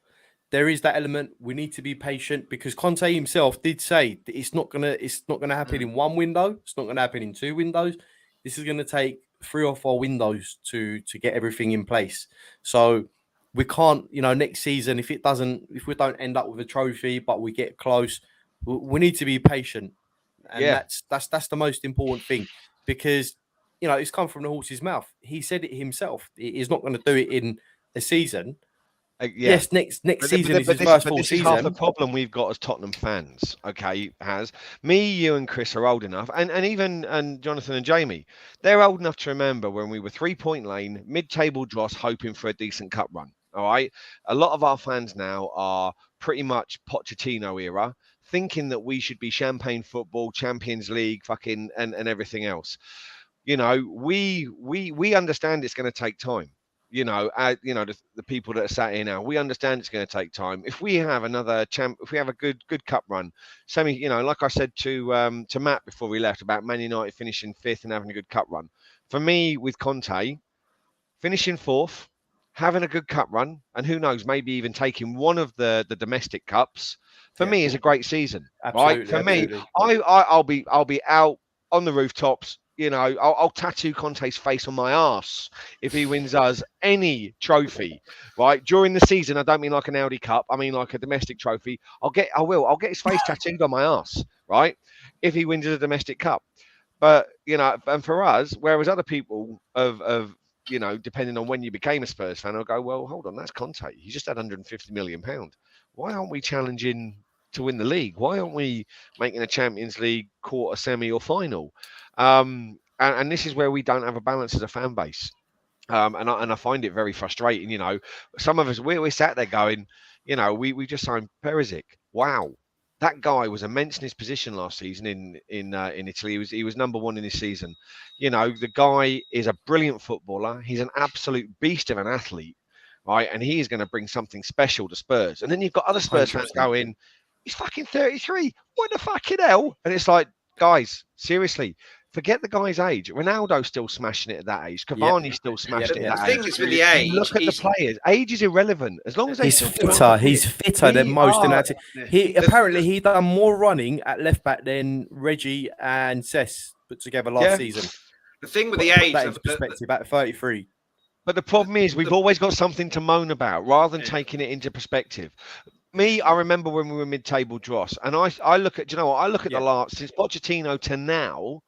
There is that element. We need to be patient because Conte himself did say that it's not gonna happen in one window. It's not gonna happen in two windows. This is gonna take 3 or 4 windows to get everything in place. So we can't, next season if we don't end up with a trophy, but we get close, we need to be patient, and that's the most important thing because it's come from the horse's mouth. He said it himself. He's not going to do it in a season. Yes, next season is his first full season. This is half the problem we've got as Tottenham fans. Okay, me, you, and Chris are old enough, and even Jonathan and Jamie, they're old enough to remember when we were 3 Point Lane, mid-table dross, hoping for a decent cup run. All right, a lot of our fans now are pretty much Pochettino era, thinking that we should be champagne football, Champions League, fucking and everything else. We understand it's going to take time. The people that are sat here now, we understand it's going to take time. If we have if we have a good cup run, like I said to Matt before we left about Man United finishing 5th and having a good cup run. For me, with Conte, finishing 4th, having a good cup run, and who knows, maybe even taking one of the domestic cups, for me is a great season. Absolutely, right? For me, I'll be out on the rooftops. I'll tattoo Conte's face on my arse if he wins us any trophy, right? During the season, I don't mean like an Audi Cup. I mean like a domestic trophy. I'll get his face tattooed on my arse, right? If he wins a domestic cup. But, and for us, whereas other people depending on when you became a Spurs fan, I'll go, well, hold on, that's Conte. He just had £150 million. Why aren't we challenging to win the league? Why aren't we making a Champions League quarter, semi, or final? And this is where we don't have a balance as a fan base. And I find it very frustrating. Some of us, we're sat there going, we just signed Perisic. Wow. That guy was immense in his position last season in Italy. He was number 1 in his season. The guy is a brilliant footballer. He's an absolute beast of an athlete, right? And he is going to bring something special to Spurs. And then you've got other Spurs 100%. Fans going, he's fucking 33. What the fucking hell? And it's like, guys, seriously, forget the guy's age. Ronaldo's still smashing it at that age. Cavani's still smashing it at that age. The thing is with the age, look at the players. Age is irrelevant as long as he's fitter than most in that team. He done more running at left back than Reggie and Cesc put together last season. The thing with the age, that into perspective, at 33. But the problem is we've always got something to moan about rather than taking it into perspective. I remember when we were mid-table dross, and I look at, the last, since Pochettino to now,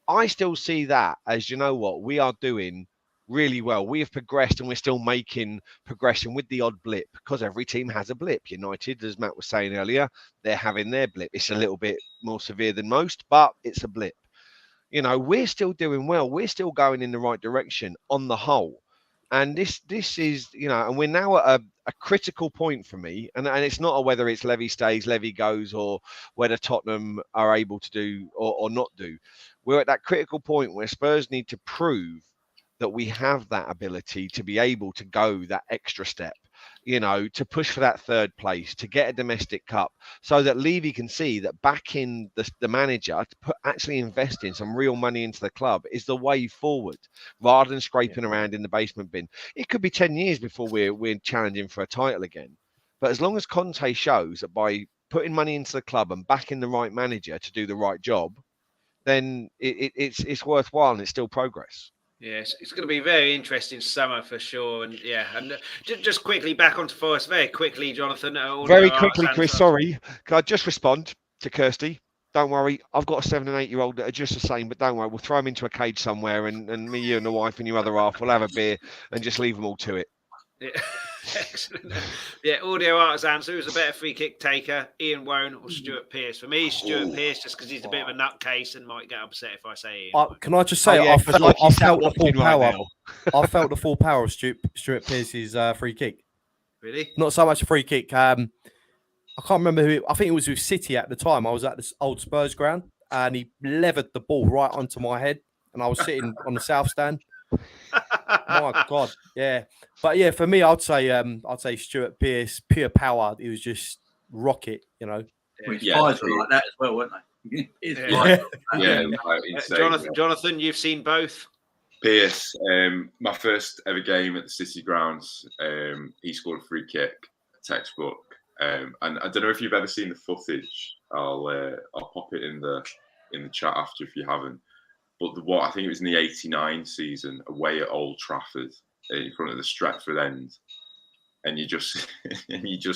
I still see that as, we are doing really well. We have progressed and we're still making progression with the odd blip because every team has a blip. United, as Matt was saying earlier, they're having their blip. It's a little bit more severe than most, but it's a blip. We're still doing well. We're still going in the right direction on the whole. And this is, and we're now at a critical point for me. And it's not whether it's Levy stays, Levy goes, or whether Tottenham are able to do or not do. We're at that critical point where Spurs need to prove that we have that ability to be able to go that extra step, to push for that 3rd place, to get a domestic cup, so that Levy can see that backing the manager to actually investing some real money into the club is the way forward, rather than scraping around in the basement bin. It could be 10 years before we're challenging for a title again. But as long as Conte shows that by putting money into the club and backing the right manager to do the right job, then it's worthwhile and it's still progress. Yes, it's going to be very interesting summer for sure. And just quickly back onto Forest, very quickly, Jonathan. Very quickly, Chris, sorry. Can I just respond to Kirsty? Don't worry, I've got a 7 and 8 year old that are just the same, but don't worry, we'll throw them into a cage somewhere and me, you and the wife and your other half will have a beer and just leave them all to it. Yeah. Excellent. Yeah, Audio Artisans. Who's a better free kick taker, Ian Wone or Stuart Pearce? For me, Stuart Pearce, just because he's a bit of a nutcase and might get upset if I say Ian Wone. Can I just say, yeah, I 'cause felt he's sat the full watching right power. now. I felt the full power of Stuart Pearce's free kick. Really? Not so much a free kick. I can't remember who. I think it was with City at the time. I was at this old Spurs ground, and he levered the ball right onto my head, and I was sitting on the south stand. My God, yeah. But yeah, for me, I'd say Stuart Pearce, pure power. He was just rocket, you know. Well, his fires were like that as well, weren't they? Insane. Jonathan, you've seen both. Pearce, my first ever game at the City grounds, he scored a free kick, textbook. And I don't know if you've ever seen the footage. I'll pop it in the chat after if you haven't. But I think it was in the '89 season, away at Old Trafford, in front of the Stretford end, and you just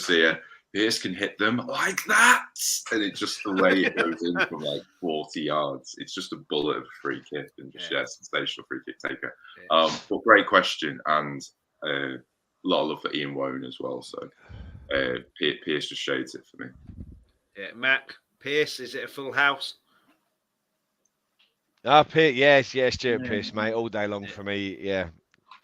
hear Pearce can hit them like that, and it's just the way it goes in from like 40 yards. It's just a bullet of a free kick, and just sensational free kick taker. But great question, and a lot of love for Ian Wone as well. So Pearce just shades it for me. Yeah, Mac, Pearce, is it a full house? Yes, Stuart Pearce, mate, all day long for me. Yeah,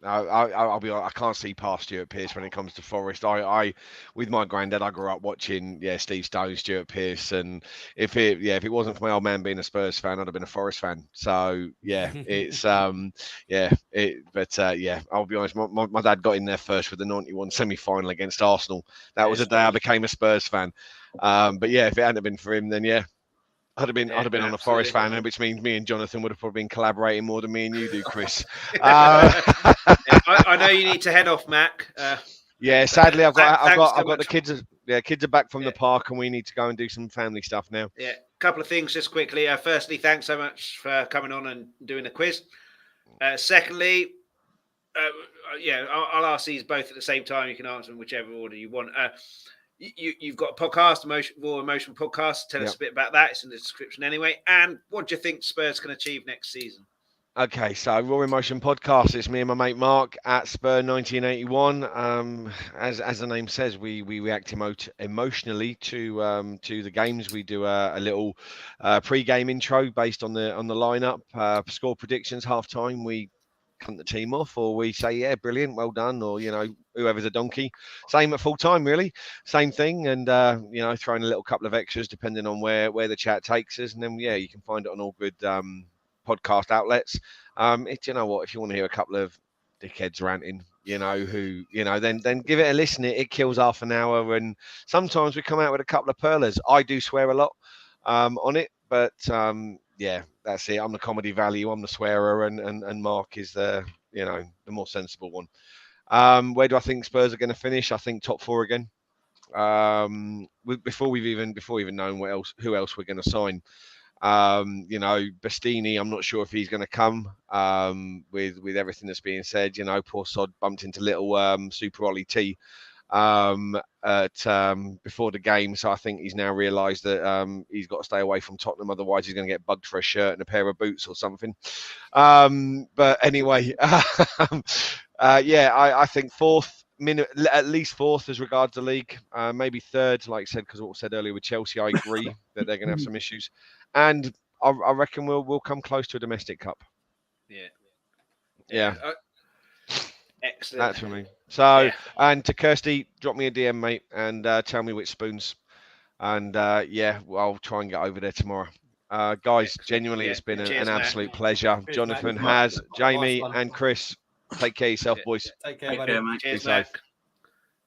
I'll be honest, I can't see past Stuart Pearce when it comes to Forest. I with my granddad, I grew up watching Steve Stone, Stuart Pearce, and if it wasn't for my old man being a Spurs fan, I'd have been a Forest fan. So it's I'll be honest, my dad got in there first with the '91 semi-final against Arsenal. That was the day I became a Spurs fan. But yeah, if it hadn't been for him, then I'd have been on a Forest fan, which means me and Jonathan would have probably been collaborating more than me and you do, Chris. I know you need to head off, Mac. Sadly, I've got the kids. Kids are back from the park, and we need to go and do some family stuff now. Yeah, a couple of things just quickly. Firstly, thanks so much for coming on and doing the quiz. Secondly, I'll ask these both at the same time. You can answer them whichever order you want. You've got a podcast, Raw Emotion Podcast. Tell us a bit about that. It's in the description anyway. And what do you think Spurs can achieve next season? Okay, so Raw Emotion Podcast. It's me and my mate Mark at Spur 1981. As the name says, we react emotionally to the games. We do a little pre-game intro based on the lineup, score predictions, half time. We cunt the team off, or we say brilliant, well done, or whoever's a donkey. Same at full time, really, same thing, and throwing a little couple of extras depending on where the chat takes us, and then you can find it on all good podcast outlets. If you want to hear a couple of dickheads ranting, then give it a listen. It kills half an hour, and sometimes we come out with a couple of pearlers. I do swear a lot on it, but that's it. I'm the comedy value. I'm the swearer, and Mark is the more sensible one. Where do I think Spurs are going to finish? I think top 4 again. Before we've even known who else we're going to sign. Bastini, I'm not sure if he's going to come. With everything that's being said, poor sod bumped into little Super Ollie T before the game, so I think he's now realised that he's got to stay away from Tottenham, otherwise he's going to get bugged for a shirt and a pair of boots or something. But anyway, I think at least 4th as regards the league, maybe 3rd, like I said, because what was said earlier with Chelsea, I agree that they're going to have some issues, and I reckon we'll come close to a domestic cup. Yeah. Excellent. That's for me. So, and to Kirsty, drop me a DM, mate, and tell me which spoons. And I'll try and get over there tomorrow. Guys, genuinely, it's been an absolute pleasure. Cheers, Jonathan, Matt. Jamie, Nice one. and Chris, take care of yourself, boys. Take care, buddy. mate. Cheers, Be safe.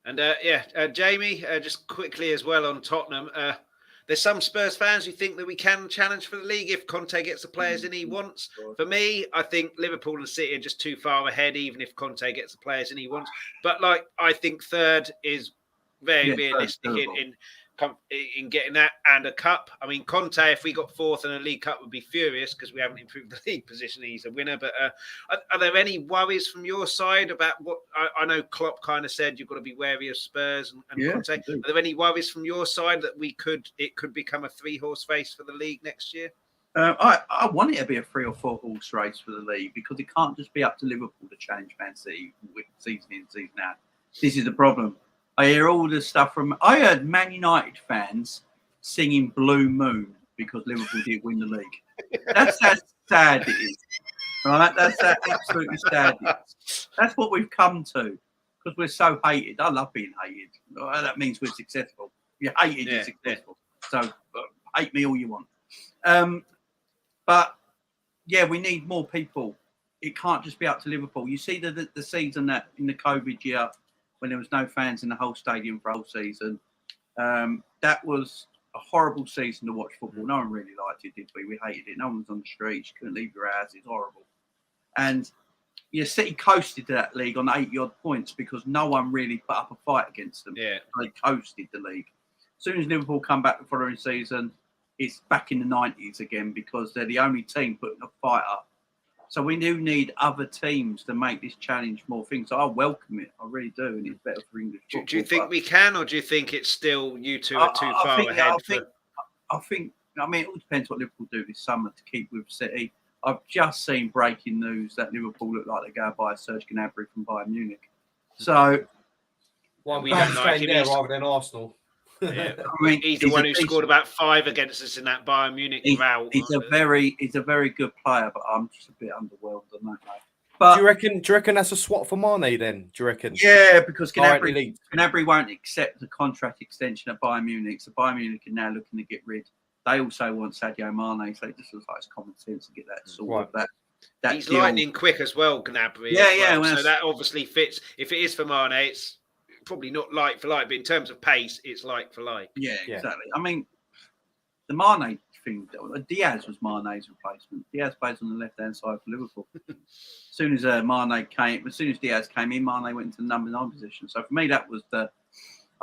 Mac. And Jamie, just quickly as well on Tottenham. There's some Spurs fans who think that we can challenge for the league if Conte gets the players in he wants. For me, I think Liverpool and City are just too far ahead, even if Conte gets the players in he wants. But I think 3rd is very realistic in getting that and a cup. I mean, Conte, if we got 4th and a League Cup, would be furious because we haven't improved the league position. He's a winner. But are there any worries from your side about what I know Klopp kind of said? You've got to be wary of Spurs and Conte. Are there any worries from your side that it could become a 3-horse race for the league next year? I want it to be a 3 or 4 horse race for the league, because it can't just be up to Liverpool to challenge Man City season in, season out. This is the problem. I hear all this stuff from. I heard Man United fans singing "Blue Moon" because Liverpool didn't win the league. That's how sad it is. Right? That's how absolutely sad it is. That's what we've come to because we're so hated. I love being hated. That means we're successful. You're hated, you're successful. So hate me all you want. But yeah, we need more people. It can't just be up to Liverpool. You see the season that in the COVID year when there was no fans in the whole stadium for a whole season. That was a horrible season to watch football. No one really liked it, did we? We hated it. No one was on the streets. Couldn't leave your house. It's horrible. And City coasted to that league on 80-odd points because no one really put up a fight against them. Yeah. They coasted the league. As soon as Liverpool come back the following season, it's back in the 90s again because they're the only team putting a fight up. So we do need other teams to make this challenge more things. So I welcome it. I really do. And it's better for English football. Do you think we can, or do you think it's still you two are too far ahead? I mean, it all depends what Liverpool do this summer to keep with City. I've just seen breaking news that Liverpool look like they're going to buy Serge Gnabry from Bayern Munich. So why we don't like him there rather than Arsenal? Yeah. I mean, he's the one who scored about 5 against us in that Bayern Munich rout. He's a very good player, but I'm just a bit underwhelmed on that. But do you reckon that's a swap for Mane then? Do you reckon? Yeah, because Gnabry won't accept the contract extension at Bayern Munich, so Bayern Munich are now looking to get rid. They also want Sadio Mane, so it just looks like it's common sense to get that sort of that. He's lightning quick as well, Gnabry. Yeah. So that obviously fits. If it is for Mane, it's probably not like for like, but in terms of pace, it's like for like. Yeah, exactly. I mean, the Mane thing, Diaz was Mane's replacement. Diaz plays on the left-hand side for Liverpool. As soon as Diaz came in, Mane went into the number 9 position. So for me, that was I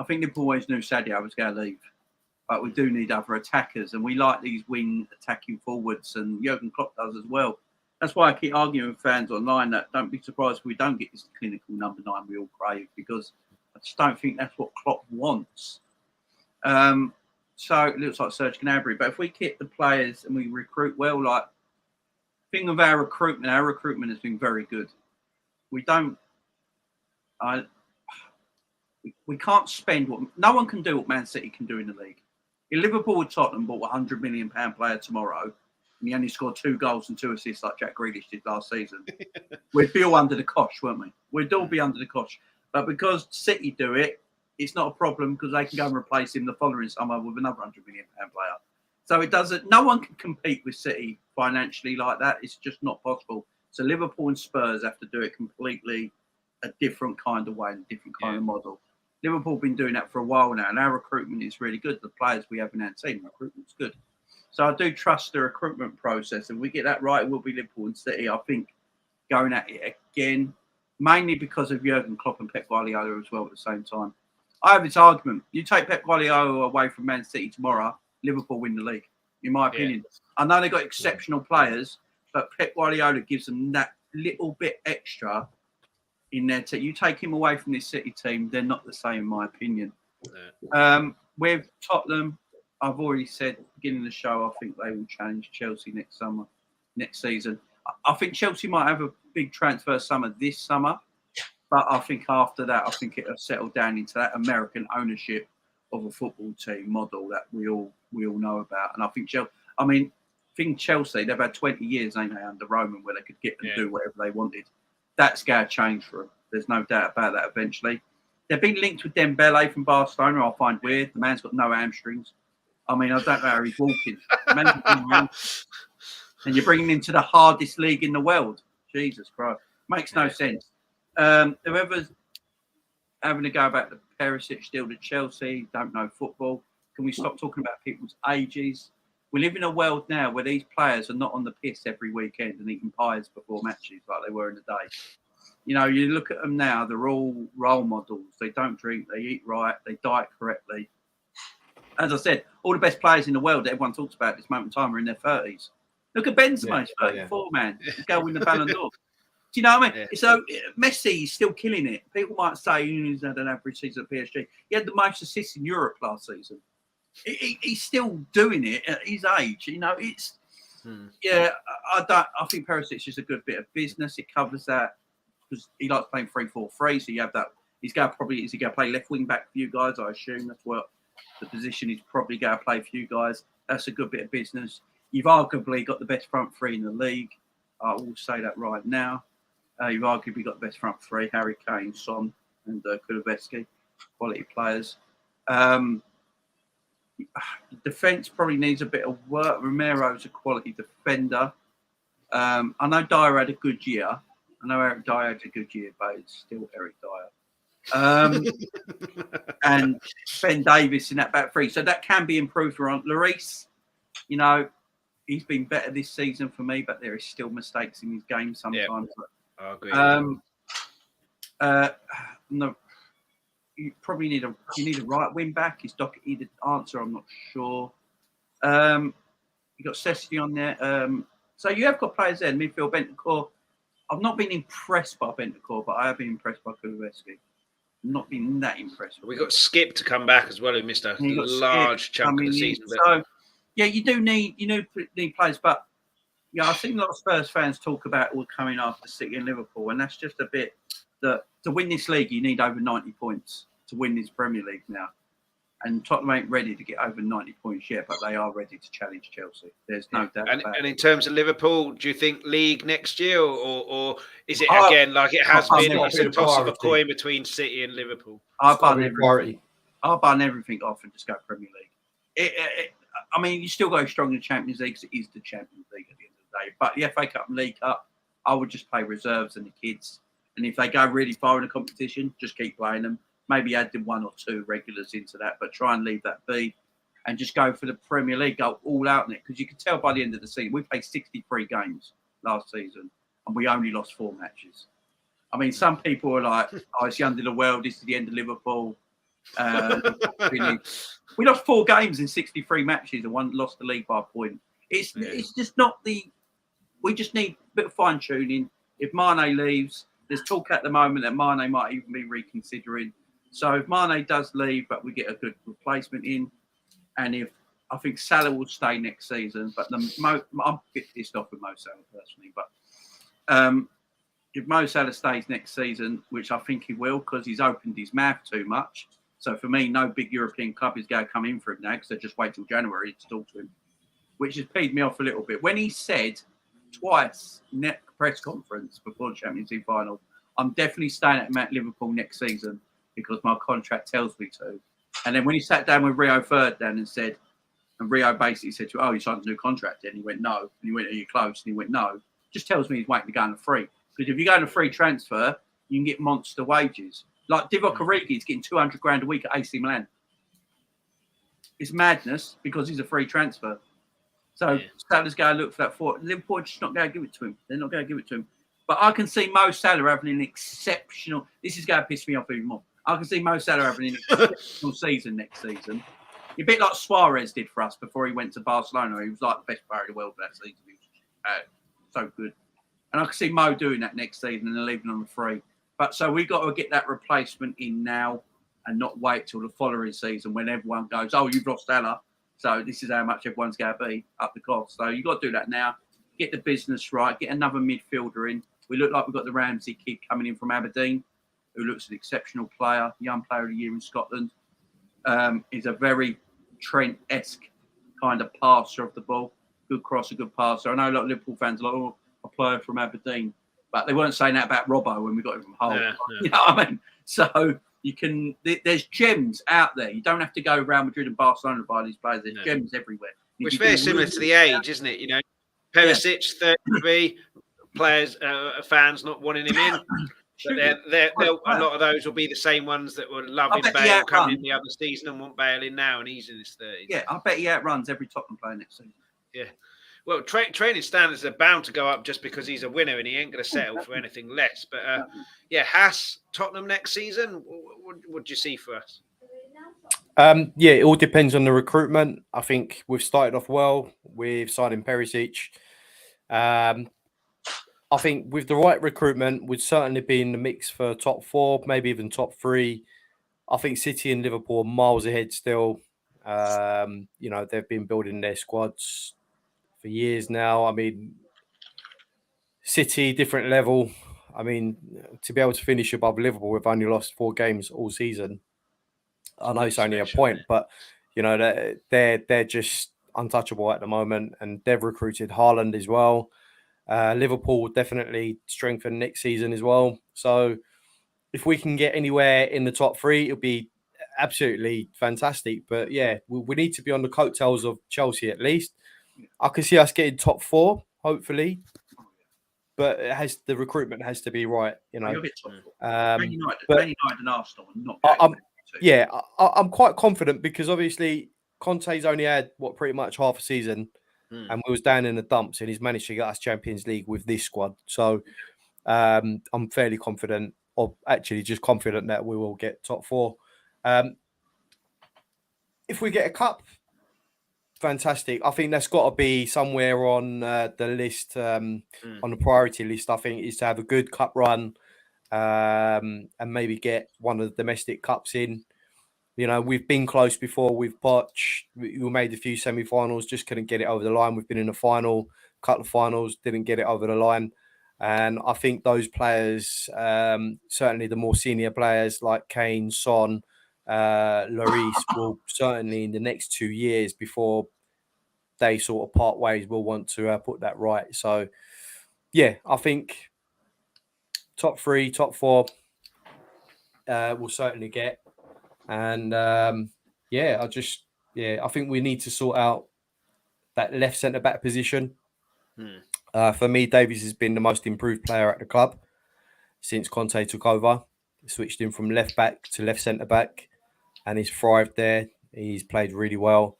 think Liverpool always knew Sadio was going to leave. But we do need other attackers, and we like these wing attacking forwards, and Jurgen Klopp does as well. That's why I keep arguing with fans online that don't be surprised if we don't get this clinical number 9 we all crave, because I just don't think that's what Klopp wants. So it looks like Serge Gnabry. But if we keep the players and we recruit well, like thing of our recruitment has been very good. We can't spend no one can do what Man City can do in the league. If Liverpool or Tottenham bought a £100 million player tomorrow, and he only scored 2 goals and 2 assists like Jack Grealish did last season, we'd be all under the cosh, wouldn't we? We'd all be under the cosh. But because City do it, it's not a problem because they can go and replace him the following summer with another £100 million player. So it doesn't. No one can compete with City financially like that. It's just not possible. So Liverpool and Spurs have to do it completely a different kind of way and a different kind of model. Liverpool have been doing that for a while now, and our recruitment is really good. The players we have in our team, recruitment's good. So I do trust the recruitment process. If we get that right, it will be Liverpool and City. I think going at it again, mainly because of Jurgen Klopp and Pep Guardiola as well at the same time. I have this argument. You take Pep Guardiola away from Man City tomorrow, Liverpool win the league, in my opinion. I know they've got exceptional players, but Pep Guardiola gives them that little bit extra in their team. You take him away from this City team, they're not the same, in my opinion. With Tottenham, I've already said at the beginning of the show, I think they will challenge Chelsea next season. I think Chelsea might have a big transfer summer this summer, but I think after that, I think it'll settle down into that American ownership of a football team model that we all know about. And I think Chelsea, they've had 20 years, ain't they, under Roman, where they could get and do whatever they wanted. That's going to change for them. There's no doubt about that eventually. They've been linked with Dembele from Barcelona. I find weird. The man's got no hamstrings. I mean, I don't know how he's walking. And you're bringing him to the hardest league in the world. Jesus Christ. Makes no sense. Whoever's having to go about the Perisic deal to Chelsea, don't know football. Can we stop talking about people's ages? We live in a world now where these players are not on the piss every weekend and eating pies before matches like they were in the day. You know, you look at them now, they're all role models. They don't drink, they eat right, they diet correctly. As I said, all the best players in the world that everyone talks about at this moment in time are in their 30s. Look at Benzema, he's 34, man. He's going to win the Ballon d'Or. Do you know what I mean? So Messi is still killing it. People might say he's had an average season at PSG. He had the most assists in Europe last season. He's still doing it at his age. You know, it's I think Perisic is a good bit of business. It covers that because he likes playing 3-4-3. So you have that Is he going to play left wing back for you guys? I assume that's what the position he's probably going to play for you guys. That's a good bit of business. You've arguably got the best front three in the league. I will say that right now. You've arguably got the best front three: Harry Kane, Son, and Kulusevski, quality players. Defence probably needs a bit of work. Romero's a quality defender. I know Dyer had a good year. I know Eric Dyer had a good year, but it's still Eric Dyer. And Ben Davies in that back three. So that can be improved on. Lloris, you know, he's been better this season for me, but there is still mistakes in his game sometimes. I agree. No, you probably need a right wing back. Is Doherty the answer? I'm not sure. You got Cessy on there. So you have got players there in midfield. Bentancur. I've not been impressed by Bentancur, but I have been impressed by Kulusevski. Not been that impressed. We got Skip to come back as well, who missed a large chunk of the season. So yeah, you need players, but yeah, I've seen a lot of Spurs fans talk about all coming after City and Liverpool, and that's just a bit that to win this league you need over 90 points to win this Premier League now. And Tottenham ain't ready to get over 90 points yet, but they are ready to challenge Chelsea. There's no doubt about it. And in terms of Liverpool, do you think league next year, or is it again like it has been? It's a toss of a coin between City and Liverpool. I'll bun everything off and just go Premier League. I mean, you still go strong in the Champions League because it is the Champions League at the end of the day. But the FA Cup and League Cup, I would just play reserves and the kids. And if they go really far in the competition, just keep playing them. Maybe add one or two regulars into that, but try and leave that be and just go for the Premier League, go all out in it. Because you can tell by the end of the season, we played 63 games last season and we only lost 4 matches. I mean, some people are like, oh, it's the end of the world, this is the end of Liverpool. We lost 4 games in 63 matches and lost the league by a point. It's just not we just need a bit of fine tuning. If Mane leaves, there's talk at the moment that Mane might even be reconsidering. So if Mane does leave, but we get a good replacement in, and if I think Salah will stay next season, but I'm a bit pissed off with Mo Salah personally. But if Mo Salah stays next season, which I think he will, because he's opened his mouth too much. So for me, no big European club is going to come in for him now because they just wait till January to talk to him, which has peed me off a little bit. When he said twice in that press conference before the Champions League final, I'm definitely staying at Liverpool next season because my contract tells me to. And then when he sat down with Rio Ferdinand and said, and Rio basically said to him, oh, you signed a new contract? And he went, no. And he went, are you close? And he went, no. Just tells me he's waiting to go on a free. Because if you go on a free transfer, you can get monster wages. Like Divock Origi is getting 200 grand a week at AC Milan. It's madness because he's a free transfer. So Salah's going to look for that for Liverpool. Just not going to give it to him. They're not going to give it to him. But I can see Mo Salah having an exceptional. This is going to piss me off even more. I can see Mo Salah having an exceptional season next season. A bit like Suarez did for us before he went to Barcelona. He was like the best player in the world for that season. He was so good. And I can see Mo doing that next season and then leaving on the free. But so we've got to get that replacement in now and not wait till the following season when everyone goes, oh, you've lost Salah. So this is how much everyone's going to be up the cost. So you've got to do that now. Get the business right. Get another midfielder in. We look like we've got the Ramsey kid coming in from Aberdeen, who looks an exceptional player, young player of the year in Scotland. He's a very Trent-esque kind of passer of the ball. Good crosser, good passer. I know a lot of Liverpool fans are like, oh, a player from Aberdeen. But they weren't saying that about Robbo when we got him from Hull. Yeah. You know what I mean? So you can, there's gems out there. You don't have to go Real Madrid and Barcelona to buy these players. There's gems everywhere. Which is very similar to the age, isn't it? You know, Perisic, 33, players, fans not wanting him in. But a lot of those will be the same ones that were loving Bale coming in the other season and want Bale in now, and he's in his 30s. Yeah, I bet he outruns every Tottenham player next season. Yeah. Well, training standards are bound to go up just because he's a winner and he ain't going to settle for anything less. But, Haas, Tottenham next season, what do you see for us? It all depends on the recruitment. I think we've started off well with signing Perisic. I think with the right recruitment, we'd certainly be in the mix for top 4, maybe even top 3. I think City and Liverpool are miles ahead still. They've been building their squads for years now. I mean, City, different level. I mean, to be able to finish above Liverpool, we've only lost 4 games all season. I know it's only a point, but you know they're just untouchable at the moment, and they've recruited Haaland as well. Liverpool will definitely strengthen next season as well. So if we can get anywhere in the top 3, it'll be absolutely fantastic. But yeah, we need to be on the coattails of Chelsea at least. I can see us getting top 4, hopefully. But the recruitment has to be right, you know. You'll get top 4. Man United and Arsenal are not I'm quite confident because obviously Conte's only had pretty much half a season, and we was down in the dumps, and he's managed to get us Champions League with this squad. So I'm fairly confident, or actually just confident that we will get top 4. If we get a cup, fantastic. I think that's got to be somewhere on the list, on the priority list. I think is to have a good cup run, and maybe get one of the domestic cups in. You know, we've been close before with Poch. We made a few semi-finals, just couldn't get it over the line. We've been in a final, couple of finals, didn't get it over the line. And I think those players, certainly the more senior players like Kane, Son, Lloris, will certainly in the next 2 years before they sort of part ways, will want to put that right. So, yeah, I think top 3, top 4 we'll certainly get. And I think we need to sort out that left centre back position. For me, Davies has been the most improved player at the club since Conte took over. Switched him from left back to left centre back, and he's thrived there. He's played really well,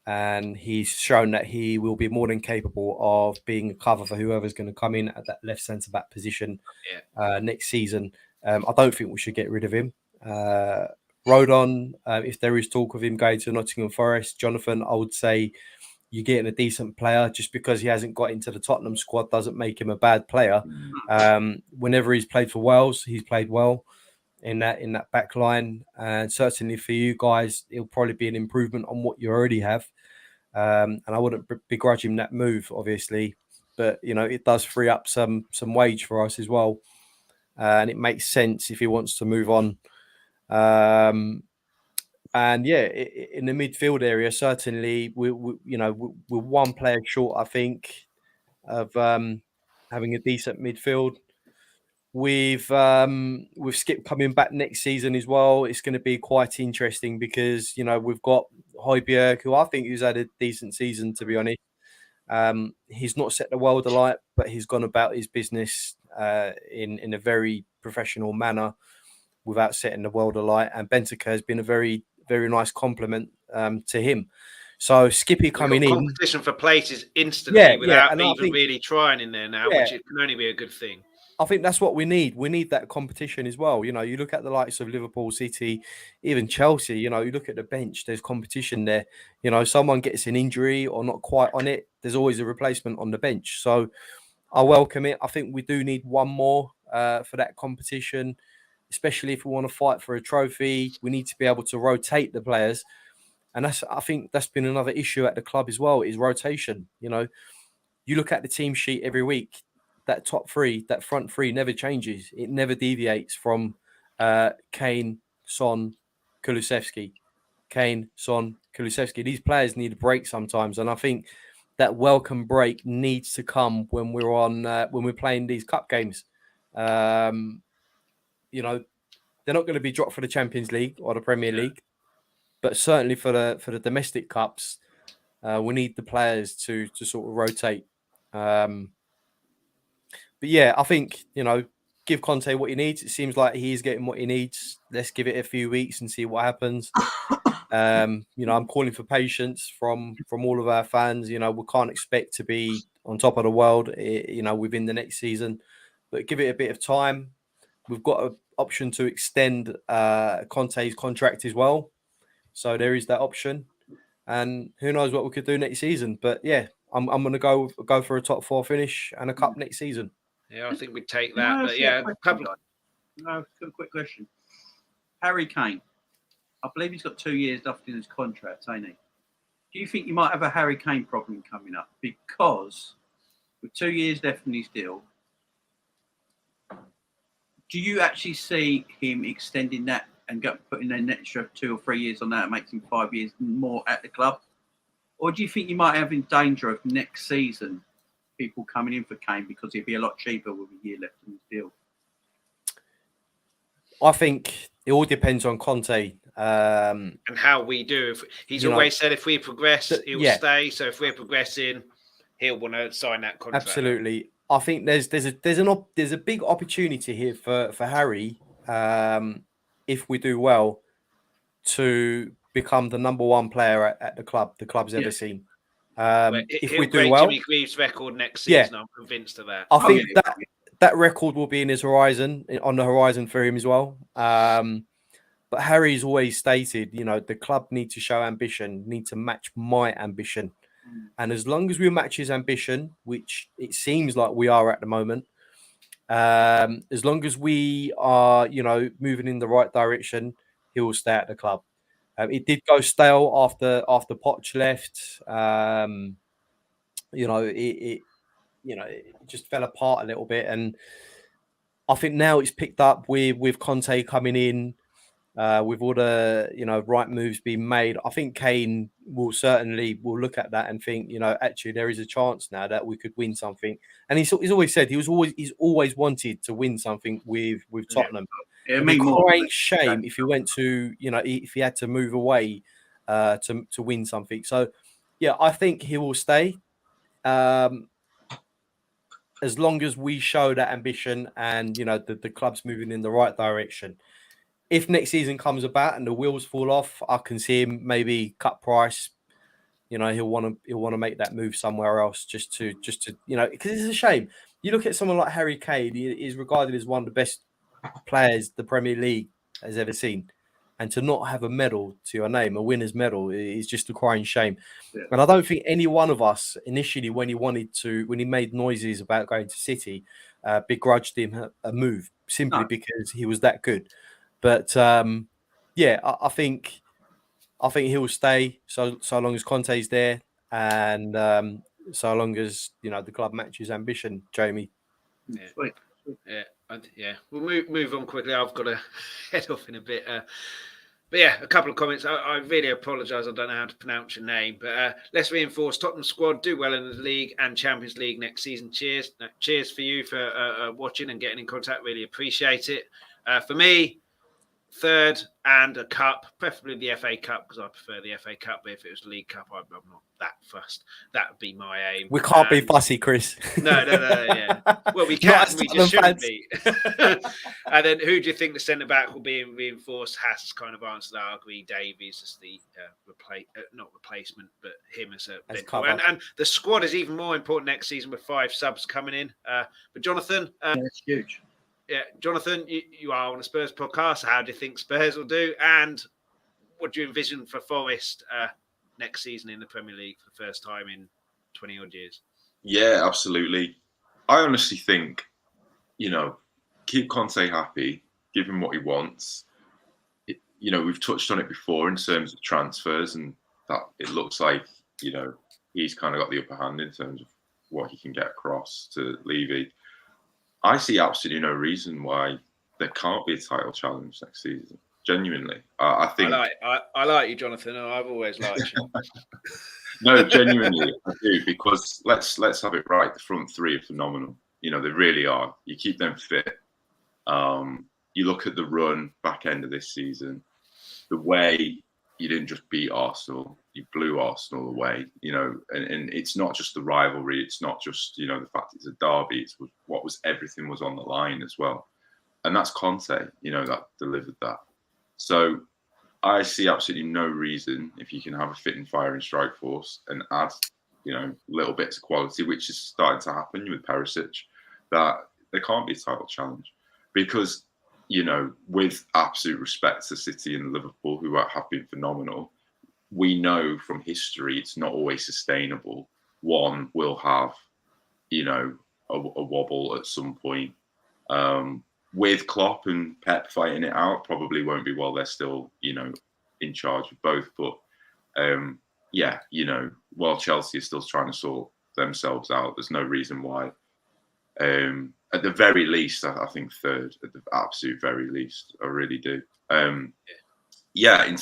and he's shown that he will be more than capable of being a cover for whoever's going to come in at that left centre back position next season. I don't think we should get rid of him. Rodon, if there is talk of him going to Nottingham Forest, Jonathan, I would say you're getting a decent player. Just because he hasn't got into the Tottenham squad doesn't make him a bad player. Whenever he's played for Wales, he's played well in that back line. And certainly for you guys, it'll probably be an improvement on what you already have. And I wouldn't begrudge him that move, obviously. But, you know, it does free up some wage for us as well. And it makes sense if he wants to move on. And yeah, in the midfield area, certainly we're 1 player short, I think, of having a decent midfield. With Skip coming back next season as well, it's going to be quite interesting because, you know, we've got Højbjerg, who I think has had a decent season, to be honest. He's not set the world alight, but he's gone about his business in a very professional manner without setting the world alight. And Benteke has been a very, very nice compliment to him. So Skippy coming in, competition for places instantly without even really trying in there now, which can only be a good thing. I think that's what we need. We need that competition as well. You know, you look at the likes of Liverpool, City, even Chelsea, you know, you look at the bench, there's competition there. You know, someone gets an injury or not quite on it, there's always a replacement on the bench. So I welcome it. I think we do need 1 more for that competition, especially if we want to fight for a trophy. We need to be able to rotate the players. And I think that's been another issue at the club as well, is rotation. You know, you look at the team sheet every week, that top 3, that front 3 never changes. It never deviates from Kane, Son, Kulusevski. Kane, Son, Kulusevski. These players need a break sometimes. And I think that welcome break needs to come when we're playing these cup games. You know, they're not going to be dropped for the Champions League or the Premier League, but certainly for the domestic cups, we need the players to sort of rotate. But yeah, I think, you know, give Conte what he needs. It seems like he's getting what he needs. Let's give it a few weeks and see what happens. You know, I'm calling for patience from all of our fans. You know, we can't expect to be on top of the world, you know, within the next season, but give it a bit of time. We've got an option to extend Conte's contract as well. So there is that option. And who knows what we could do next season. But yeah, I'm going to go for a top 4 finish and a cup next season. Yeah, I think we'd take that. But yeah, a quick question. Harry Kane, I believe he's got 2 years left in his contract, ain't he? Do you think you might have a Harry Kane problem coming up? Because with 2 years left in his deal, Do you actually see him extending that and putting an extra 2 or 3 years on that, makes him 5 years more at the club? Or do you think you might have in danger of next season people coming in for Kane because he'd be a lot cheaper with a year left in his deal? I think it all depends on Conte. And how we do. If he's always said if we progress, he'll stay. So if we're progressing, he'll want to sign that contract. Absolutely. I think there's a big opportunity here for Harry, if we do well, to become the number one player at the club the club's ever seen. If we do well, Jimmy Greaves' record next season, I'm convinced of that. I think that record will be on the horizon for him as well. But Harry's always stated, the club need to show ambition, need to match my ambition. And as long as we match his ambition, which it seems like we are at the moment, as long as we are, moving in the right direction, he will stay at the club. It did go stale after Poch left. It just fell apart a little bit, and I think now it's picked up with Conte coming in, with all the right moves being made. I think Kane will look at that and think, actually there is a chance now that we could win something. And he's always said he's always wanted to win something with Tottenham. It'd be crying shame if he went to if he had to move away to win something. So yeah, I think he will stay. As long as we show that ambition and the club's moving in the right direction. If next season comes about and the wheels fall off, I can see him maybe cut price. He'll want to make that move somewhere else just to because it's a shame. You look at someone like Harry Kane, he is regarded as one of the best players the Premier League has ever seen, and to not have a medal to your name, a winner's medal, is just a crying shame. Yeah. And I don't think any one of us initially, when he made noises about going to City, begrudged him a move simply because he was that good. But I think he'll stay so long as Conte's there, and so long as the club matches ambition. Jamie, yeah. We'll move on quickly. I've got to head off in a bit. But yeah, a couple of comments. I really apologise. I don't know how to pronounce your name, but let's reinforce Tottenham squad. Do well in the league and Champions League next season. Cheers. Cheers for you for watching and getting in contact. Really appreciate it. For me, third and a cup, preferably the FA Cup, because I prefer the FA Cup. But if it was the League Cup, I'm not that fussed. That would be my aim. We can't be fussy, Chris. No, yeah. Well, we can. We just shouldn't be. And then who do you think the centre-back will be reinforced? Has kind of answered that. I agree. Davies as the not replacement, but him as a and the squad is even more important next season with 5 subs coming in. But Jonathan, it's huge. Yeah, Jonathan, you are on a Spurs podcast. How do you think Spurs will do? And what do you envision for Forest next season in the Premier League for the first time in 20-odd years? Yeah, absolutely. I honestly think, keep Conte happy, give him what he wants. We've touched on it before in terms of transfers, and that it looks like, he's kind of got the upper hand in terms of what he can get across to Levy. I see absolutely no reason why there can't be a title challenge next season. Genuinely, I think I like you, Jonathan, and I've always liked you. No, genuinely, I do, because let's have it right. The front three are phenomenal. They really are. You keep them fit. You look at the run back end of this season, the way you didn't just beat Arsenal, you blew Arsenal away, and it's not just the rivalry. It's not just, the fact it's a derby. It's everything was on the line as well. And that's Conte, that delivered that. So I see absolutely no reason, if you can have a fit and firing strike force and add, little bits of quality, which is starting to happen with Perisic, that there can't be a title challenge. Because, with absolute respect to City and Liverpool, who have been phenomenal, we know from history it's not always sustainable. One will have, a wobble at some point. With Klopp and Pep fighting it out, probably won't be while they're still, in charge of both. But while Chelsea is still trying to sort themselves out, there's no reason why at the very least, I think third. At the absolute very least, I really do. Yeah.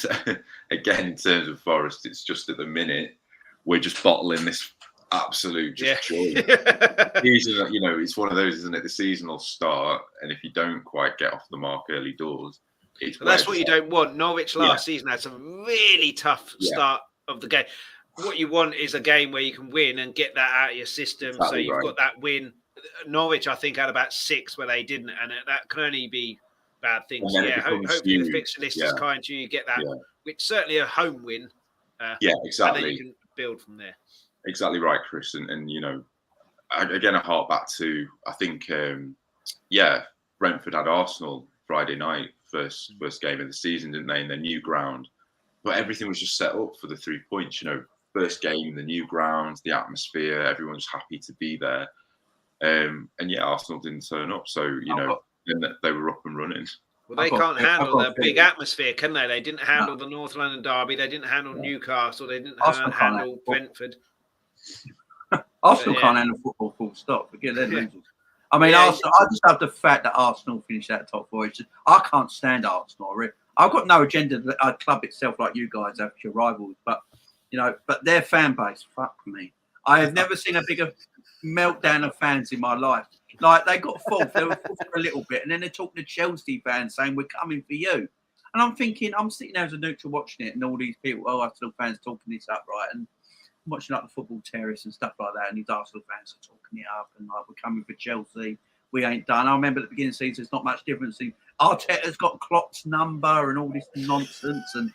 Again, in terms of Forest, it's just at the minute we're just bottling this absolute just joy. Season, it's one of those, isn't it? The season will start, and if you don't quite get off the mark early doors, that's what you don't want. Norwich last season had some really tough start of the game. What you want is a game where you can win and get that out of your system. Exactly, so you've got that win. Norwich, I think, had about 6 where they didn't, and that can only be bad things. Hopefully the fixture list is kind to you. You get that, which certainly a home win. Exactly. And then you can build from there. Exactly right, Chris. And again, I hark back to, I think, Brentford had Arsenal Friday night, first game of the season, didn't they, in their new ground? But everything was just set up for the 3 points. First game, the new ground, the atmosphere, everyone's happy to be there. And Arsenal didn't turn up, so then they were up and running. Well, they can't handle the big atmosphere, can they? They didn't handle the North London derby. They didn't handle Newcastle. They didn't handle Brentford. Arsenal can't handle football, full stop. Forget their losers. I mean, Arsenal. I just love the fact that Arsenal finished out top 4. I can't stand Arsenal. I've got no agenda that I club itself like you guys have, your rivals, but their fan base, fuck me. I have never seen a bigger meltdown of fans in my life. Like, they got fourth, they were fourth for a little bit, and then they're talking to Chelsea fans saying, we're coming for you. And I'm thinking, I'm sitting there as a neutral watching it, and all these people, Arsenal fans talking this up, right? And I'm watching like the football terrace and stuff like that, and these Arsenal fans are talking it up, and like, we're coming for Chelsea. We ain't done. I remember at the beginning of the season, there's not much difference. Arteta's got Klopp's number and all this nonsense. And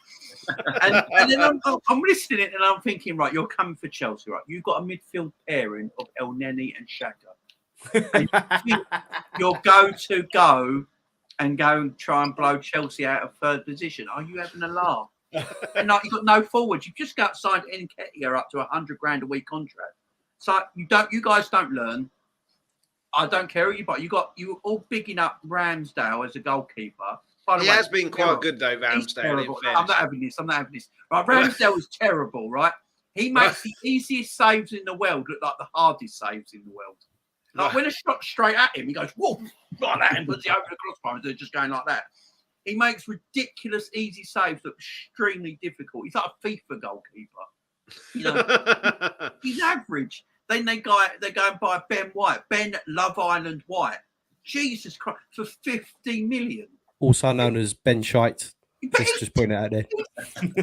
then I'm listening to it and I'm thinking, right, you're coming for Chelsea, right? You've got a midfield pairing of El Neni and Xhaka. And you're go and try and blow Chelsea out of third position. Are you having a laugh? And you've got no forwards. You've just got signed Nketiah up to $100,000 a week contract. So you guys don't learn. I don't care who you buy. You all bigging up Ramsdale as a goalkeeper. By the way, has been quite good though, Ramsdale. I'm not having this. Right, Ramsdale is terrible, right? He makes the easiest saves in the world look like the hardest saves in the world. Like when a shot straight at him, he goes, whoa, like that, and puts it over the crossbar, and they're just going like that. He makes ridiculous easy saves look extremely difficult. He's like a FIFA goalkeeper. He's average. Then they go and buy Ben White, Ben Love Island White. Jesus Christ, for 50 million. Also known as Ben Shite. Just putting it out there.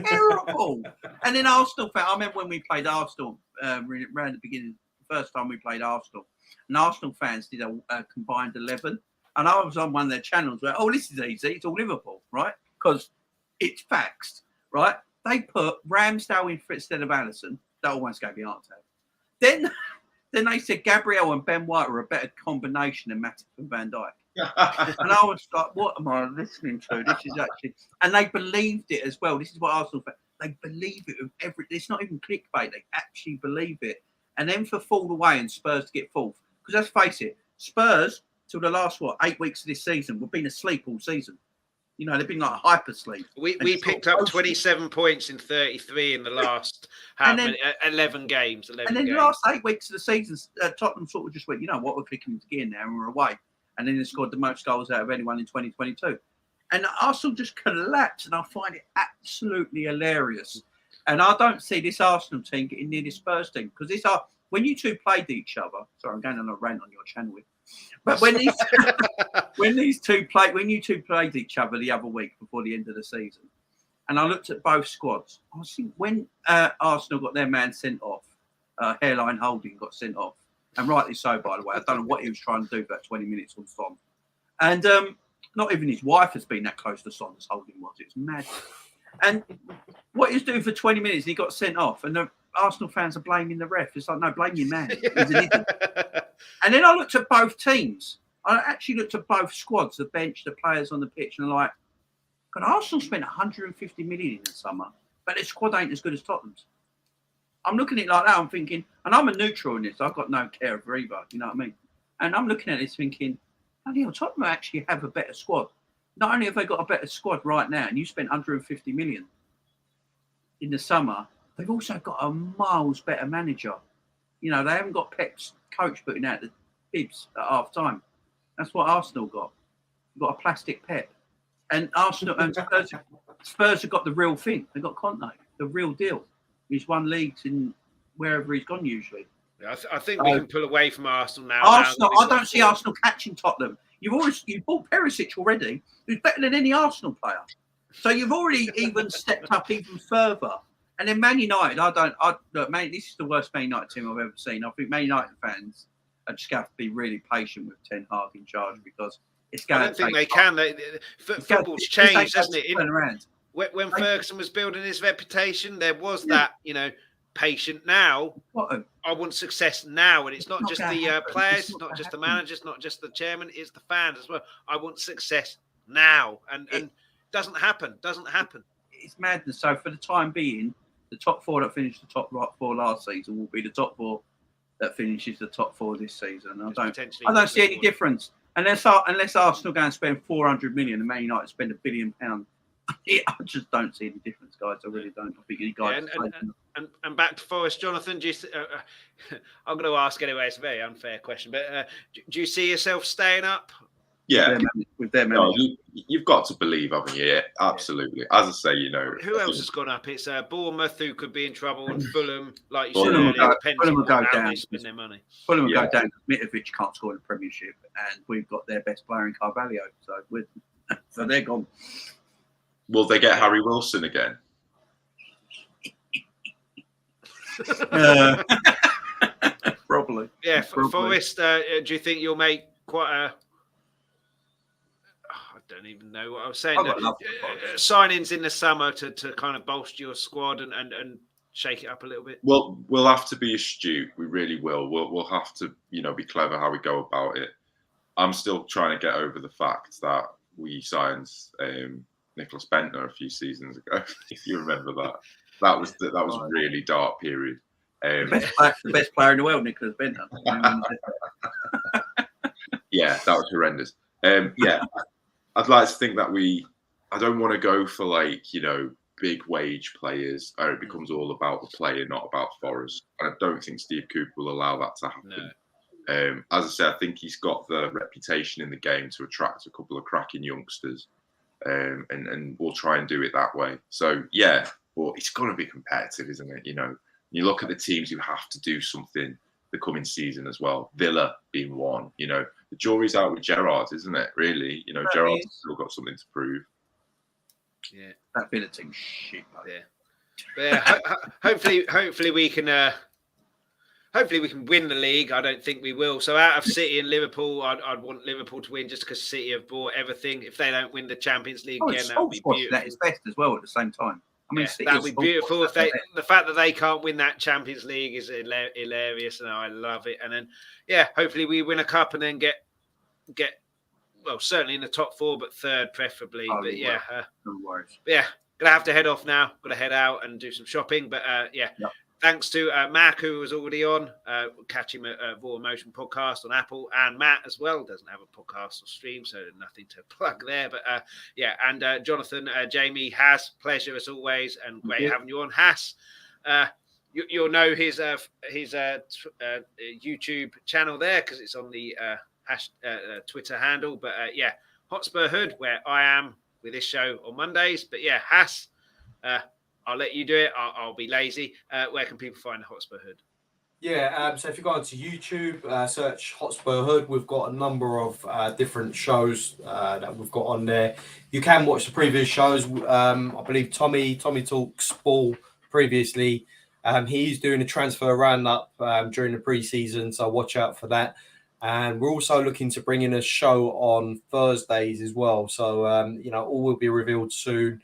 Terrible. And then Arsenal fan. I remember when we played Arsenal around the beginning, the first time we played Arsenal, and Arsenal fans did a combined 11. And I was on one of their channels where, this is easy. It's all Liverpool, right? Because it's faxed, right? They put Ramsdale in instead of Alisson. That almost gave me a heart attack. Then they said Gabriel and Ben White were a better combination than Matip and Van Dijk. And I was like, what am I listening to? This is actually... And they believed it as well. This is what Arsenal fans... They believe it with it's not even clickbait. They actually believe it. And then for fall away and Spurs to get fourth. Because let's face it, Spurs, till the last, 8 weeks of this season, we've been asleep all season. They've been like hypersleep. We picked up 27 points in 33 in the last 11 games. And then the last 8 weeks of the season, Tottenham sort of just went, we're clicking into gear now and we're away. And then they scored the most goals out of anyone in 2022. And Arsenal just collapsed, and I find it absolutely hilarious. And I don't see this Arsenal team getting near this Spurs team, because when you two played each other. Sorry, I'm going on a rant on your channel. But when you two played each other the other week before the end of the season, and I looked at both squads, I was thinking when Arsenal got their man sent off, Hairline Holding got sent off, and rightly so, by the way. I don't know what he was trying to do for that 20 minutes on Son. And not even his wife has been that close to Son as Holding was. It's mad. And what he was doing for 20 minutes, he got sent off, and the Arsenal fans are blaming the ref. It's like, no, blame your man. He's an idiot. And then I looked at both teams. I actually looked at both squads, the bench, the players on the pitch, and I'm like, God, Arsenal spent 150 million in the summer, but their squad ain't as good as Tottenham's. I'm looking at it like that. I'm thinking, and I'm a neutral in this. I've got no care for either. You know what I mean? And I'm looking at this thinking, Tottenham actually have a better squad. Not only have they got a better squad right now, and you spent 150 million in the summer, they've also got a miles better manager. They haven't got Pep's coach putting out the bibs at half time. That's what Arsenal got. You've got a plastic Pep. And Arsenal and Spurs have got the real thing. They've got Conte, the real deal. He's won leagues in wherever he's gone usually. Yeah, I think we can pull away from Arsenal now. Arsenal, I don't see Arsenal catching Tottenham. You bought Perisic already, who's better than any Arsenal player. So you've already even stepped up even further. And then Man United, look, man, this is the worst Man United team I've ever seen. I think Man United fans are just going to have to be really patient with Ten Hag in charge because it's going. I don't think they can. Football's changed, hasn't it? When Ferguson was building his reputation, there was that, patient now. I want success now, and it's not just the players, it's not just the managers, not just the chairman, it's the fans as well. I want success now, and it doesn't happen. It's madness. So for the time being, the top four that finished the top four last season will be the top four that finishes the top four this season. I don't see any difference unless Arsenal go and spend 400 million and Man United spend £1 billion. I just don't see any difference, guys. I really don't. I think you guys. And back to Forest, Jonathan. I'm going to ask anyway. It's a very unfair question, but do you see yourself staying up? Yeah, with their manager. You've got to believe, haven't you? Yeah, absolutely. As I say, who else has gone up? It's Bournemouth who could be in trouble, and Fulham, like you Fulham said, will go down. They spend their money. Fulham will go down. Mitrovic can't score in the Premiership, and we've got their best player in Carvalho, so they're gone. Will they get Harry Wilson again? Probably. Yeah, Forest. Do you think you'll make quite a? I don't even know what I was saying. Signings in the summer to kind of bolster your squad and shake it up a little bit. Well, we'll have to be astute. We really will. We'll have to, be clever how we go about it. I'm still trying to get over the fact that we signed Nicholas Bentner a few seasons ago. If you remember that, that was a really dark period. The best player in the world, Nicholas Bentner. Yeah, that was horrendous. I'd like to think that I don't want to go for big wage players, or it becomes all about the player, not about Forest. And I don't think Steve Cooper will allow that to happen. No. As I said, I think he's got the reputation in the game to attract a couple of cracking youngsters. And we'll try and do it that way. So, yeah, but it's going to be competitive, isn't it? You look at the teams who have to do something the coming season as well. Villa being one, the jury's out with Gerrard, isn't it? Really, Gerrard's still got something to prove. Yeah, that Villa team's shit. Yeah, hopefully we can. Hopefully we can win the league. I don't think we will. So out of City and Liverpool, I'd want Liverpool to win just because City have bought everything. If they don't win the Champions League again, that would be beautiful. That is best as well at the same time. I mean, that would be beautiful. The fact that they can't win that Champions League is hilarious, and I love it. And then, hopefully we win a cup and then get well, certainly in the top four, but third preferably. No worries. Gonna have to head off now. Got to head out and do some shopping. But Yep. Thanks to Mac, who was already on. Catch him at Raw Emotion Podcast on Apple. And Matt as well doesn't have a podcast or stream, so nothing to plug there. But and Jonathan, Jamie, Haas, pleasure as always, and great having you on. Haas, you'll know his YouTube channel there because it's on the Twitter handle. But Hotspur Hood, where I am with this show on Mondays. But Haas, I'll let you do it. I'll be lazy. Where can people find the Hotspur Hood? So if you go onto YouTube, search Hotspur Hood, we've got a number of different shows that we've got on there. You can watch the previous shows. I believe Tommy talks ball previously. He's doing a transfer roundup during the pre-season, so watch out for that. And we're also looking to bring in a show on Thursdays as well. So all will be revealed soon.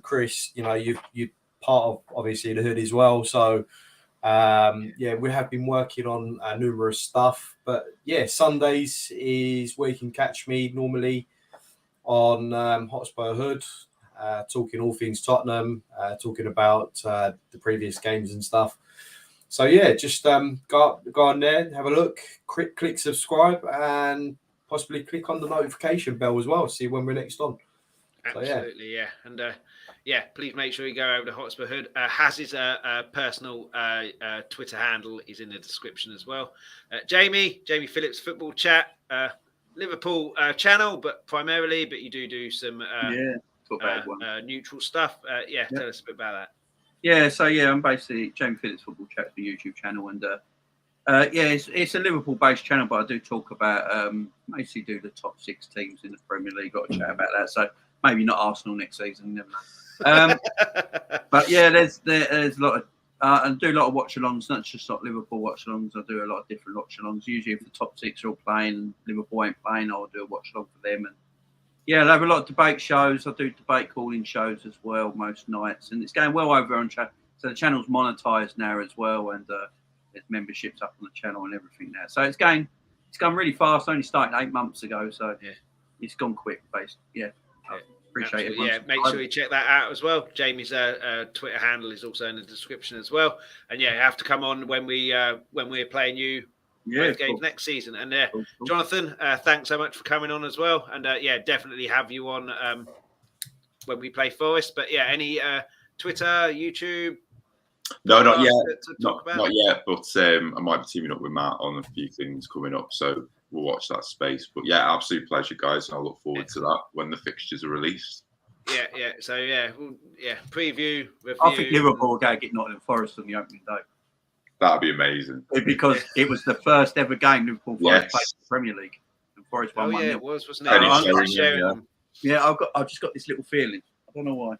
Chris, you're part of obviously the Hood as well. So we have been working on numerous stuff. But Sundays is where you can catch me normally on Hotspur Hood, talking all things Tottenham, talking about the previous games and stuff. So just go on there, have a look, click subscribe, and possibly click on the notification bell as well. See when we're next on. Absolutely, And please make sure you go over to Hotspur Hood. Haz's personal Twitter handle is in the description as well. Jamie Phillips Football Chat. Liverpool channel, but primarily, but you do some neutral stuff. Tell us a bit about that. Yeah, so I'm basically James Phillips Football Chat, the YouTube channel, and it's a Liverpool-based channel, but I do talk about mostly do the top 6 teams in the Premier League. Got to chat about that. So maybe not Arsenal next season, never know. But yeah, there's a lot of I do a lot of watch-alongs, not just like Liverpool watch-alongs. I do a lot of different watch-alongs. Usually, if the top 6 are all playing and Liverpool ain't playing, I'll do a watch-along for them. And yeah, I have a lot of debate shows. I do debate calling shows as well most nights, and it's going well over on chat. So the channel's monetized now as well, and there's memberships up on the channel and everything now. So it's gone really fast. Only started 8 months ago, so it's gone quick. Basically, appreciate it. Yeah, make sure you check that out as well. Jamie's Twitter handle is also in the description as well. And you have to come on when we're playing you. Both games next season. And Jonathan, thanks so much for coming on as well. And definitely have you on when we play Forest. But any Twitter, YouTube? No, not yet. Not yet. But I might be teaming up with Matt on a few things coming up. So we'll watch that space. But absolute pleasure, guys. And I look forward to that when the fixtures are released. So preview, review. I think Liverpool will go get Nottingham Forest on the opening day. That'd be amazing. Because it was the first ever game Liverpool Forest played in the Premier League. And Forest won 1-0. It was, wasn't it? I've just got this little feeling. I don't know why.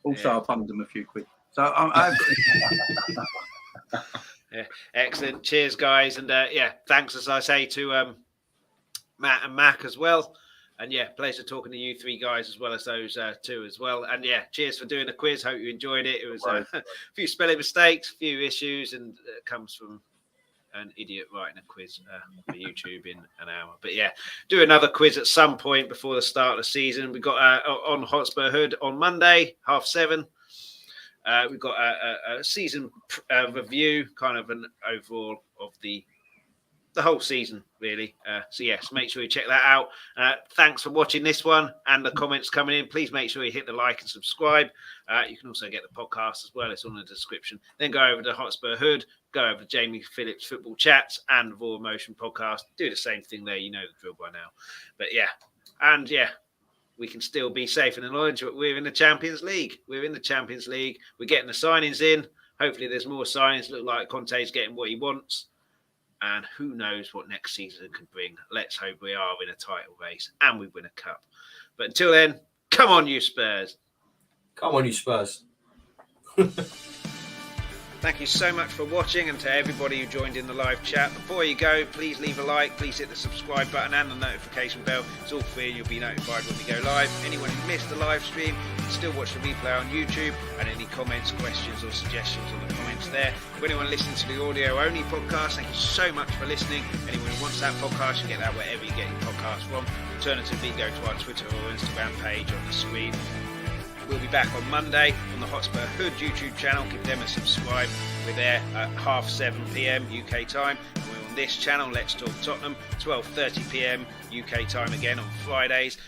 Also, I bunged them a few quid. So excellent. Cheers, guys. And thanks, as I say, to Matt and Mac as well. And pleasure talking to you 3 guys as well as those 2 as well. And cheers for doing the quiz. Hope you enjoyed it. It was a few spelling mistakes, a few issues, and it comes from an idiot writing a quiz for YouTube in an hour. But do another quiz at some point before the start of the season. We've got on Hotspur Hood on Monday, 7:30. We've got a season review, kind of an overall of the whole season, really. So make sure you check that out. Thanks for watching this one and the comments coming in. Please make sure you hit the like and subscribe. You can also get the podcast as well. It's on the description. Then go over to Hotspur Hood, go over to Jamie Phillips Football Chats and the Raw Emotion podcast. Do the same thing there. You know the drill by now. But we can still be safe in the knowledge that we're in the Champions League. We're in the Champions League. We're getting the signings in. Hopefully there's more signings. Look like Conte's getting what he wants. And who knows what next season can bring. Let's hope we are in a title race and we win a cup. But until then, come on, you Spurs. Come on, you Spurs. Thank you so much for watching, and to everybody who joined in the live chat. Before you go, please leave a like, please hit the subscribe button and the notification bell. It's all free and you'll be notified when we go live. Anyone who missed the live stream can still watch the replay on YouTube, and any comments, questions or suggestions on the comments there. For anyone listening to the audio only podcast, thank you so much for listening. Anyone who wants that podcast, you get that wherever you get your podcast from. Alternatively, go to our Twitter or Instagram page on the screen. We'll be back on Monday on the Hotspur Hood YouTube channel. Give them a subscribe. We're there at 7:30 p.m. UK time. And we're on this channel, Let's Talk Tottenham, 12:30 p.m. UK time again on Fridays.